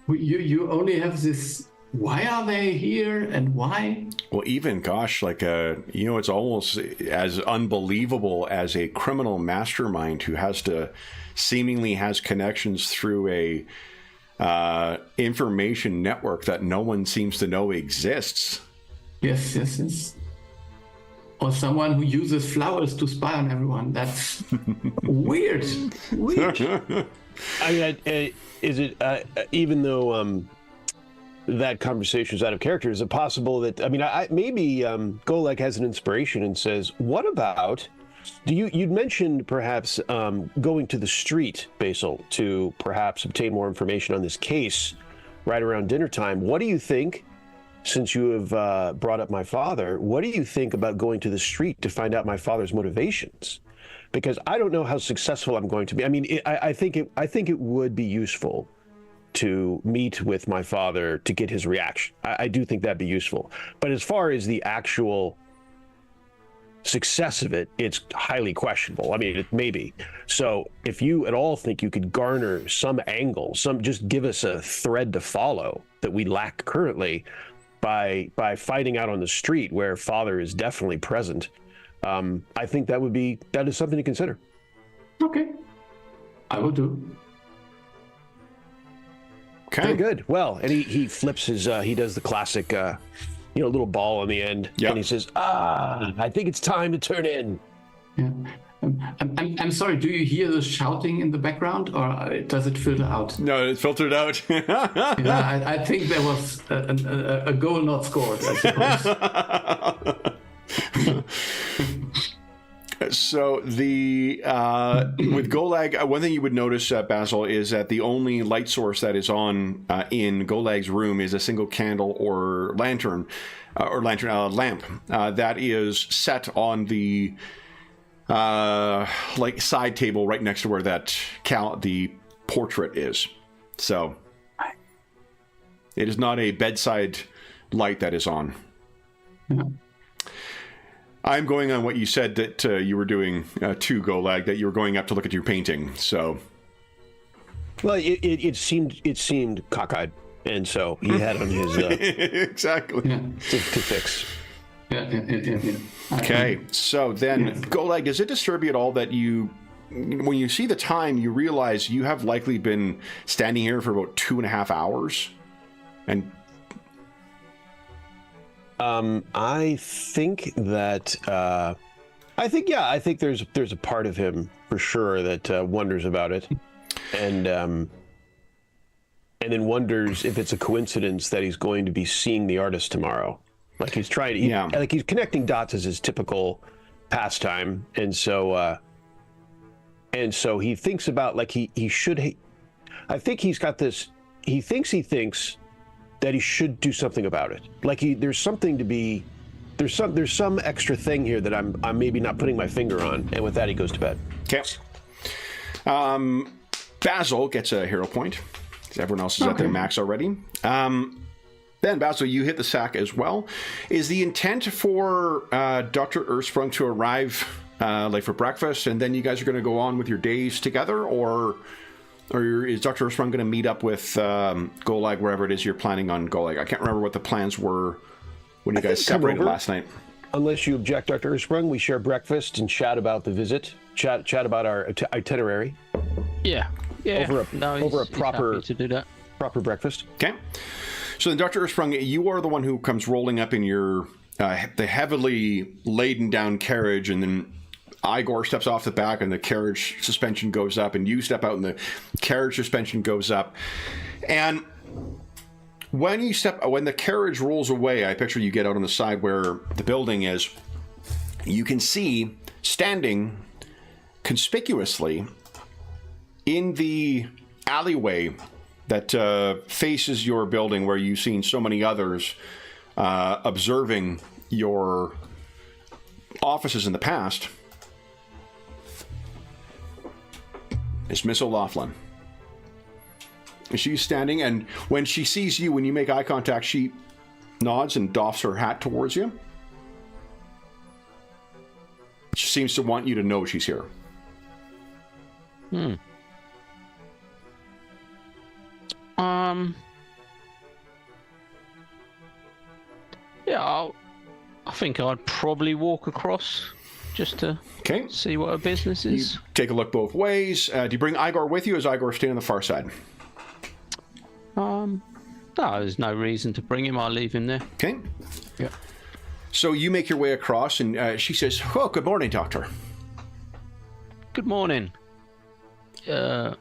you only have this, why are they here and why? Well, even, gosh, like, it's almost as unbelievable as a criminal mastermind who seemingly has connections through a information network that no one seems to know exists. Yes. Or someone who uses flowers to spy on everyone. That's weird. I mean, is it, even though that conversation is out of character, is it possible that, I mean, maybe Golek has an inspiration and says, what about, you'd mentioned perhaps going to the street, Basil, to perhaps obtain more information on this case right around dinner time. What do you think, since you have brought up my father, what do you think about going to the street to find out my father's motivations? Because I don't know how successful I'm going to be. I mean, I think it would be useful to meet with my father to get his reaction. I do think that'd be useful. But as far as the actual success of it, it's highly questionable. I mean, it may be. So if you at all think you could garner some angle, just give us a thread to follow that we lack currently by fighting out on the street where father is definitely present, I think that is something to consider. Okay, I will do. Okay, very good. Well, and he flips his, he does the classic, little ball on the end, yep. And he says, I think it's time to turn in. Yeah. I'm sorry, do you hear the shouting in the background, or does it filter out? No, it filtered out. Yeah, I think there was a goal not scored, I suppose. So with Golag, one thing you would notice, Basil, is that the only light source that is on in Golag's room is a single candle or lamp that is set on the side table right next to where the portrait is. So it is not a bedside light that is on. Yeah. I'm going on what you said that you were doing to Golag, that you were going up to look at your painting. So, well, it seemed cockeyed, and so he had on his exactly to fix. Yeah. Okay, so then Golag, does it disturb you at all that you when you see the time, you realize you have likely been standing here for about 2.5 hours. And I think that I think there's a part of him for sure that wonders about it, and then wonders if it's a coincidence that he's going to be seeing the artist tomorrow. Like he's trying to, like he's connecting dots as his typical pastime, and so he thinks about like he should. I think he's got this. He thinks that he should do something about it. Like there's something to be. There's some extra thing here that I'm maybe not putting my finger on, and with that he goes to bed. Okay. Basil gets a hero point. Everyone else is at their max already. Then, Basil, you hit the sack as well. Is the intent for Dr. Earthsprung to arrive like for breakfast, and then you guys are going to go on with your days together, or is Dr. Earthsprung going to meet up with Golag wherever it is you're planning on going? I can't remember what the plans were when you guys separated last night. Unless you object, Dr. Earthsprung, we share breakfast and chat about the visit, chat about our itinerary. Yeah. Over a proper to do that. Proper breakfast. Okay. So then, Dr. Earthsprung, you are the one who comes rolling up in your the heavily laden down carriage, and then Igor steps off the back, and the carriage suspension goes up, and you step out, and the carriage suspension goes up, and when the carriage rolls away, I picture you get out on the side where the building is. You can see standing conspicuously in the alleyway that faces your building, where you've seen so many others observing your offices in the past, is Miss O'Laughlin. She's standing, and when she sees you, when you make eye contact, she nods and doffs her hat towards you. She seems to want you to know she's here. Yeah, I think I'd probably walk across just to see what her business is. You take a look both ways. Do you bring Igor with you, or is Igor staying on the far side? No, there's no reason to bring him. I'll leave him there. Okay. Yeah. So you make your way across, and she says, "Oh, good morning, Doctor." Good morning. Are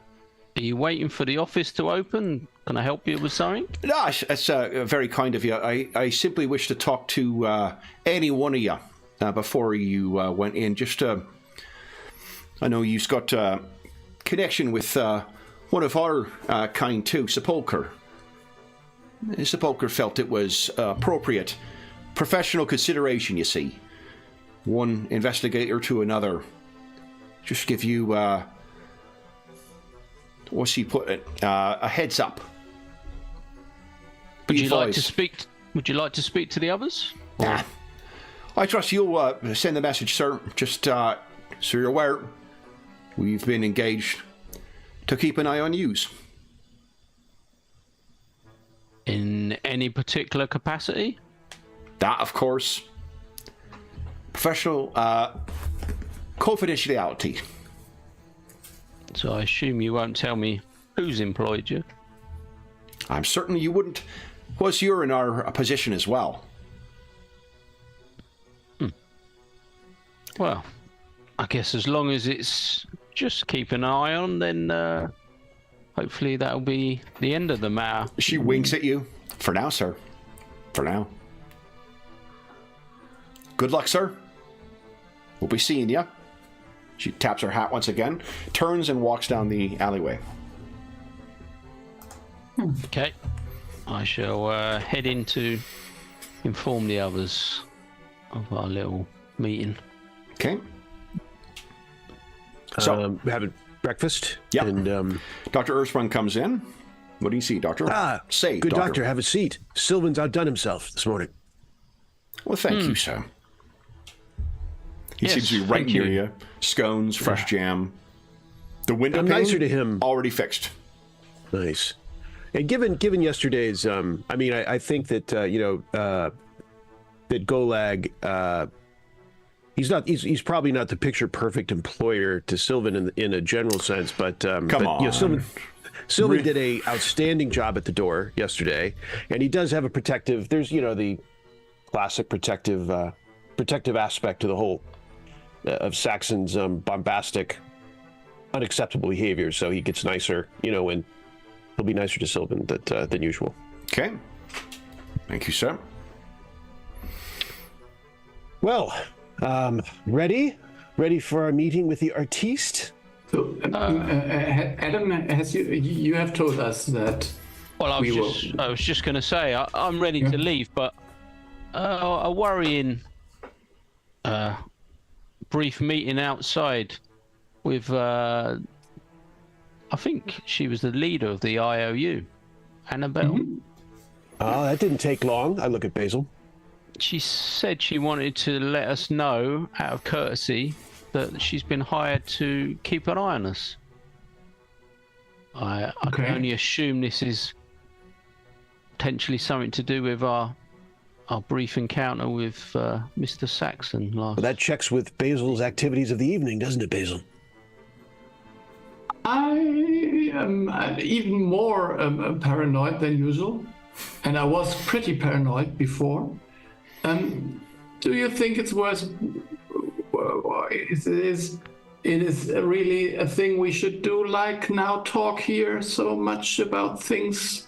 you waiting for the office to open? Can I help you with something? No, that's very kind of you. I simply wish to talk to any one of you before you went in. Just, I know you've got connection with one of our kind too, Sepulchre. Sepulchre felt it was appropriate. Professional consideration, you see. One investigator to another. Just give you, what's he put it? A heads up. Would you like to speak to the others? Nah. I trust you'll send the message, sir. Just so you're aware, we've been engaged to keep an eye on yous. In any particular capacity? That, of course. Professional confidentiality. So I assume you won't tell me who's employed you? I'm certain you wouldn't. Was you're in our position as well. Well, I guess as long as it's just keep an eye on, then hopefully that'll be the end of the matter. She winks at you. For now, sir. For now. Good luck, sir. We'll be seeing you. She taps her hat once again, turns and walks down the alleyway. Okay. I shall head in to inform the others of our little meeting. Okay. So, having breakfast. Yeah. And Dr. Earthsprung comes in. What do you see, Doctor? Say, good doctor, have a seat. Sylvan's outdone himself this morning. Well, thank you, sir. He seems to be right near you. Scones, fresh jam. The window pane nicer to him. Already fixed. Nice. And given yesterday's, I think that that Golag He's probably not the picture perfect employer to Sylvan in a general sense, but come on. Sylvan did a outstanding job at the door yesterday, and he does have a protective. There's the classic protective aspect to the whole of Saxon's bombastic, unacceptable behavior. So he gets nicer, and he'll be nicer to Sylvan than usual. Okay. Thank you, sir. Well, ready for our meeting with the artiste? So, Adam, you have told us that. Well, I was just going to say I'm ready to leave, but a worrying brief meeting outside with I think she was the leader of the IOU, Annabelle. Mm-hmm. That didn't take long. I look at Basil. She said she wanted to let us know, out of courtesy, that she's been hired to keep an eye on us. I can only assume this is potentially something to do with our brief encounter with Mr. Saxon last. Well, that checks with Basil's activities of the evening, doesn't it, Basil? I am even more paranoid than usual, and I was pretty paranoid before. Do you think it's worth? It is really a thing we should do, like now talk here so much about things?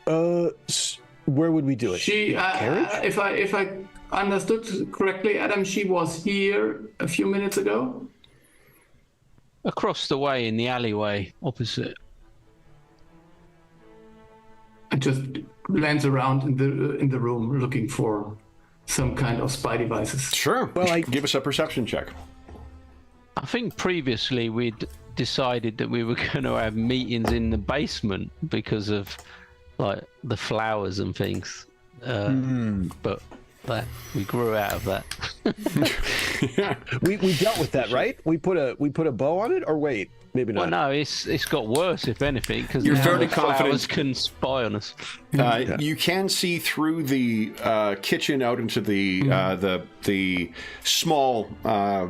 Where would we do it? If I understood correctly, Adam, she was here a few minutes ago. Across the way in the alleyway opposite. I just glance around in the room looking for some kind of spy devices. Sure. Well, give us a perception check. I think previously we'd decided that we were going to have meetings in the basement because of like the flowers and things, but we grew out of that. Yeah. We dealt with that, right? We put a bow on it, or wait, maybe not. Well, no, it's got worse, if anything, because you're fairly the confident flowers can spy on us. You can see through the kitchen out into the small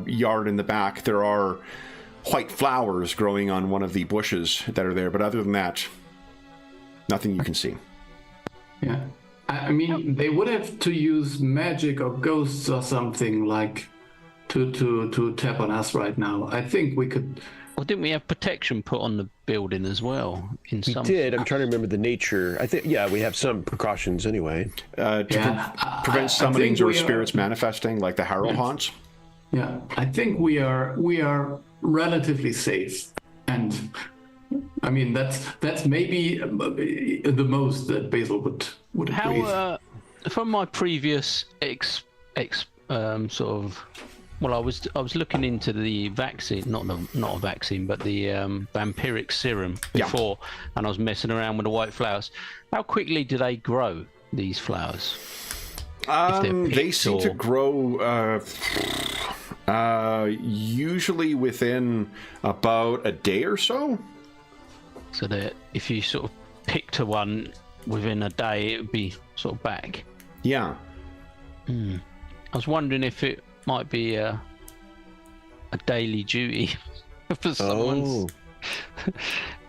yard in the back. There are white flowers growing on one of the bushes that are there, but other than that, nothing you can see. Yeah. I mean, they would have to use magic or ghosts or something like to tap on us right now. I think we could. Well, didn't we have protection put on the building as well? We did. I'm trying to remember the nature. I think, we have some precautions anyway. Prevent summonings or spirits manifesting, like the Harrow haunts. Yeah, I think we are relatively safe, and I mean that's maybe the most that Basil would agree. From my previous sort of. Well, I was looking into the vaccine, not a vaccine, but the vampiric serum before, and I was messing around with the white flowers. How quickly do they grow, these flowers? They seem to grow usually within about a day or so. So that if you sort of picked one within a day, it would be sort of back. Yeah. I was wondering if it might be a daily duty for someone,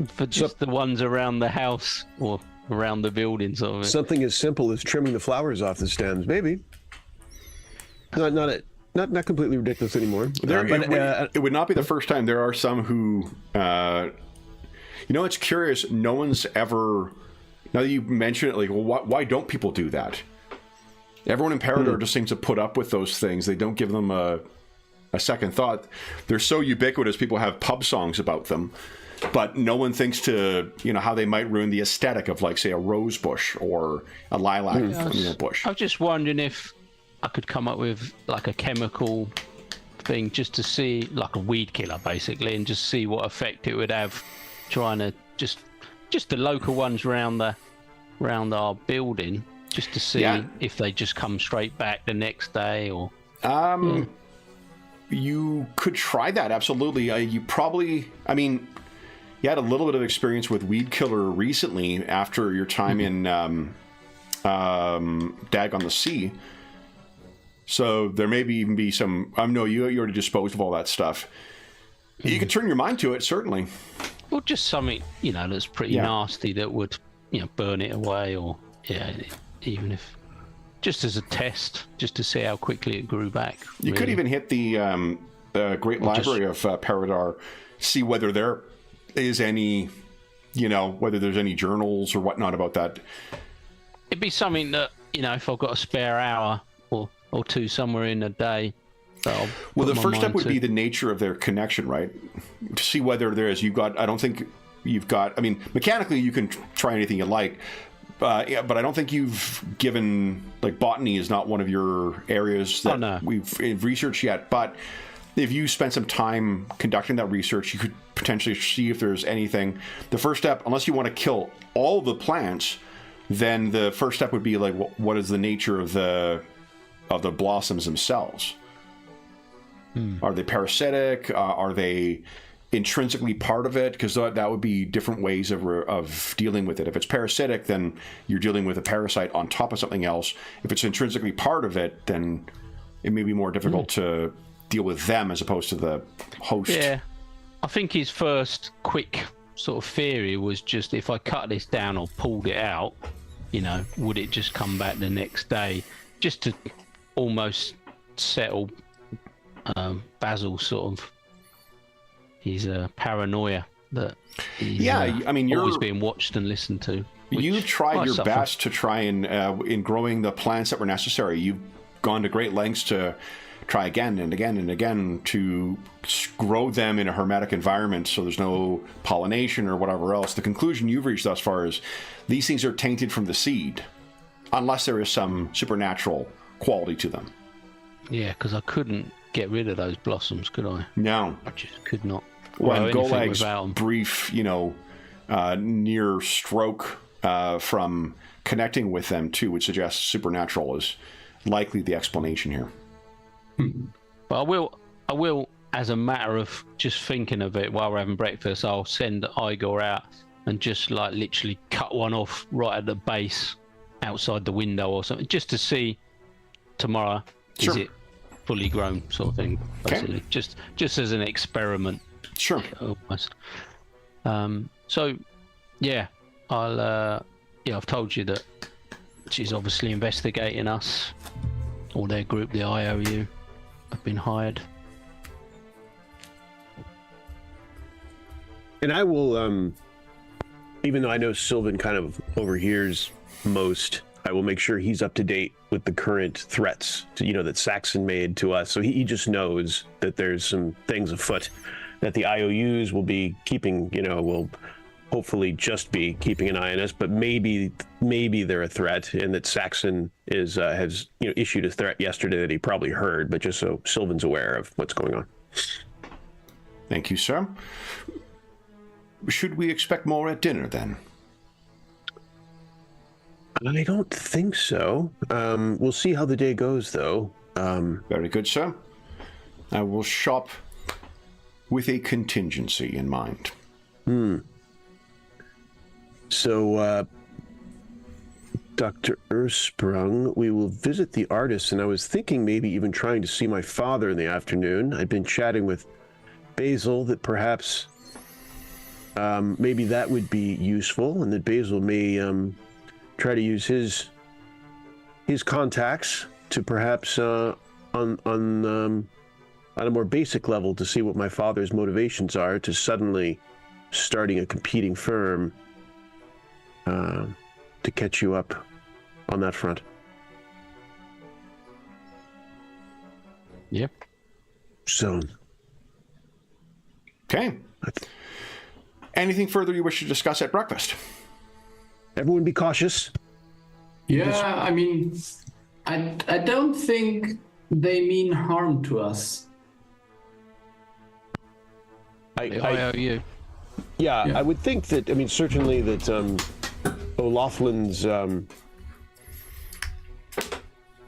for just the ones around the house or around the building, sort of. Something as simple as trimming the flowers off the stems, maybe. Not completely ridiculous anymore. It would not be the first time. There are some who, it's curious. No one's ever. Now that you mention it, like, well, why don't people do that? Everyone in Paridar just seems to put up with those things. They don't give them a second thought. They're so ubiquitous, people have pub songs about them, but no one thinks to, how they might ruin the aesthetic of, like, say, a rose bush or a lilac bush. I was just wondering if I could come up with, like, a chemical thing just to see, like a weed killer, basically, and just see what effect it would have, trying to just the local ones around our building. Just to see if they just come straight back the next day, or you could try that, absolutely. You probably, you had a little bit of experience with weed killer recently after your time in Dag on the Sea, So there may even be some. I know you already disposed of all that stuff. You could turn your mind to it, certainly. Or just something, that's pretty nasty that would, burn it away, or even if just as a test, just to see how quickly it grew back. You could even hit the Great Library of Paridar, see whether there is any, whether there's any journals or whatnot about that. It'd be something that, if I've got a spare hour or two somewhere in a day. Well, the first step would be the nature of their connection, right? To see whether there is. I don't think you've got. I mean, mechanically, you can try anything you like. But I don't think you've given, botany is not one of your areas that we've researched yet. But if you spend some time conducting that research, you could potentially see if there's anything. The first step, unless you want to kill all the plants, then the first step would be what is the nature of the blossoms themselves? Are they parasitic? Are they intrinsically part of it? Because that would be different ways of dealing with it. If it's parasitic, then you're dealing with a parasite on top of something else. If it's intrinsically part of it, then it may be more difficult to deal with them as opposed to the host. Yeah, I think his first quick sort of theory was just, if I cut this down or pulled it out, would it just come back the next day? Just to almost settle Basil sort of his paranoia that he's you're always being watched and listened to. You tried your best to try and in growing the plants that were necessary. You've gone to great lengths to try again and again and again to grow them in a hermetic environment so there's no pollination or whatever else. The conclusion you've reached thus far is these things are tainted from the seed, unless there is some supernatural quality to them. Yeah, because I couldn't get rid of those blossoms, could I? No. I just could not. Well, Golag's brief, near stroke from connecting with them too would suggest supernatural is likely the explanation here. But I will, as a matter of just thinking of it while we're having breakfast, I'll send Igor out and just literally cut one off right at the base outside the window or something, just to see tomorrow is it fully grown, sort of thing, basically. Okay. Just as an experiment. Sure. Almost. So yeah, I've told you that she's obviously investigating us, or their group, the IOU, have been hired. And I will, even though I know Sylvan kind of overhears most, I will make sure he's up to date with the current threats that Saxon made to us. So he just knows that there's some things afoot that the IOUs will be keeping, will hopefully just be keeping an eye on us, but maybe they're a threat, and that Saxon has issued a threat yesterday that he probably heard, but just so Sylvan's aware of what's going on. Thank you, sir. Should we expect more at dinner then? I don't think so. We'll see how the day goes, though. Very good, sir. I will shop with a contingency in mind. So, Dr. Ersprung, we will visit the artist, and I was thinking maybe even trying to see my father in the afternoon. I'd been chatting with Basil that perhaps maybe that would be useful, and that Basil may try to use his contacts to perhaps on a more basic level to see what my father's motivations are to suddenly starting a competing firm, to catch you up on that front. Yep. So. Okay. Anything further you wish to discuss at breakfast? Everyone be cautious. Yeah, I mean, I don't think they mean harm to us. IOU. Yeah, I would think that, certainly that O'Loughlin's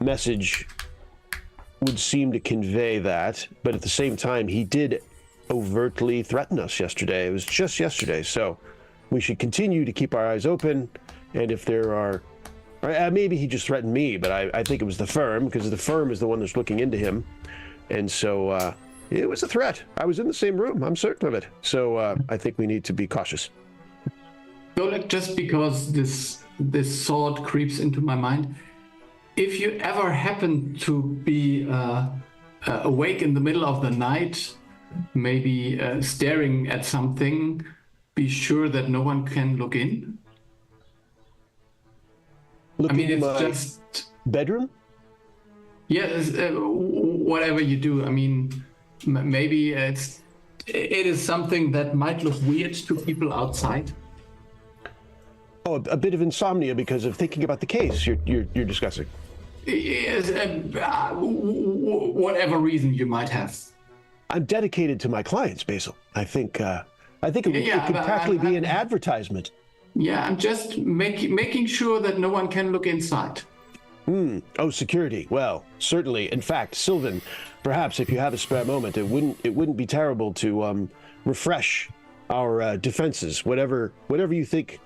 message would seem to convey that, but at the same time, he did overtly threaten us yesterday. It was just yesterday, so we should continue to keep our eyes open, and if there are Or, maybe he just threatened me, but I think it was the firm, because the firm is the one that's looking into him. And so it was a threat. I was in the same room. I'm certain of it. So I think we need to be cautious. So, like, just because this thought creeps into my mind, if you ever happen to be awake in the middle of the night, maybe staring at something, be sure that no one can look in. Look, I mean, it's my just bedroom. Yes, whatever you do. I mean, maybe it is something that might look weird to people outside. Oh, a bit of insomnia because of thinking about the case you're discussing. Yes, whatever reason you might have. I'm dedicated to my clients, Basil. I think it could practically be an advertisement. Yeah, I'm just making sure that no one can look inside. Oh, security. Well, certainly. In fact, Sylvan, perhaps if you have a spare moment, it wouldn't be terrible to refresh our defenses. Whatever you think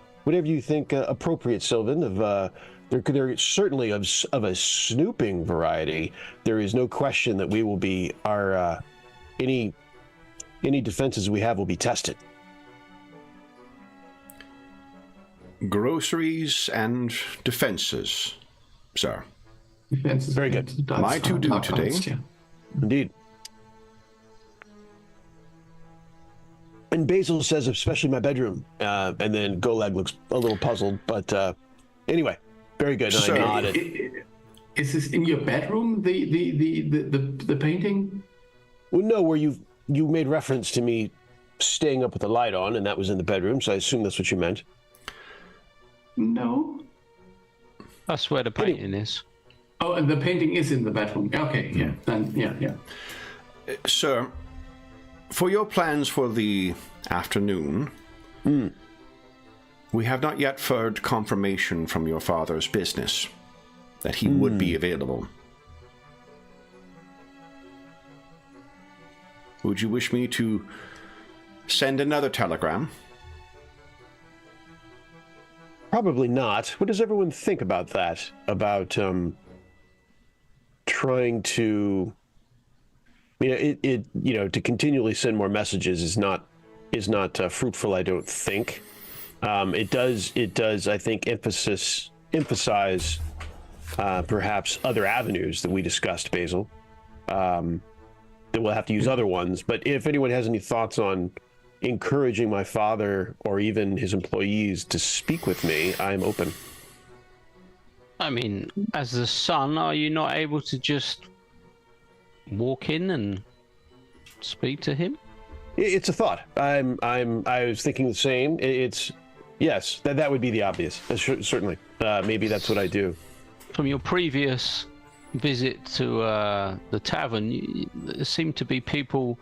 appropriate, Sylvan. Of they're certainly of a snooping variety. There is no question that we will be any defenses we have will be tested. Groceries and defenses, sir. Defenses. Very good. My to-do today. Yeah. Indeed. And Basil says, especially my bedroom. And then Golag looks a little puzzled, but anyway, very good. So, I nodded. Is this in your bedroom? The painting? Well, no, where you made reference to me staying up with the light on, and that was in the bedroom. So I assume that's what you meant. No. That's where the painting is. Oh, and the painting is in the bedroom. Okay, yeah. Then yeah. Sir, for your plans for the afternoon, we have not yet heard confirmation from your father's business that he would be available. Would you wish me to send another telegram? Probably not. What does everyone think about that? About trying to, to continually send more messages is not fruitful. I don't think. It does. I think emphasize perhaps other avenues that we discussed, Basil. That we'll have to use other ones. But if anyone has any thoughts on encouraging my father or even his employees to speak with me, I'm open. I mean, as the son, are you not able to just walk in and speak to him? It's a thought. I was thinking the same. Yes, that would be the obvious. Certainly. Maybe that's what I do. From your previous visit to the tavern, there seemed to be people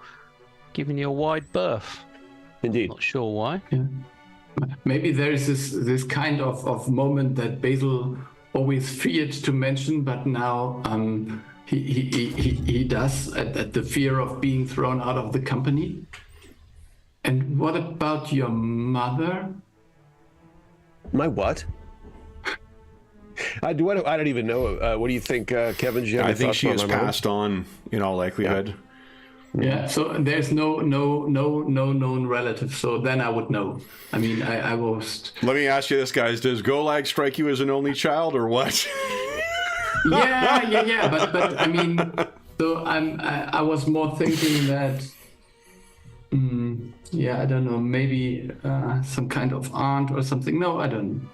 giving you a wide berth. Indeed. Not sure why. Yeah. Maybe there is this kind of moment that Basil always feared to mention, but now he does at the fear of being thrown out of the company. And what about your mother? My what? I don't even know. What do you think, Kevin? I think she has passed on in all likelihood. Yeah. Yeah, so there's no known relative, so then I would know. I mean, I was... Let me ask you this, guys. Does Golag strike you as an only child, or what? Yeah, but I mean, so I was more thinking that, I don't know, maybe some kind of aunt or something. No, I don't know.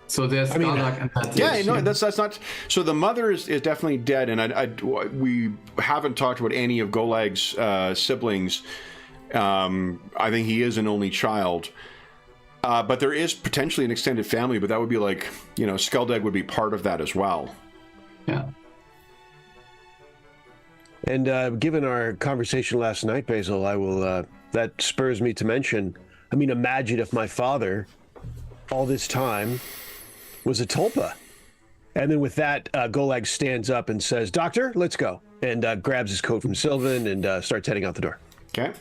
So there's Golag and that's it. No, that's not. So the mother is definitely dead, and we haven't talked about any of Golag's siblings. I think he is an only child, but there is potentially an extended family. But that would be like, Skulldeg would be part of that as well. Yeah. And given our conversation last night, Basil, I will. That spurs me to mention. I mean, imagine if my father, all this time, was a tulpa. And then with that, Golag stands up and says, "Doctor, let's go," and grabs his coat from Sylvan and starts heading out the door. Okay.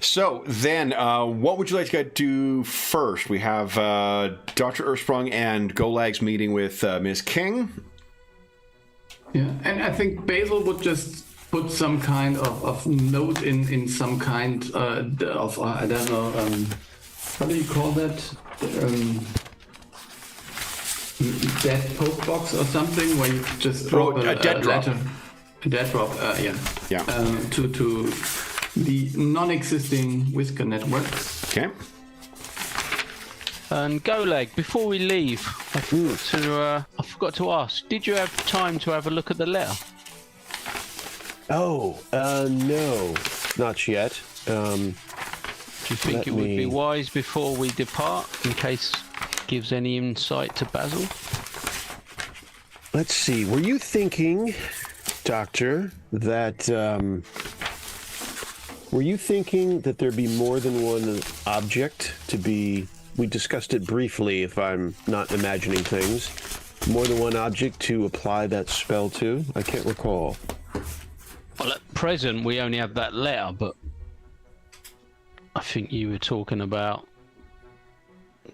So then, what would you like to do first? We have Dr. Earthsprung and Golag's meeting with Ms. King. Yeah, and I think Basil would just put some kind of note in some kind of I don't know, what do you call that? Dead poke box or something, where you just drop a dead drop. letter. A dead drop, Yeah. To the non-existing Whisker network. Okay. And Golag, before we leave, I forgot to ask, did you have time to have a look at the letter? Oh, no, not yet. Do you think it would be wise before we depart, in case it gives any insight to Basil? Let's see. Were you thinking, Doctor, that there'd be more than one object to be? We discussed it briefly, if I'm not imagining things. More than one object to apply that spell to? I can't recall. Well, at present, we only have that letter, but I think you were talking about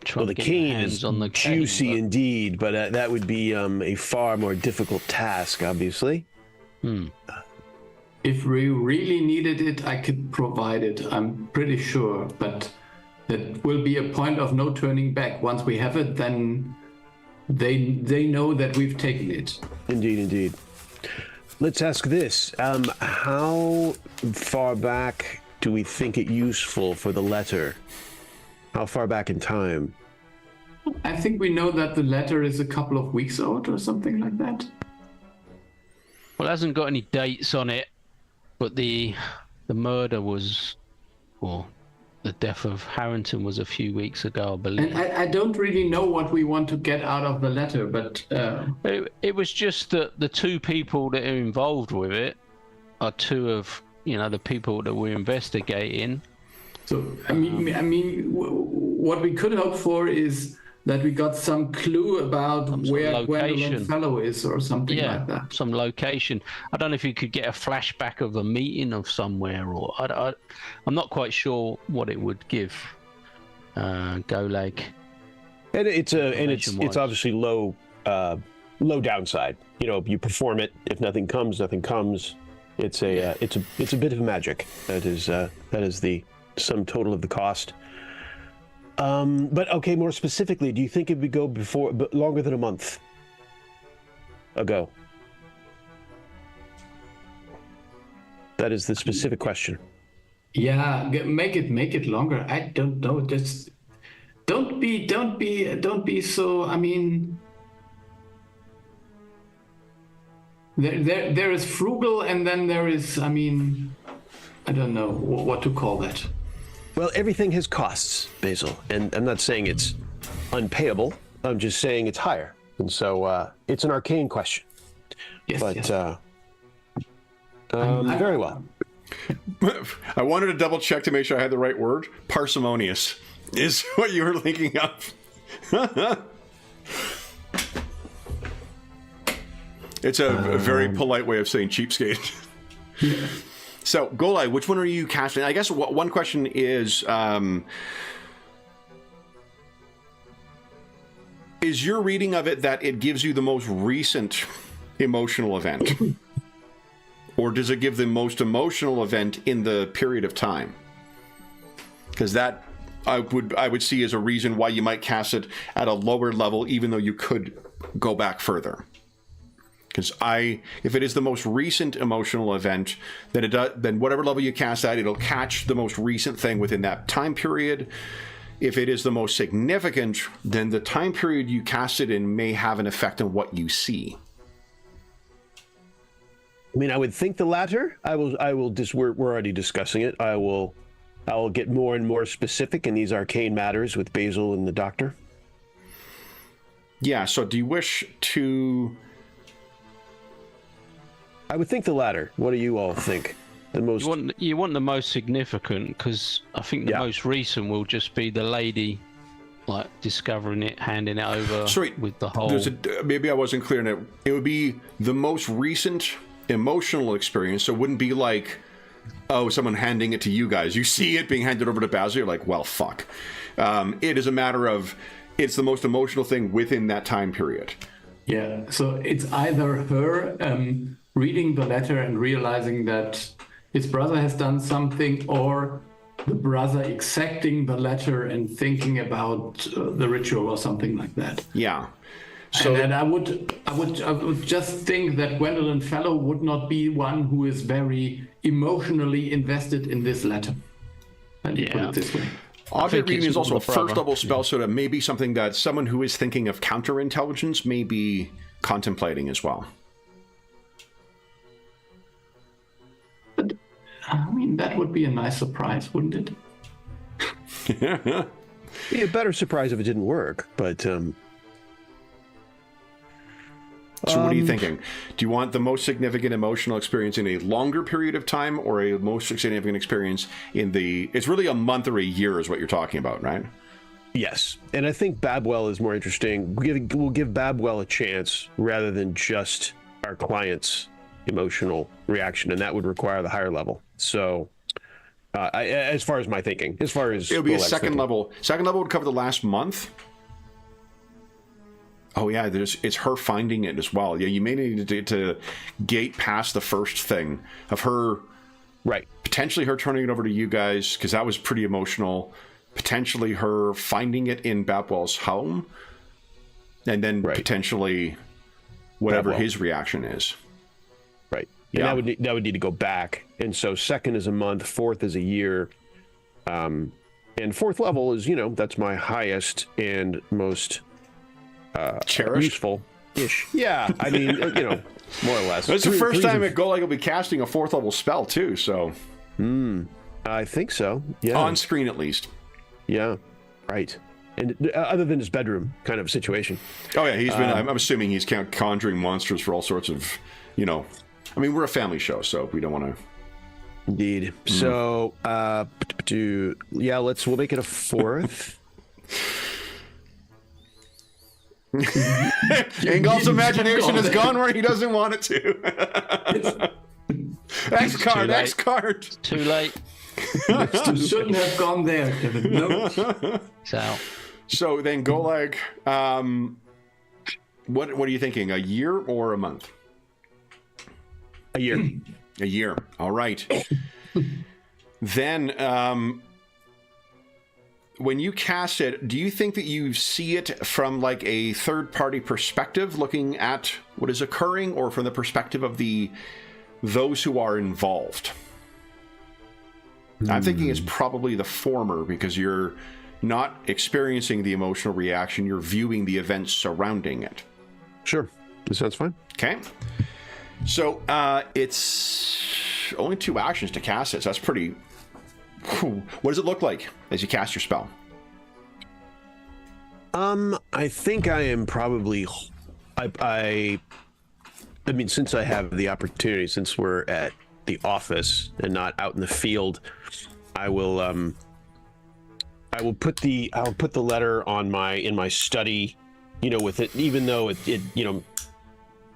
trying the to get your cane hands is on the cane, juicy indeed, but that would be a far more difficult task, obviously. If we really needed it, I could provide it, I'm pretty sure, but it will be a point of no turning back. Once we have it, then they know that we've taken it. Indeed. Let's ask this. How far back do we think it useful for the letter? How far back in time? I think we know that the letter is a couple of weeks old or something like that. Well, it hasn't got any dates on it, but the murder was, or the death of Harrington was a few weeks ago, I believe. And I don't really know what we want to get out of the letter, but... It was just that the two people that are involved with it are two of, the people that we're investigating. So, I mean, what we could hope for is that we got some clue about where Gwendolyn Fellow is or something like that. Some location. I don't know if you could get a flashback of a meeting of somewhere, or I'm not quite sure what it would give. Golag. And it's obviously low downside. You perform it. If nothing comes, nothing comes. It's a bit of magic. That is the sum total of the cost. But okay, more specifically, do you think it would go longer than a month ago? That is the specific question. Yeah, make it longer. I don't know. Just don't be so. I mean, there is frugal, and then there is. I mean, I don't know what to call that. Well, everything has costs, Basil, and I'm not saying it's unpayable. I'm just saying it's higher, and so it's an arcane question. Yes, but yes. Very well. I wanted to double check to make sure I had the right word. Parsimonious is what you were thinking of. It's a very polite way of saying cheapskate. Yeah. So, Golai, which one are you casting? I guess one question is your reading of it that it gives you the most recent emotional event? Or does it give the most emotional event in the period of time? Because that I would see as a reason why you might cast it at a lower level, even though you could go back further. Because if it is the most recent emotional event, then whatever level you cast at, it'll catch the most recent thing within that time period. If it is the most significant, then the time period you cast it in may have an effect on what you see. I mean, I would think the latter. We're already discussing it. I will get more and more specific in these arcane matters with Basil and the doctor. Yeah. So, do you wish to? I would think the latter. What do you all think? The most. You want the most significant, because I think the most recent will just be the lady, like discovering it, handing it over. Sorry, with the whole. Maybe I wasn't clear in it. It would be the most recent emotional experience. So it wouldn't be like Oh, someone handing it to you guys. You see it being handed over to Basil. You're like, well, fuck. It is a matter of, it's the most emotional thing within that time period. Yeah, so it's either her reading the letter and realizing that his brother has done something, or the brother accepting the letter and thinking about the ritual or something like that. Yeah. So, and I would just think that Gwendolyn Fellow would not be one who is very emotionally invested in this letter. Let me put it this way. Object reading is also a first level spell, so that may be something that someone who is thinking of counterintelligence may be contemplating as well. But, I mean, that would be a nice surprise, wouldn't it? Yeah. Be a better surprise if it didn't work, but... So what are you thinking? Do you want the most significant emotional experience in a longer period of time, or a most significant experience in the... It's really a month or a year is what you're talking about, right? Yes. And I think Babwell is more interesting. We'll give Babwell a chance rather than just our client's emotional reaction, and that would require the higher level. So as far as my thinking, as far as... It would be a second level. Second level would cover the last month. Oh, yeah, it's her finding it as well. Yeah, you may need to gate past the first thing of her... Right. Potentially her turning it over to you guys, because that was pretty emotional. Potentially her finding it in Babwell's home. And then potentially whatever his reaction is. Right. Yeah. And that would need to go back. And so second is a month, fourth is a year. And fourth level is, that's my highest and most... cherished? Useful-ish. Yeah, I mean, more or less. It's the first time at Guile will be casting a fourth level spell, too, so... I think so, yeah. On screen, at least. Yeah, right. And other than his bedroom kind of situation. Oh, yeah, he's been... I'm assuming he's conjuring monsters for all sorts of, I mean, we're a family show, so we don't want to... Indeed. So, we'll make it a fourth. Ingolf's imagination has gone where he doesn't want it to. X card. Too late. Shouldn't have gone there, Kevin. No. So then, Golag, what are you thinking? A year or a month? A year. A year. All right. Then, when you cast it, do you think that you see it from like a third-party perspective, looking at what is occurring, or from the perspective of those who are involved? I'm thinking it's probably the former, because you're not experiencing the emotional reaction, you're viewing the events surrounding it. Sure. That sounds fine. Okay. So it's only 2 actions to cast it, so that's pretty... What does it look like as you cast your spell? I think I am probably... I mean, since I have the opportunity, since we're at the office and not out in the field, I will put the letter in my study, with it, even though it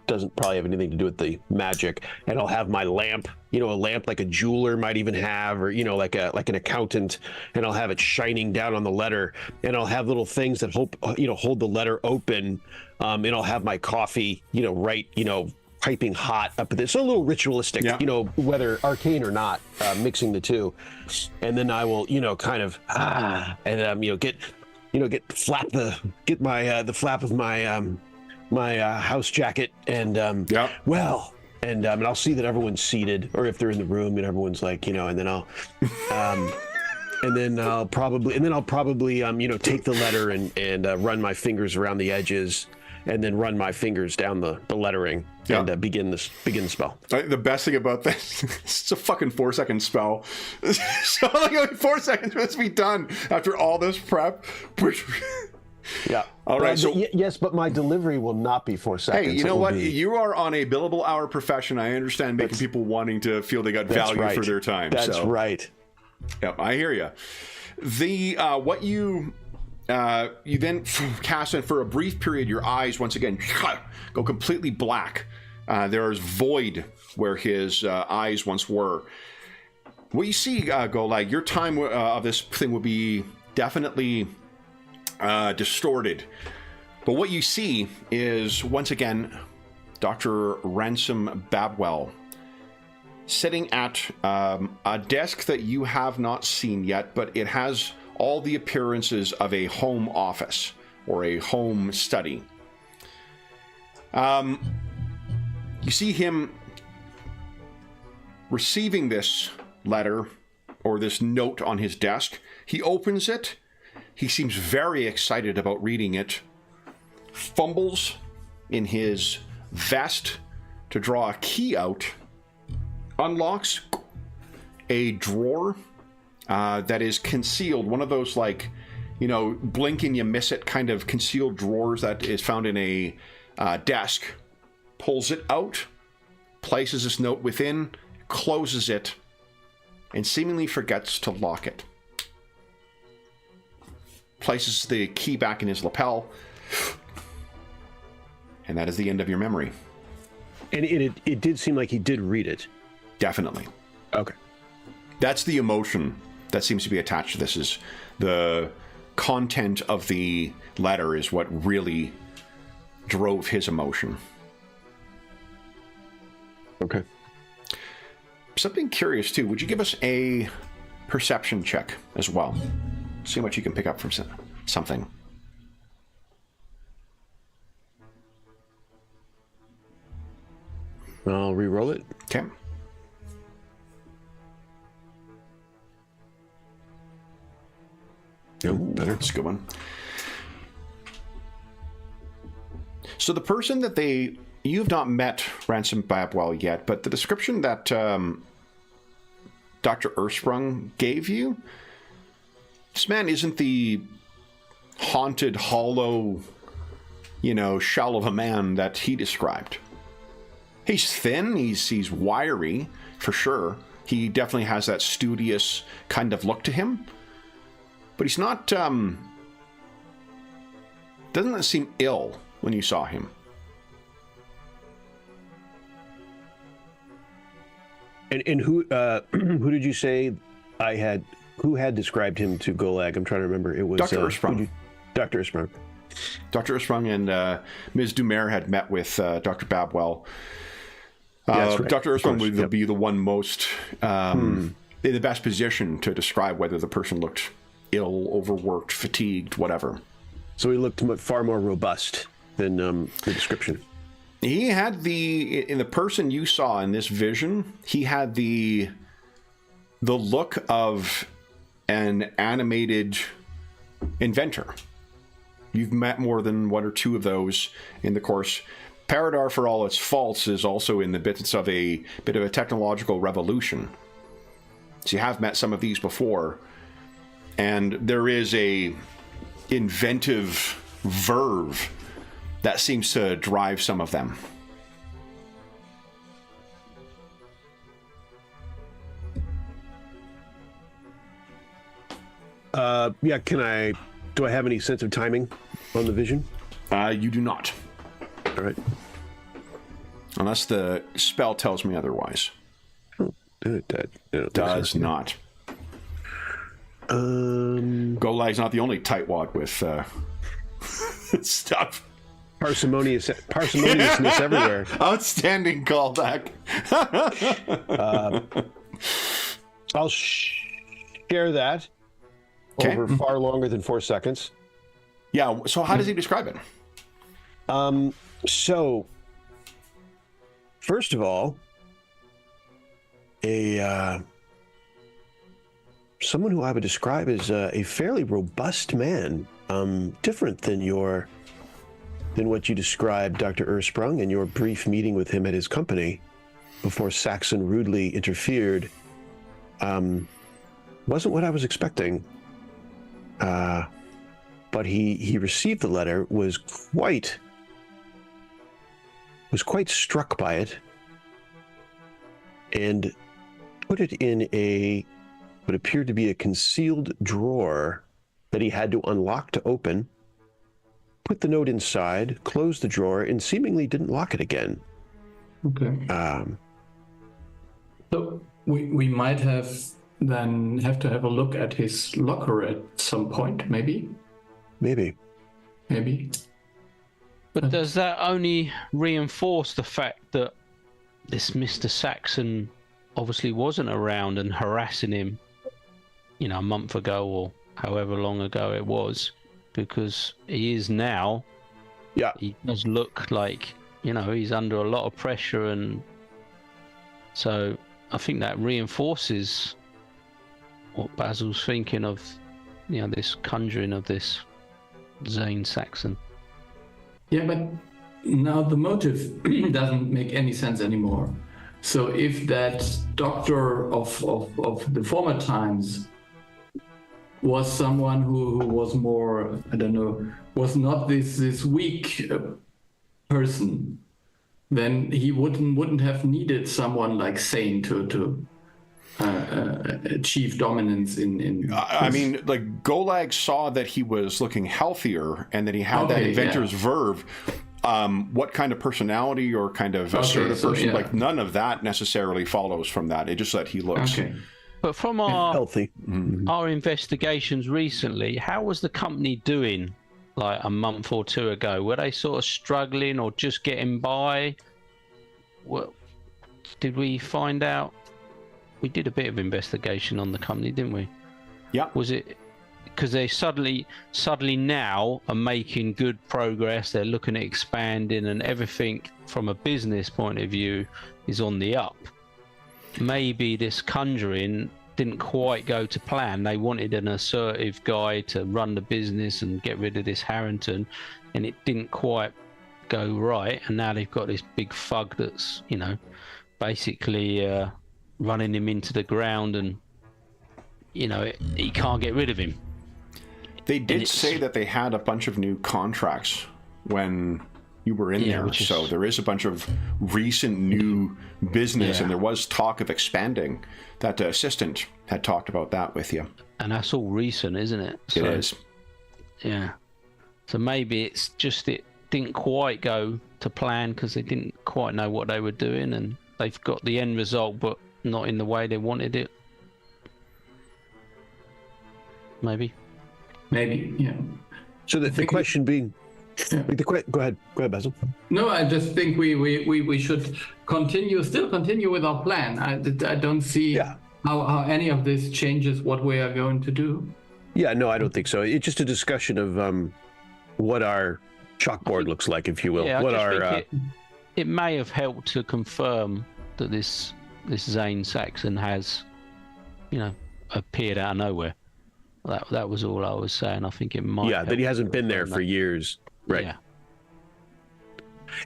doesn't probably have anything to do with the magic, and I'll have my lamp, a lamp like a jeweler might even have, or like an accountant, and I'll have it shining down on the letter, and I'll have little things that hold the letter open, and I'll have my coffee, piping hot up at this, so a little ritualistic, whether arcane or not, mixing the two, and then I will, kind of get the flap of my house jacket, and and I'll see that everyone's seated, or if they're in the room and everyone's like, and then I'll I'll probably take the letter and run my fingers around the edges, and then run my fingers down the lettering, and begin the spell. The best thing about this, it's a fucking 4-second spell. So only 4 seconds for this to be done after all this prep. Yeah. All right. So yes, but my delivery will not be 4 seconds. Hey, you know what? You are on a billable hour profession. I understand making people wanting to feel they got value for their time. That's right. Yep, I hear you. The what you then cast, and for a brief period, your eyes once again go completely black. There is void where his eyes once were. What you see, Guile, your time of this thing will be definitely distorted. But what you see is, once again, Dr. Ransom Babwell sitting at a desk that you have not seen yet, but it has all the appearances of a home office or a home study. You see him receiving this letter or this note on his desk. He opens it. He seems very excited about reading it. Fumbles in his vest to draw a key out. Unlocks a drawer that is concealed. One of those, like, you know, blink and you miss it kind of concealed drawers that is found in a desk. Pulls it out, places this note within, closes it, and seemingly forgets to lock it. Places the key back in his lapel, and that is the end of your memory. And it did seem like he did read it. Definitely. Okay. That's the emotion that seems to be attached to this. Is the content of the letter is what really drove his emotion. Okay. Something curious too. Would you give us a perception check as well? See how much you can pick up from something. I'll re-roll it. Okay. Better. That's a good one. So the person that you've not met Ransom Babwell yet, but the description that Dr. Ersprung gave you, this man isn't the haunted, hollow, shell of a man that he described. He's thin, he's wiry, for sure. He definitely has that studious kind of look to him. But he's not, doesn't seem ill when you saw him. And who did you say who had described him to Golag? I'm trying to remember. It was Dr. Ersprung. Dr. Ersprung. Dr. Ersprung and Ms. Dumer had met with Dr. Babwell. Right. Dr. Ersprung would be the one most in the best position to describe whether the person looked ill, overworked, fatigued, whatever. So he looked far more robust than the description. He had in the person you saw in this vision, he had the look of an animated inventor. You've met more than one or two of those in the course. Paridar, for all its faults, is also in the midst of a bit of a technological revolution. So you have met some of these before. And there is a inventive verve that seems to drive some of them. Do I have any sense of timing on the vision? You do not. All right. Unless the spell tells me otherwise. It does not. Golag's not the only tightwad with stuff. Parsimoniousness everywhere. Outstanding callback. I'll share that over far longer than 4 seconds. Yeah, so how does he describe it? So, first of all, someone who I would describe as a fairly robust man, different than what you described, Dr. Ersprung, in your brief meeting with him at his company before Saxon rudely interfered. Wasn't what I was expecting. But he received the letter, was quite struck by it, and put it in what appeared to be a concealed drawer that he had to unlock to open, put the note inside, closed the drawer, and seemingly didn't lock it again. Okay. So we might have then have to have a look at his locker at some point, maybe. Maybe. But does that only reinforce the fact that this Mr. Saxon obviously wasn't around and harassing him, you know, a month ago or however long ago it was? Because he is now. Yeah. He does look like, you know, he's under a lot of pressure, and so I think that reinforces what Basil's thinking of, you know, this conjuring of this Zane Saxon. Yeah, but now the motive doesn't make any sense anymore. So if that doctor of the former times was someone who was more, I don't know, was not this weak person, then he wouldn't have needed someone like Zane to achieve dominance in I mean, like, Golag saw that he was looking healthier and that he had that inventor's verve. What kind of personality or kind of assertive person, like, none of that necessarily follows from that. It just that he looks. Okay. But from our healthy. our investigations recently, how was the company doing like a month or two ago? Were they sort of struggling or just getting by? What did we find out? We did a bit of investigation on the company, didn't we? Yeah. Was it because they suddenly now are making good progress? They're looking at expanding, and everything from a business point of view is on the up. Maybe this conjuring didn't quite go to plan. They wanted an assertive guy to run the business and get rid of this Harrington, and it didn't quite go right. And now they've got this big thug that's, you know, basically running him into the ground, and, you know, he can't get rid of him. They did say that they had a bunch of new contracts when you were in there, so there is a bunch of recent new business, and there was talk of expanding. That assistant had talked about that with you. And that's all recent, isn't it? So, it is. Yeah. So maybe it's just it didn't quite go to plan because they didn't quite know what they were doing, and they've got the end result, but not in the way they wanted it. Maybe, yeah. So the question being, go ahead, Basil. No, I just think we should still continue with our plan. I don't see how any of this changes what we are going to do. Yeah, no, I don't think so. It's just a discussion of what our chalkboard looks like, if you will. Yeah, it may have helped to confirm that this Zane Saxon has, you know, appeared out of nowhere. That was all I was saying. I think it might. Yeah, that he hasn't been there for years. Right. Yeah.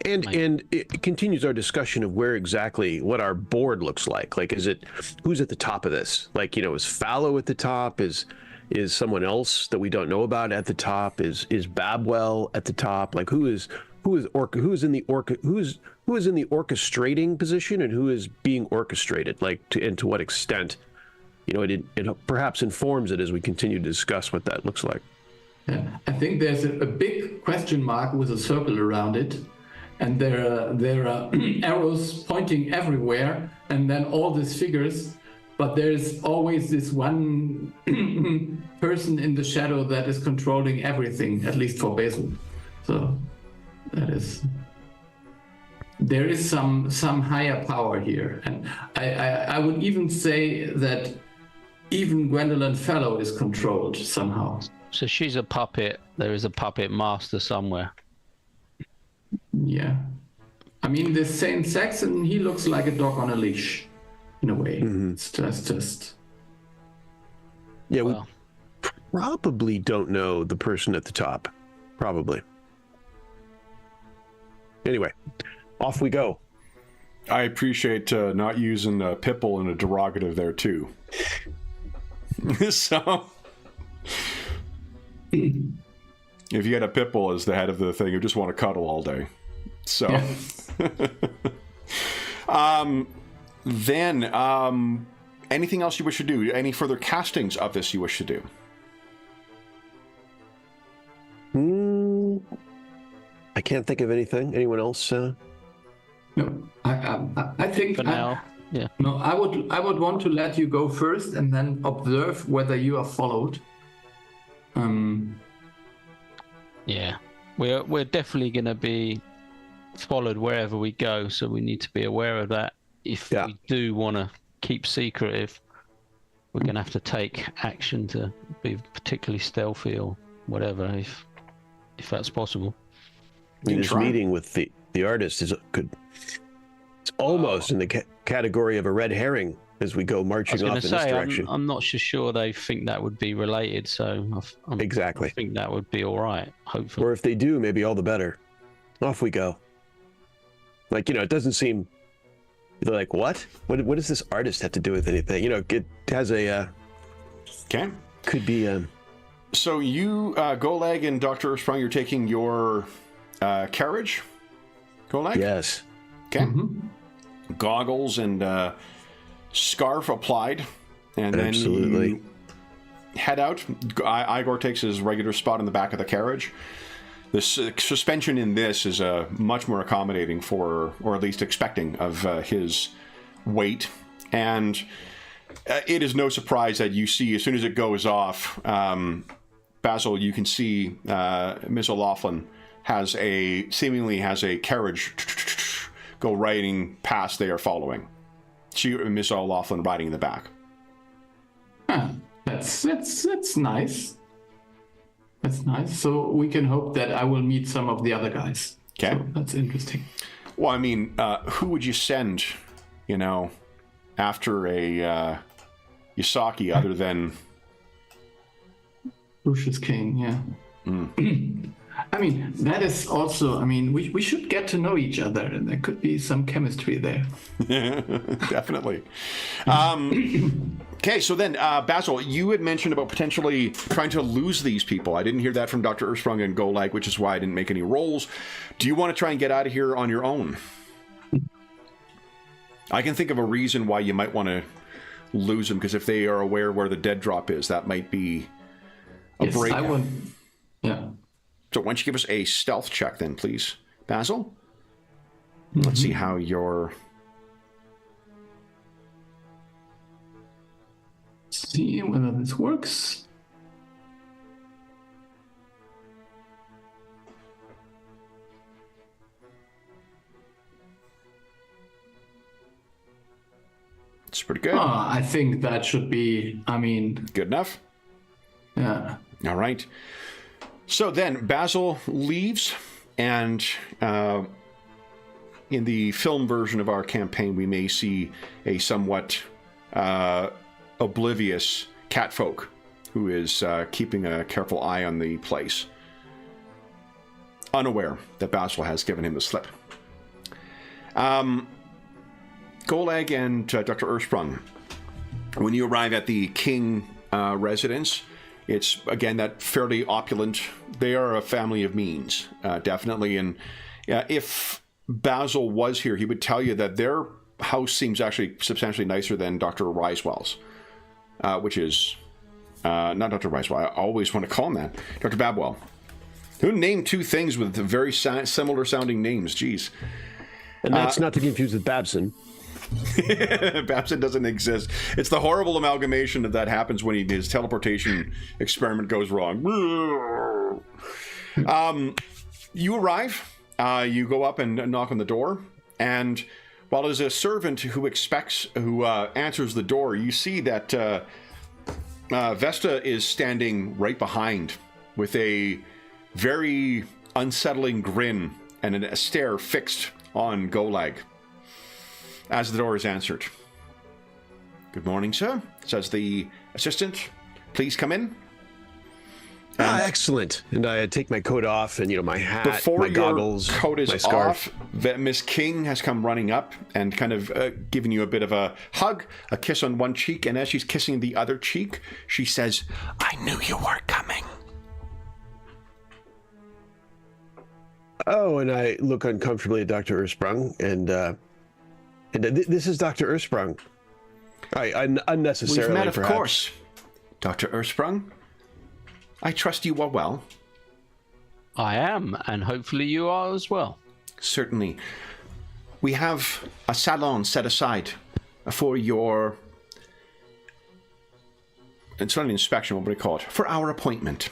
And it continues our discussion of what our board looks like. Like, who's at the top of this? Like, you know, is Fallow at the top? Is someone else that we don't know about at the top? Is Babwell at the top? Like, who is in the orchestrating position, and who is being orchestrated? Like, and to what extent? You know, it perhaps informs it as we continue to discuss what that looks like. Yeah, I think there's a big question mark with a circle around it, and there are arrows pointing everywhere, and then all these figures, but there's always this one person in the shadow that is controlling everything, at least for Basil. So there is some higher power here, and I would even say that even Gwendolyn Fellow is controlled somehow. So she's a puppet. There is a puppet master somewhere. Yeah. I mean, this Saint Saxon, he looks like a dog on a leash, in a way. Mm-hmm. It's just... Yeah, we probably don't know the person at the top. Probably. Anyway, off we go. I appreciate not using Pipple in a derogative there, too. So... if you had a Pipple as the head of the thing, you just want to cuddle all day. So, then, anything else you wish to do? Any further castings of this you wish to do? I can't think of anything. Anyone else? No, I think for now. Yeah. No, I would want to let you go first and then observe whether you are followed. Yeah, we're definitely going to be followed wherever we go, so we need to be aware of that. If we do want to keep secretive, we're going to have to take action to be particularly stealthy or whatever, if that's possible. I mean, this meeting with the artist it's almost in the category of a red herring as we go marching off in this direction. I'm not so sure they think that would be related, so exactly. I think that would be all right, hopefully. Or if they do, maybe all the better. Off we go. Like, it doesn't seem... They're like, what? What does this artist have to do with anything? It has a... Okay. Could be... So you, Golag and Dr. Earthsprung, you're taking your carriage? Golag? Yes. Okay. Goggles and scarf applied. And then you head out. Igor takes his regular spot in the back of the carriage. The suspension in this is much more accommodating for, or at least expecting, of his weight. And it is no surprise that you see, as soon as it goes off, Basil, you can see Miss O'Loughlin seemingly has a carriage go riding past they are following. Miss O'Loughlin riding in the back. That's nice. That's nice. So we can hope that I will meet some of the other guys. Okay. So that's interesting. Well, I mean, who would you send, after a Yasaki other than... Lucius King, yeah. I mean, that is also, we should get to know each other, and there could be some chemistry there. Definitely. Okay, so then, Basil, you had mentioned about potentially trying to lose these people. I didn't hear that from Dr. Earthsprung and Golag, which is why I didn't make any rolls. Do you want to try and get out of here on your own? I can think of a reason why you might want to lose them, because if they are aware where the dead drop is, that might be a break. I would. Yeah. So why don't you give us a stealth check then, please, Basil? Let's see how your... See whether this works. It's pretty good. I think that should be, Good enough? Yeah. All right. So then Basil leaves, and in the film version of our campaign, we may see a somewhat oblivious catfolk who is keeping a careful eye on the place, unaware that Basil has given him the slip. Golag and Dr. Earthsprung, when you arrive at the King residence, it's, again, that fairly opulent. They are a family of means, definitely. And if Basil was here, he would tell you that their house seems actually substantially nicer than Dr. Risewell's, which is not Dr. Risewell. I always want to call him that. Dr. Babwell. Who named two things with very similar sounding names? Jeez. And that's not to confuse with Babson. Babson doesn't exist. It's the horrible amalgamation that happens when his teleportation experiment goes wrong. You arrive. You go up and knock on the door, and while there's a servant who answers the door, you see that Vesta is standing right behind with a very unsettling grin and a stare fixed on Golag as the door is answered. "Good morning, sir," says the assistant. "Please come in." Excellent. And I take my coat off and, my hat, my goggles, your coat is my scarf. off, Miss King has come running up and kind of giving you a bit of a hug, a kiss on one cheek, and as she's kissing the other cheek, she says, "I knew you were coming." Oh, and I look uncomfortably at Dr. Earthsprung, and this is Dr. Earthsprung. I unnecessarily, We've met, of perhaps. course. Dr. Earthsprung, I trust you are well. I am, and hopefully you are as well. Certainly. We have a salon set aside for your... It's not an inspection, what do we call it? For our appointment.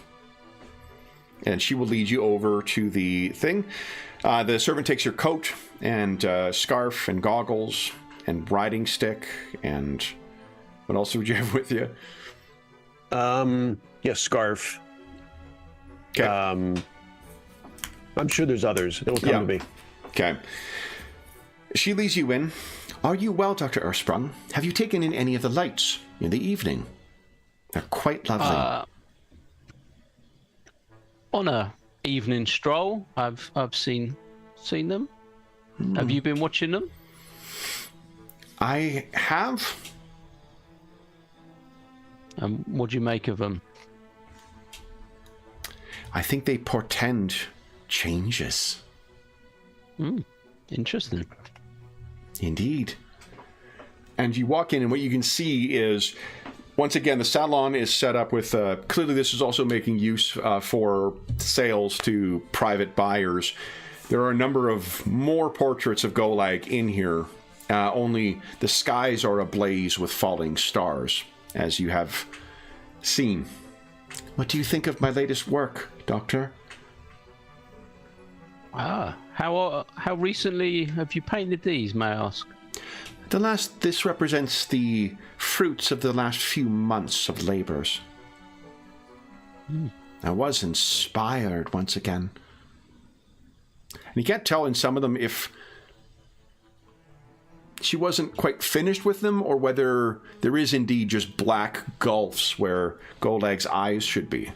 And she will lead you over to the thing. The servant takes your coat and scarf and goggles and riding stick and... What else would you have with you? Yeah, scarf. Okay. I'm sure there's others. It'll come to me. Okay. She leads you in. Are you well, Dr. Ersprung? Have you taken in any of the lights in the evening? They're quite lovely. On a evening stroll, I've seen them. Have you been watching them? I have. What do you make of them? I think they portend changes. Interesting. Indeed. And you walk in, and what you can see is, once again, the salon is set up with, clearly this is also making use for sales to private buyers. There are a number of more portraits of Golag in here, only the skies are ablaze with falling stars, as you have seen. What do you think of my latest work, Doctor? How recently have you painted these, may I ask? This represents the fruits of the last few months of labors. I was inspired once again. And you can't tell in some of them if she wasn't quite finished with them or whether there is indeed just black gulfs where Golag's eyes should be.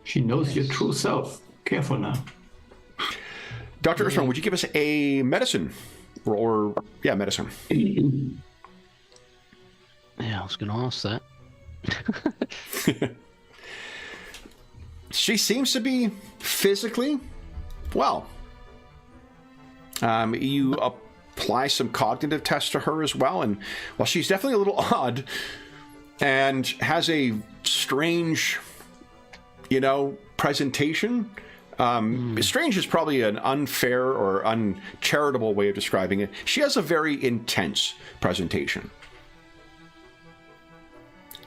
She knows your true self. Careful now. Dr. Ersprung, would you give us a medicine? Medicine. Yeah, I was going to ask that. She seems to be physically well. You apply some cognitive tests to her as well, and while she's definitely a little odd and has a strange, presentation. Strange is probably an unfair or uncharitable way of describing it. She has a very intense presentation.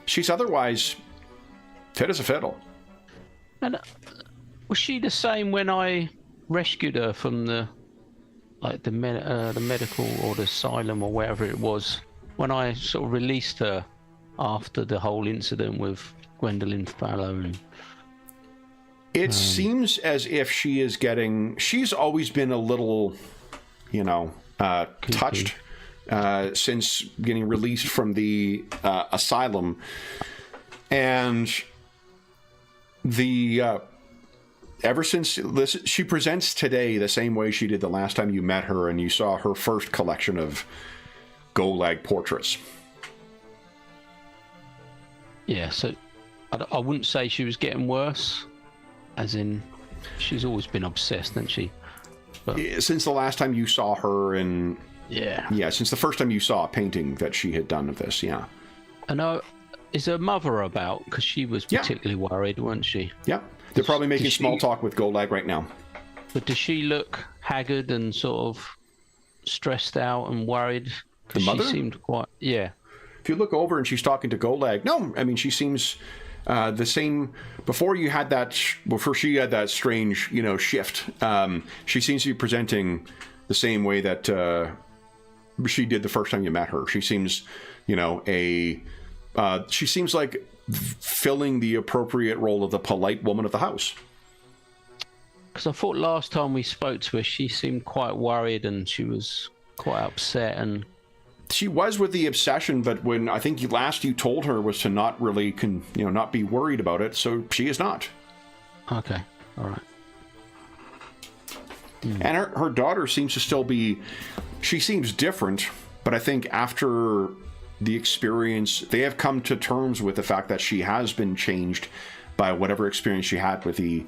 She's otherwise fit as a fiddle. And was she the same when I rescued her from the medical or the asylum or wherever it was? When I sort of released her after the whole incident with Gwendolyn Fallow and... It seems as if she's always been a little, touched since getting released from the asylum. And ever since she presents today the same way she did the last time you met her and you saw her first collection of Golag portraits. Yeah, so I wouldn't say she was getting worse. As in, she's always been obsessed, hasn't she? But... Since the last time you saw her, and yeah, since the first time you saw a painting that she had done of this, yeah. And is her mother about? Because she was particularly worried, wasn't she? Yeah, they're probably making small talk with Golag right now. But does she look haggard and sort of stressed out and worried? The mother? She seemed quite, yeah. If you look over and she's talking to Golag, no, I mean, she seems... the same before she had that strange, shift. She seems to be presenting the same way that she did the first time you met her. She seems, she seems like filling the appropriate role of the polite woman of the house. Because I thought last time we spoke to her, she seemed quite worried and she was quite upset and. She was with the obsession, but when I think last you told her was to not really, not be worried about it, so she is not. Okay, all right. And her daughter seems to still be, she seems different, but I think after the experience, they have come to terms with the fact that she has been changed by whatever experience she had with the,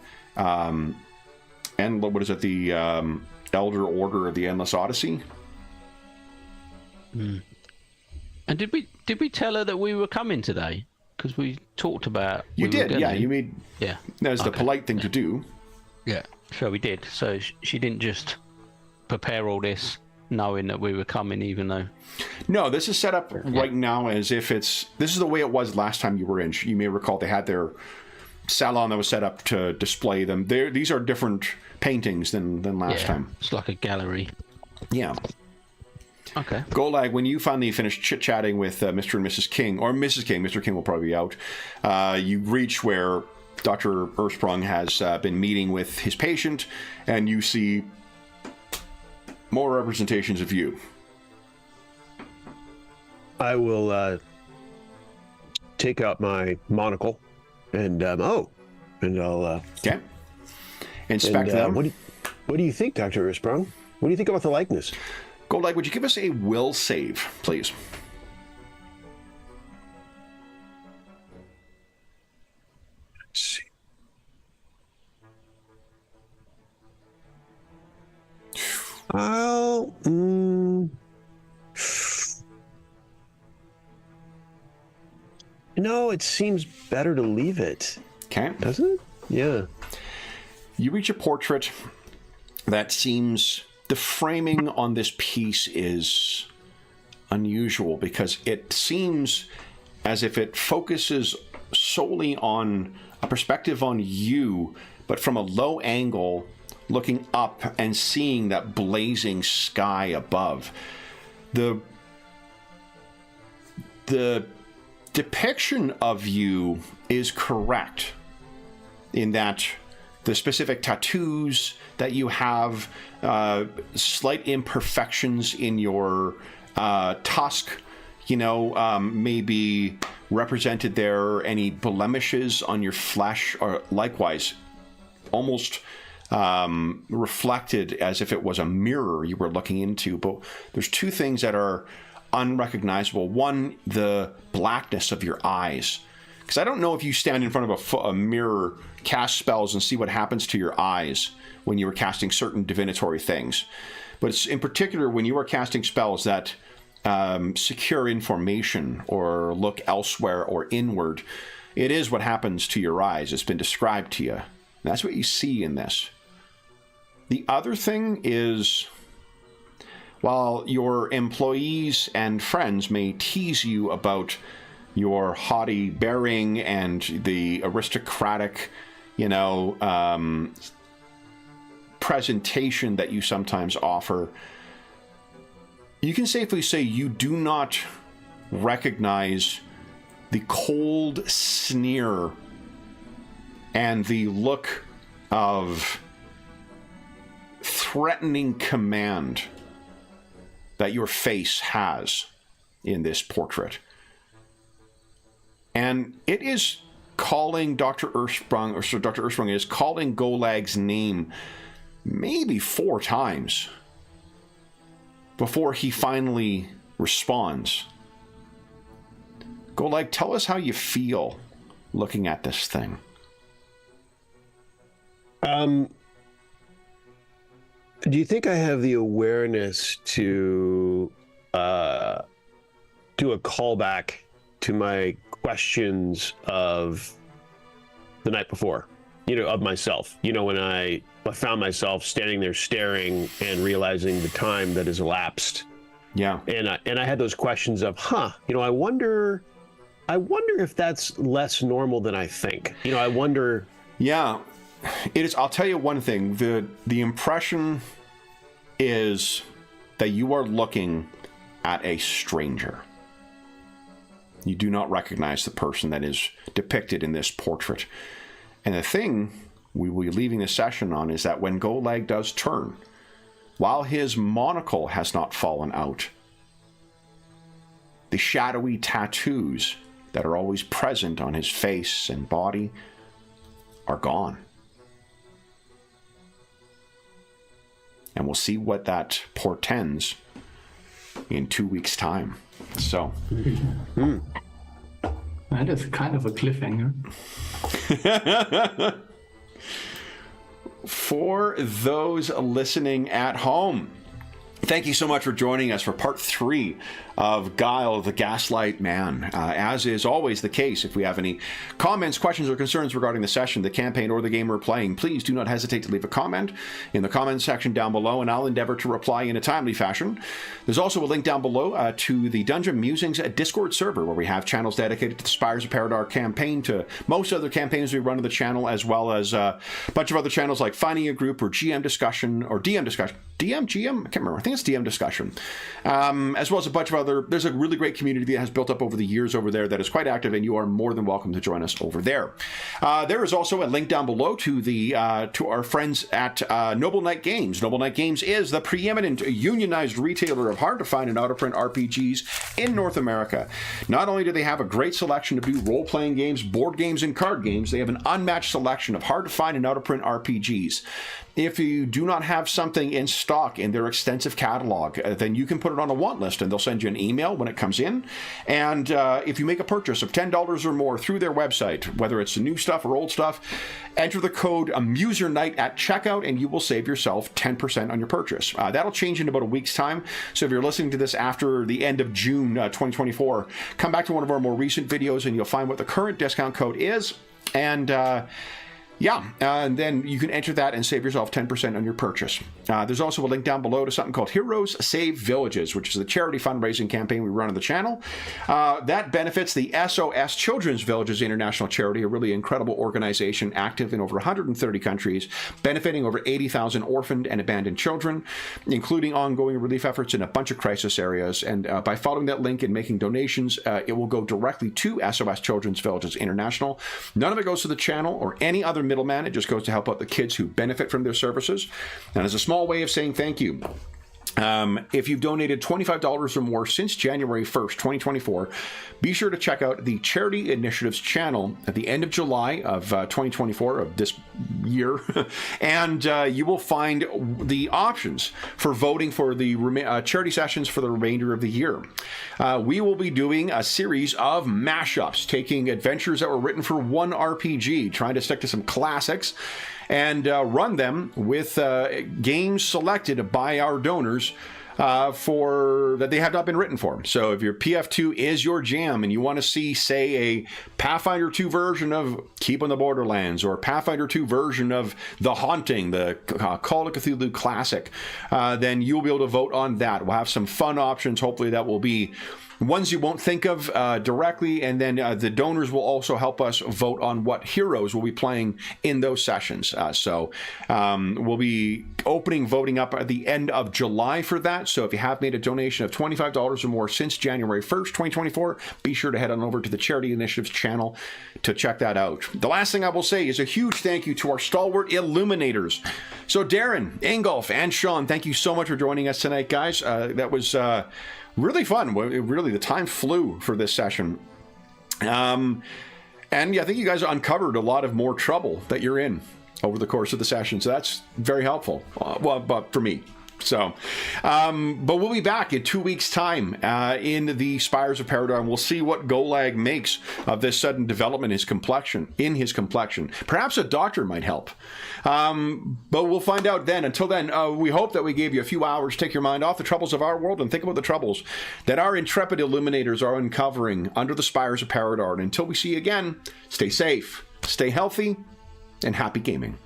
Elder Order of the Endless Odyssey. And did we tell her that we were coming today? Because we talked about... You did, yeah. You made... Yeah. That was the polite thing to do. Yeah. So we did. So she didn't just prepare all this knowing that we were coming, even though... No, this is set up right now as if this is the way it was last time you were in. You may recall they had their salon that was set up to display them. These are different paintings than last time. It's like a gallery. Yeah. Okay. Golag, when you finally finish chit-chatting with Mr. and Mrs. King, or Mrs. King, Mr. King will probably be out, you reach where Dr. Ersprung has been meeting with his patient, and you see more representations of you. I will take out my monocle and I'll okay. Inspect them. What do you think, Dr. Ersprung? What do you think about the likeness? Goldegg, would you give us a will save, please? Let's see. No, it seems better to leave it. Okay. Doesn't it? Yeah. You reach a portrait that seems... The framing on this piece is unusual because it seems as if it focuses solely on a perspective on you, but from a low angle, looking up and seeing that blazing sky above. The depiction of you is correct in that the specific tattoos that you have, slight imperfections in your tusk, may be represented there. Any blemishes on your flesh are likewise almost reflected as if it was a mirror you were looking into. But there's two things that are unrecognizable. One, the blackness of your eyes. Because I don't know if you stand in front of a mirror, cast spells, and see what happens to your eyes when you are casting certain divinatory things. But it's in particular when you are casting spells that secure information or look elsewhere or inward, it is what happens to your eyes. It's been described to you. And that's what you see in this. The other thing is, while your employees and friends may tease you about your haughty bearing and the aristocratic, presentation that you sometimes offer, you can safely say you do not recognize the cold sneer and the look of threatening command that your face has in this portrait. And it is calling Dr. Ersprung, or so Dr. Ersprung is calling Golag's name maybe 4 times before he finally responds. Golag, tell us how you feel looking at this thing. Do you think I have the awareness to do a callback to my questions of the night before, of myself, when I found myself standing there staring and realizing the time that has elapsed. Yeah. And I had those questions of, I wonder if that's less normal than I think. I wonder. Yeah, it is. I'll tell you one thing. The impression is that you are looking at a stranger. You do not recognize the person that is depicted in this portrait. And the thing we will be leaving the session on is that when Golag does turn, while his monocle has not fallen out, the shadowy tattoos that are always present on his face and body are gone. And we'll see what that portends in 2 weeks' time. So. That is kind of a cliffhanger. For those listening at home, thank you so much for joining us for part 3 of Guile, the Gaslight Man. As is always the case, if we have any comments, questions, or concerns regarding the session, the campaign, or the game we're playing, please do not hesitate to leave a comment in the comments section down below, and I'll endeavor to reply in a timely fashion. There's also a link down below to the Dungeon Musings Discord server, where we have channels dedicated to the Spires of Paridar campaign, to most other campaigns we run on the channel, as well as a bunch of other channels like Finding a Group or GM Discussion, or DM Discussion. GM? I can't remember. I think it's DM Discussion. As well as a bunch of other... There's a really great community that has built up over the years over there that is quite active, and you are more than welcome to join us over there. There is also a link down below to the to our friends at Noble Knight Games. Noble Knight Games is the preeminent unionized retailer of hard-to-find and out-of-print RPGs in North America. Not only do they have a great selection of new role-playing games, board games, and card games, they have an unmatched selection of hard-to-find and out-of-print RPGs. If you do not have something in stock in their extensive catalog, then you can put it on a want list, and they'll send you an email when it comes in. And if you make a purchase of $10 or more through their website, whether it's new stuff or old stuff, enter the code AmuserNight at checkout, and you will save yourself 10% on your purchase. That'll change in about a week's time. So if you're listening to this after the end of June 2024, come back to one of our more recent videos, and you'll find what the current discount code is. And and then you can enter that and save yourself 10% on your purchase. There's also a link down below to something called Heroes Save Villages, which is a charity fundraising campaign we run on the channel. That benefits the SOS Children's Villages International Charity, a really incredible organization active in over 130 countries, benefiting over 80,000 orphaned and abandoned children, including ongoing relief efforts in a bunch of crisis areas. And by following that link and making donations, it will go directly to SOS Children's Villages International. None of it goes to the channel or any other middleman. It just goes to help out the kids who benefit from their services. And as a small way of saying thank you, if you've donated $25 or more since January 1st, 2024, be sure to check out the Charity Initiatives channel at the end of July of 2024, of this year, and you will find the options for voting for the charity sessions for the remainder of the year. We will be doing a series of mashups, taking adventures that were written for one RPG, trying to stick to some classics, and run them with games selected by our donors for that they have not been written for. So if your PF2 is your jam and you want to see, say, a Pathfinder 2 version of Keeping the Borderlands, or Pathfinder 2 version of The Haunting, the Call of Cthulhu classic, then you'll be able to vote on that. We'll have some fun options. Hopefully that will be ones you won't think of directly, and then the donors will also help us vote on what heroes we'll be playing in those sessions. So we'll be opening voting up at the end of July for that. So if you have made a donation of $25 or more since January 1st, 2024, be sure to head on over to the Charity Initiatives channel to check that out. The last thing I will say is a huge thank you to our stalwart illuminators. So Darren, Ingolf, and Sean, thank you so much for joining us tonight, guys. That was... really fun. Really, the time flew for this session. And yeah, I think you guys uncovered a lot of more trouble that you're in over the course of the session. So that's very helpful. But for me. So, but we'll be back in 2 weeks' time in the Spires of Paridar, and we'll see what Golag makes of this sudden development in his complexion. Perhaps a doctor might help. But we'll find out then. Until then, we hope that we gave you a few hours to take your mind off the troubles of our world and think about the troubles that our intrepid illuminators are uncovering under the Spires of Paridar. And until we see you again, stay safe, stay healthy, and happy gaming.